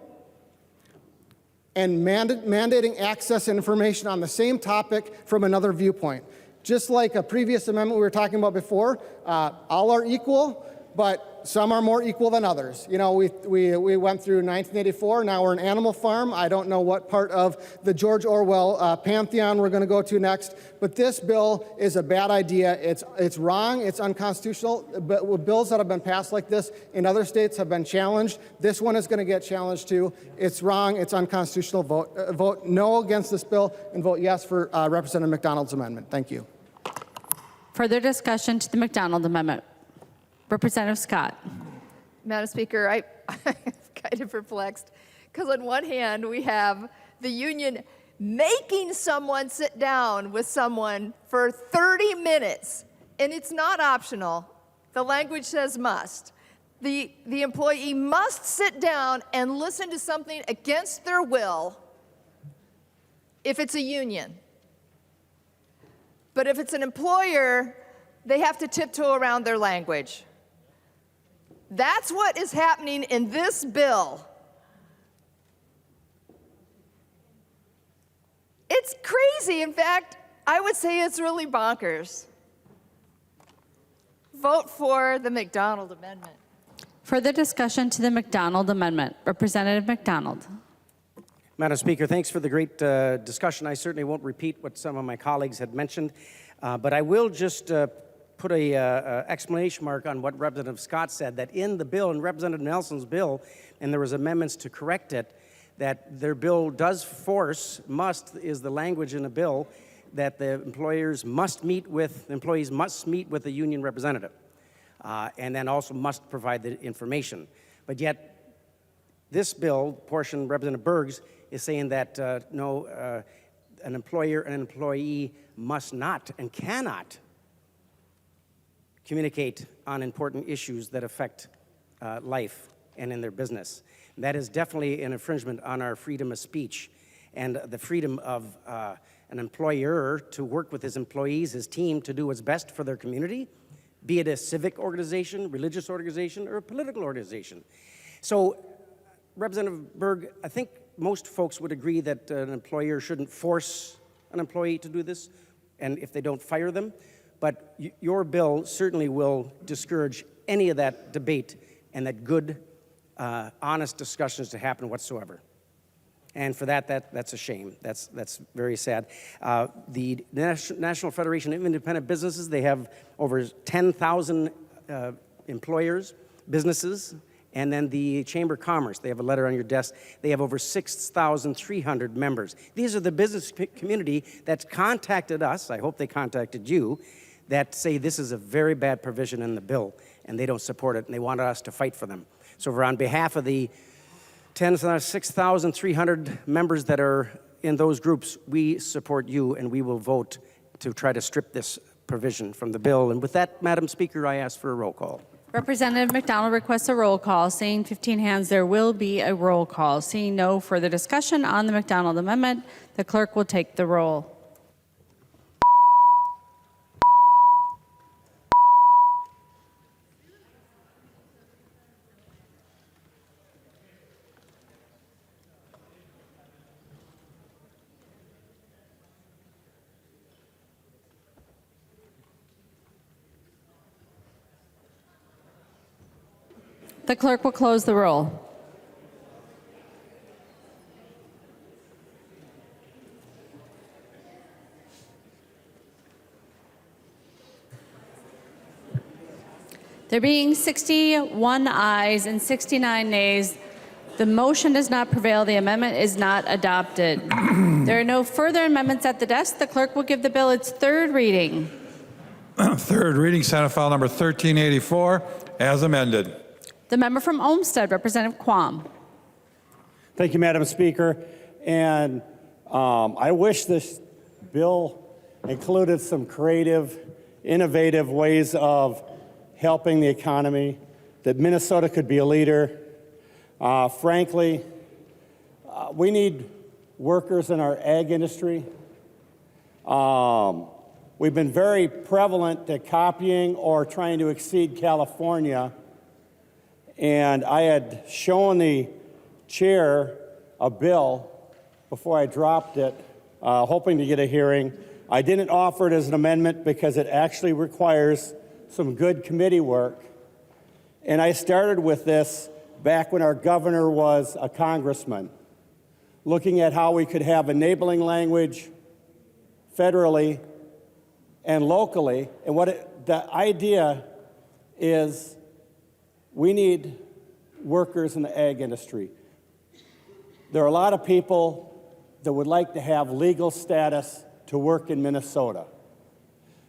and mandating access and information on the same topic from another viewpoint. Just like a previous amendment we were talking about before, all are equal, but some are more equal than others. You know, we went through 1984, now we're an Animal Farm. I don't know what part of the George Orwell pantheon we're going to go to next, but this bill is a bad idea. It's wrong, it's unconstitutional. But bills that have been passed like this in other states have been challenged. This one is going to get challenged too. It's wrong, it's unconstitutional. Vote no against this bill and vote yes for Representative McDonald's amendment. Thank you.
Further discussion to the McDonald Amendment. Representative Scott.
Madam Speaker, I'm kind of perplexed because on one hand we have the union making someone sit down with someone for 30 minutes, and it's not optional. The language says must. The employee must sit down and listen to something against their will if it's a union. But if it's an employer, they have to tiptoe around their language. That's what is happening in this bill. It's crazy. In fact, I would say it's really bonkers. Vote for the McDonald Amendment.
Further discussion to the McDonald Amendment. Representative McDonald.
Madam Speaker, thanks for the great discussion. I certainly won't repeat what some of my colleagues had mentioned, but I will just put a exclamation mark on what Representative Scott said, that in the bill, in Representative Nelson's bill, and there was amendments to correct it, that their bill does force, must is the language in the bill, that the employees must meet with a union representative, and then also must provide the information. But yet, this bill, portion Representative Berg's, is saying that no, an employer and an employee must not and cannot communicate on important issues that affect life and in their business. And that is definitely an infringement on our freedom of speech and the freedom of an employer to work with his employees, his team, to do what's best for their community, be it a civic organization, religious organization, or a political organization. So, Representative Berg, I think most folks would agree that an employer shouldn't force an employee to do this, and if they don't fire them. But your bill certainly will discourage any of that debate and that good, honest discussions to happen whatsoever. And for that's a shame. That's very sad. The National Federation of Independent Businesses, they have over 10,000 employers, businesses, and then the Chamber of Commerce, they have a letter on your desk. They have over 6,300 members. These are the business community that's contacted us, I hope they contacted you, that say this is a very bad provision in the bill, and they don't support it, and they wanted us to fight for them. So we're on behalf of the 6,300 members that are in those groups, we support you, and we will vote to try to strip this provision from the bill. And with that, Madam Speaker, I ask for a roll call.
Representative McDonald requests a roll call. Seeing 15 hands, there will be a roll call. Seeing no further discussion on the McDonald Amendment, the clerk will take the roll. The clerk will close the roll. There being 61 ayes and 69 nays, the motion does not prevail. The amendment is not adopted. There are no further amendments at the desk. The clerk will give the bill its third reading.
Third reading, Senate File Number 1384, as amended.
The member from Olmsted, Representative Quam.
Thank you, Madam Speaker. And I wish this bill included some creative, innovative ways of helping the economy, that Minnesota could be a leader. Frankly, we need workers in our ag industry. We've been very prevalent at copying or trying to exceed California. And I had shown the chair a bill before I dropped it, hoping to get a hearing. I didn't offer it as an amendment because it actually requires some good committee work. And I started with this back when our governor was a congressman, looking at how we could have enabling language federally and locally. And the idea is we need workers in the ag industry. There are a lot of people that would like to have legal status to work in Minnesota.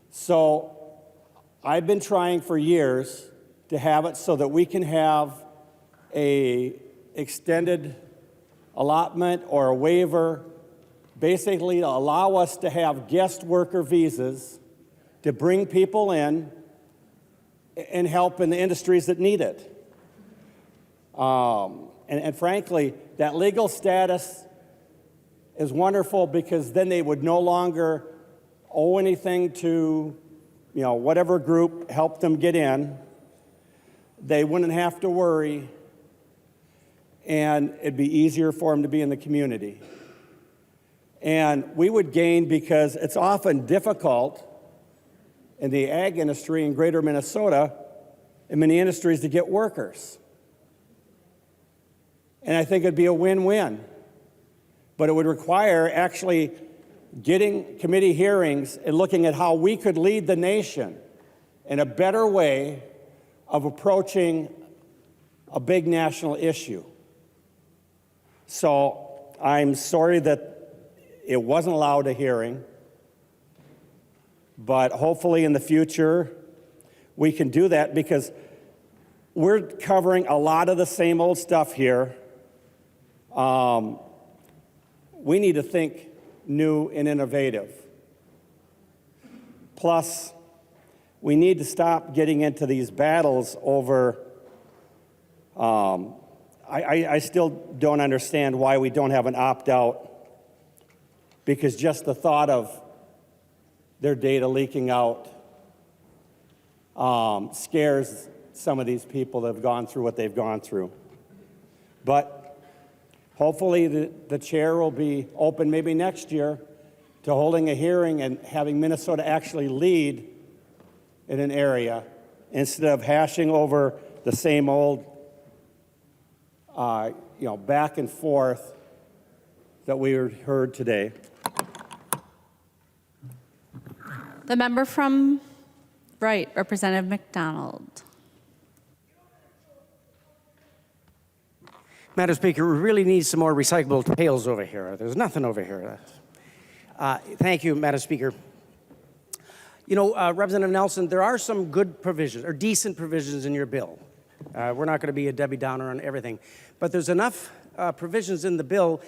So I've been trying for years to have it so that we can have a extended allotment or a waiver, basically to allow us to have guest worker visas to bring people in and help in the industries that need it. And frankly, that legal status is wonderful because then they would no longer owe anything to, whatever group helped them get in. They wouldn't have to worry, and it'd be easier for them to be in the community. And we would gain because it's often difficult in the ag industry in greater Minnesota and many industries to get workers. And I think it'd be a win-win. But it would require actually getting committee hearings and looking at how we could lead the nation in a better way of approaching a big national issue. So I'm sorry that it wasn't allowed a hearing, but hopefully in the future we can do that, because we're covering a lot of the same old stuff here. We need to think new and innovative. Plus, we need to stop getting into these battles over, I still don't understand why we don't have an opt-out, because just the thought of their data leaking out scares some of these people that have gone through what they've gone through. But hopefully the chair will be open maybe next year to holding a hearing and having Minnesota actually lead in an area instead of hashing over the same old, back and forth that we heard today.
The member from Bright, Representative McDonald.
Madam Speaker, we really need some more recyclable pails over here. There's nothing over here. Thank you, Madam Speaker. You know, Representative Nelson, there are some good provisions, or decent provisions in your bill. We're not going to be a Debbie Downer on everything. But there's enough provisions in the bill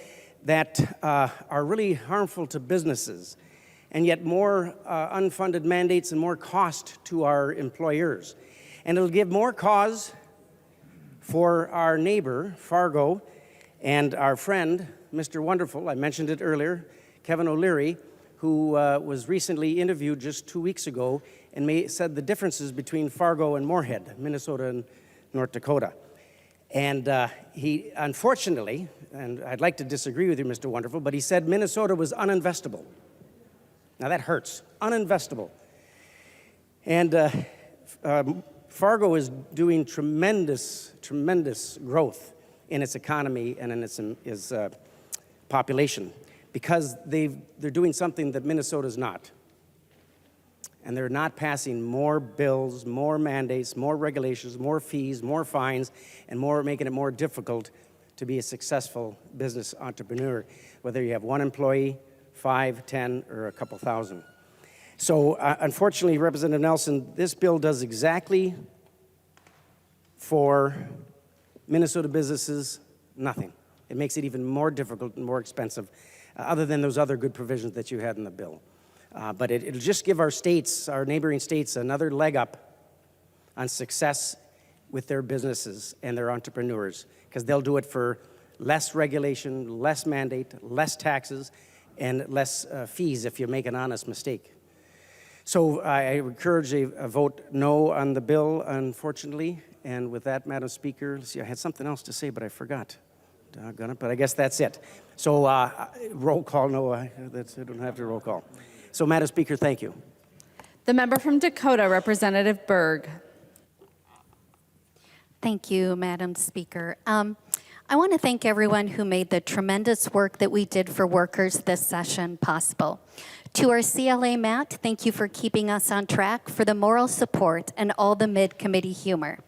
that are really harmful to businesses, and yet more unfunded mandates and more cost to our employers. And it'll give more cause for our neighbor, Fargo, and our friend, Mr. Wonderful, I mentioned it earlier, Kevin O'Leary, who was recently interviewed just 2 weeks ago and said the differences between Fargo and Moorhead, Minnesota and North Dakota. And he, unfortunately, and I'd like to disagree with you, Mr. Wonderful, but he said Minnesota was uninvestable. Now that hurts, uninvestable. And Fargo is doing tremendous growth in its economy and in its population because they're doing something that Minnesota's not. And they're not passing more bills, more mandates, more regulations, more fees, more fines, and making it more difficult to be a successful business entrepreneur, whether you have one employee, 5, 10, or a couple thousand. So unfortunately, Representative Nelson, this bill does exactly for Minnesota businesses nothing. It makes it even more difficult and more expensive, other than those other good provisions that you had in the bill. But it'll just give our states, our neighboring states, another leg up on success with their businesses and their entrepreneurs, because they'll do it for less regulation, less mandate, less taxes, and less fees if you make an honest mistake. So I encourage a vote no on the bill, unfortunately. And with that, Madam Speaker, let's see, I had something else to say, but I forgot. Doggone it, but I guess that's it. So roll call, no, I don't have to roll call. So Madam Speaker, thank you.
The member from Dakota, Representative Berg.
Thank you, Madam Speaker. I want to thank everyone who made the tremendous work that we did for workers this session possible. To our CLA Matt, thank you for keeping us on track, for the moral support and all the mid-committee humor.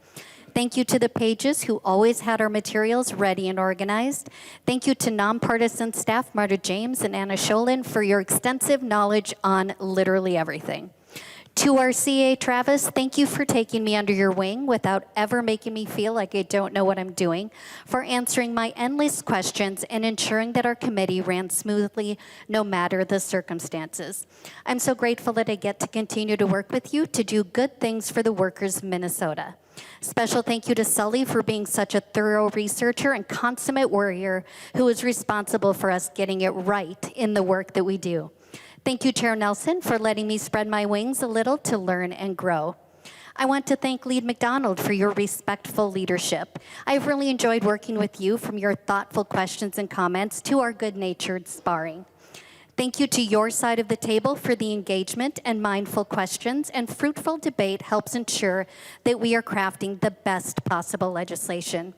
Thank you to the Pages, who always had our materials ready and organized. Thank you to nonpartisan staff, Marta James and Anna Sholin, for your extensive knowledge on literally everything. To our CA Travis, thank you for taking me under your wing without ever making me feel like I don't know what I'm doing, for answering my endless questions and ensuring that our committee ran smoothly no matter the circumstances. I'm so grateful that I get to continue to work with you to do good things for the workers of Minnesota. Special thank you to Sully for being such a thorough researcher and consummate warrior who is responsible for us getting it right in the work that we do. Thank you, Chair Nelson, for letting me spread my wings a little to learn and grow. I want to thank Lead McDonald for your respectful leadership. I've really enjoyed working with you, from your thoughtful questions and comments to our good-natured sparring. Thank you to your side of the table for the engagement and mindful questions, and fruitful debate helps ensure that we are crafting the best possible legislation.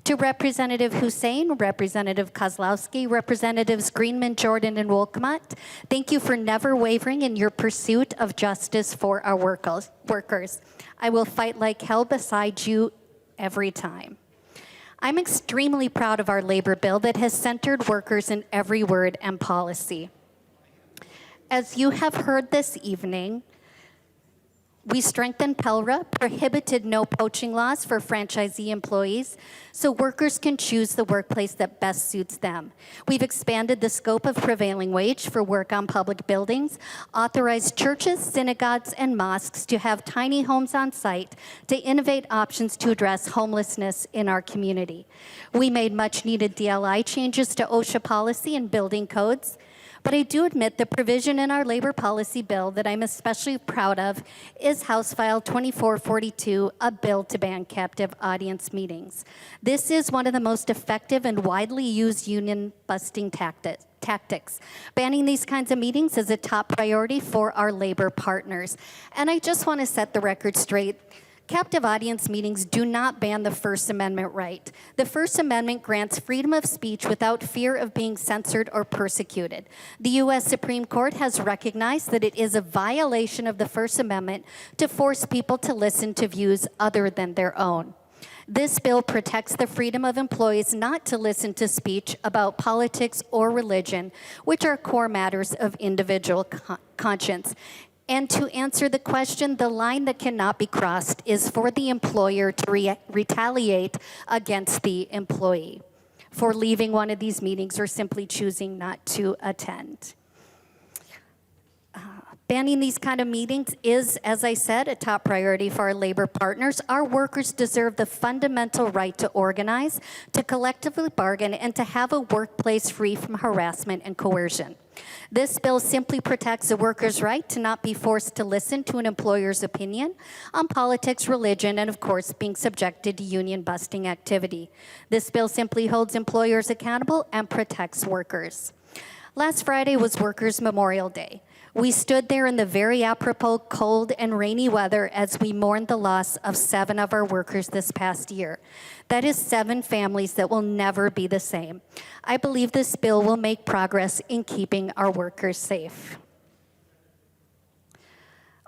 To Representative Hussein, Representative Kozlowski, Representatives Greenman, Jordan, and Wolcott, thank you for never wavering in your pursuit of justice for our workers. I will fight like hell beside you every time. I'm extremely proud of our labor bill that has centered workers in every word and policy. As you have heard this evening, we strengthened PELRA, prohibited no poaching laws for franchisee employees, so workers can choose the workplace that best suits them. We've expanded the scope of prevailing wage for work on public buildings, authorized churches, synagogues, and mosques to have tiny homes on site to innovate options to address homelessness in our community. We made much needed DLI changes to OSHA policy and building codes. But I do admit the provision in our labor policy bill that I'm especially proud of is House File 2442, a bill to ban captive audience meetings. This is one of the most effective and widely used union busting tactics. Banning these kinds of meetings is a top priority for our labor partners. And I just want to set the record straight. Captive audience meetings do not ban the First Amendment right. The First Amendment grants freedom of speech without fear of being censored or persecuted. The U.S. Supreme Court has recognized that it is a violation of the First Amendment to force people to listen to views other than their own. This bill protects the freedom of employees not to listen to speech about politics or religion, which are core matters of individual conscience. And to answer the question, the line that cannot be crossed is for the employer to retaliate against the employee for leaving one of these meetings or simply choosing not to attend. Banning these kind of meetings is, as I said, a top priority for our labor partners. Our workers deserve the fundamental right to organize, to collectively bargain, and to have a workplace free from harassment and coercion. This bill simply protects the worker's right to not be forced to listen to an employer's opinion on politics, religion, and of course, being subjected to union busting activity. This bill simply holds employers accountable and protects workers. Last Friday was Workers' Memorial Day. We stood there in the very apropos cold and rainy weather as we mourned the loss of 7 of our workers this past year. That is 7 families that will never be the same. I believe this bill will make progress in keeping our workers safe.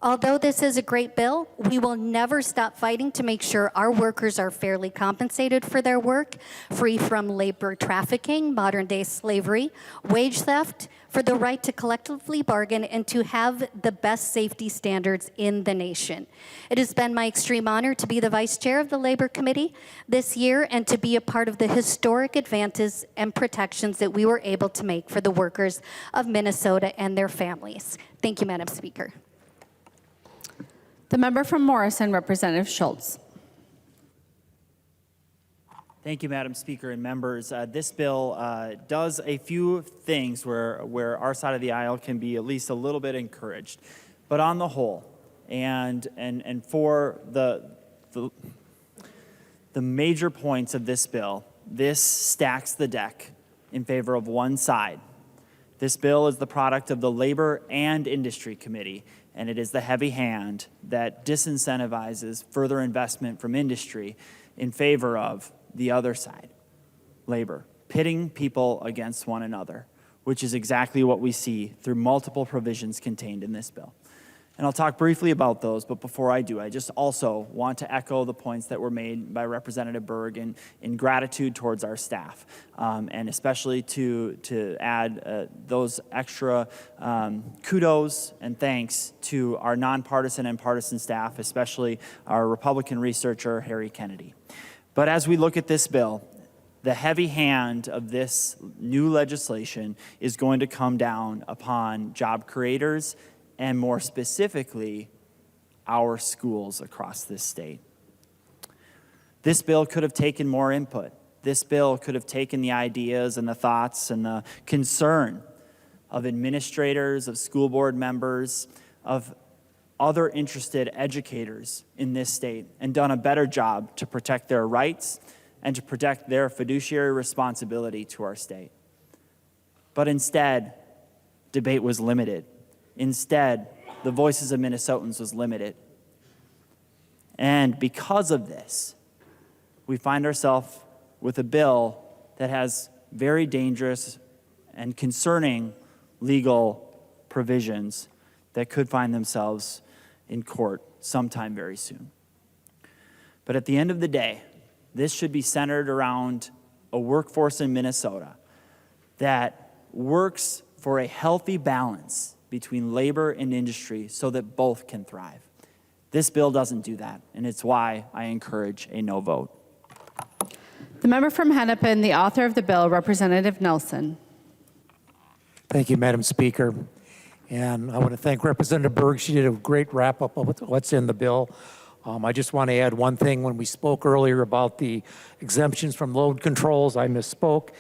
Although this is a great bill, we will never stop fighting to make sure our workers are fairly compensated for their work, free from labor trafficking, modern-day slavery, wage theft, for the right to collectively bargain and to have the best safety standards in the nation. It has been my extreme honor to be the Vice Chair of the Labor Committee this year and to be a part of the historic advances and protections that we were able to make for the workers of Minnesota and their families. Thank you, Madam Speaker.
The member from Morrison, Representative Schultz.
Thank you, Madam Speaker and members. This bill does a few things where our side of the aisle can be at least a little bit encouraged. But on the whole, and for the major points of this bill, this stacks the deck in favor of one side. This bill is the product of the Labor and Industry Committee, and it is the heavy hand that disincentivizes further investment from industry in favor of the other side, labor, pitting people against one another, which is exactly what we see through multiple provisions contained in this bill. And I'll talk briefly about those, but before I do, I just also want to echo the points that were made by Representative Berg in gratitude towards our staff, and especially to add those extra kudos and thanks to our nonpartisan and partisan staff, especially our Republican researcher, Harry Kennedy. But as we look at this bill, the heavy hand of this new legislation is going to come down upon job creators and more specifically, our schools across this state. This bill could have taken more input. This bill could have taken the ideas and the thoughts and the concern of administrators, of school board members, of other interested educators in this state and done a better job to protect their rights and to protect their fiduciary responsibility to our state. But instead, debate was limited. Instead, the voices of Minnesotans was limited. And because of this, we find ourselves with a bill that has very dangerous and concerning legal provisions that could find themselves in court sometime very soon. But at the end of the day, this should be centered around a workforce in Minnesota that works for a healthy balance between labor and industry so that both can thrive. This bill doesn't do that, and it's why I encourage a no vote.
The member from Hennepin, the author of the bill, Representative Nelson.
Thank you, Madam Speaker. And I want to thank Representative Berg. She did a great wrap-up of what's in the bill. I just want to add one thing. When we spoke earlier about the exemptions from load controls, I misspoke.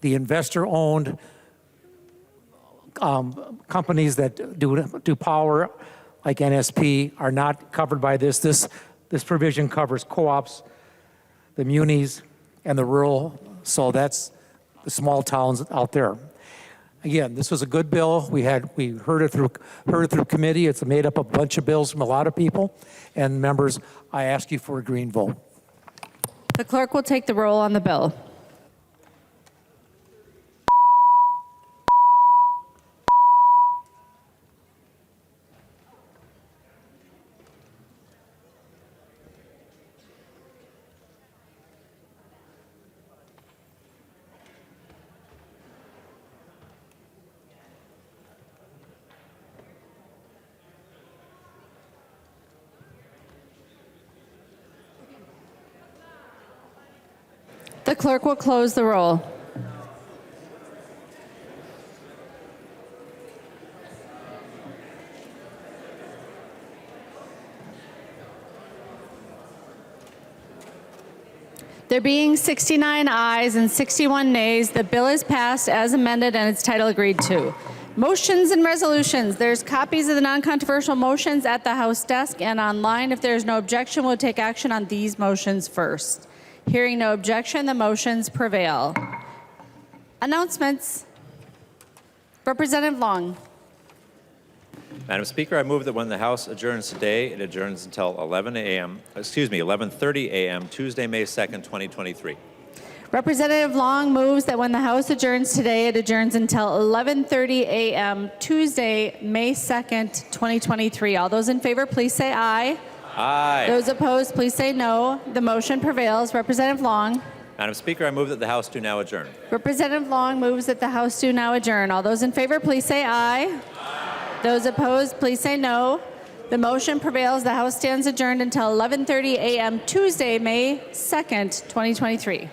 The investor-owned companies that do power, like NSP, are not covered by this. This provision covers co-ops, the munis, and the rural, so that's the small towns out there. Again, this was a good bill. We heard it through committee. It's made up of a bunch of bills from a lot of people. And members, I ask you for a green vote.
The clerk will take the roll on the bill. The clerk will close the roll. There being 69 ayes and 61 nays, the bill is passed as amended and its title agreed to. Motions and resolutions. There's copies of the non-controversial motions at the House desk and online. If there's no objection, we'll take action on these motions first. Hearing no objection, the motions prevail. Announcements. Representative Long.
Madam Speaker, I move that when the House adjourns today, it adjourns until 11:30 a.m. Tuesday, May 2nd, 2023.
Representative Long moves that when the House adjourns today, it adjourns until 11:30 a.m. Tuesday, May 2nd, 2023. All those in favor, please say aye.
Aye.
Those opposed, please say no. The motion prevails. Representative Long.
Madam Speaker, I move that the House do now adjourn.
Representative Long moves that the House do now adjourn. All those in favor, please say aye. Those opposed, please say no. The motion prevails. The House stands adjourned until 11:30 a.m. Tuesday, May 2nd, 2023.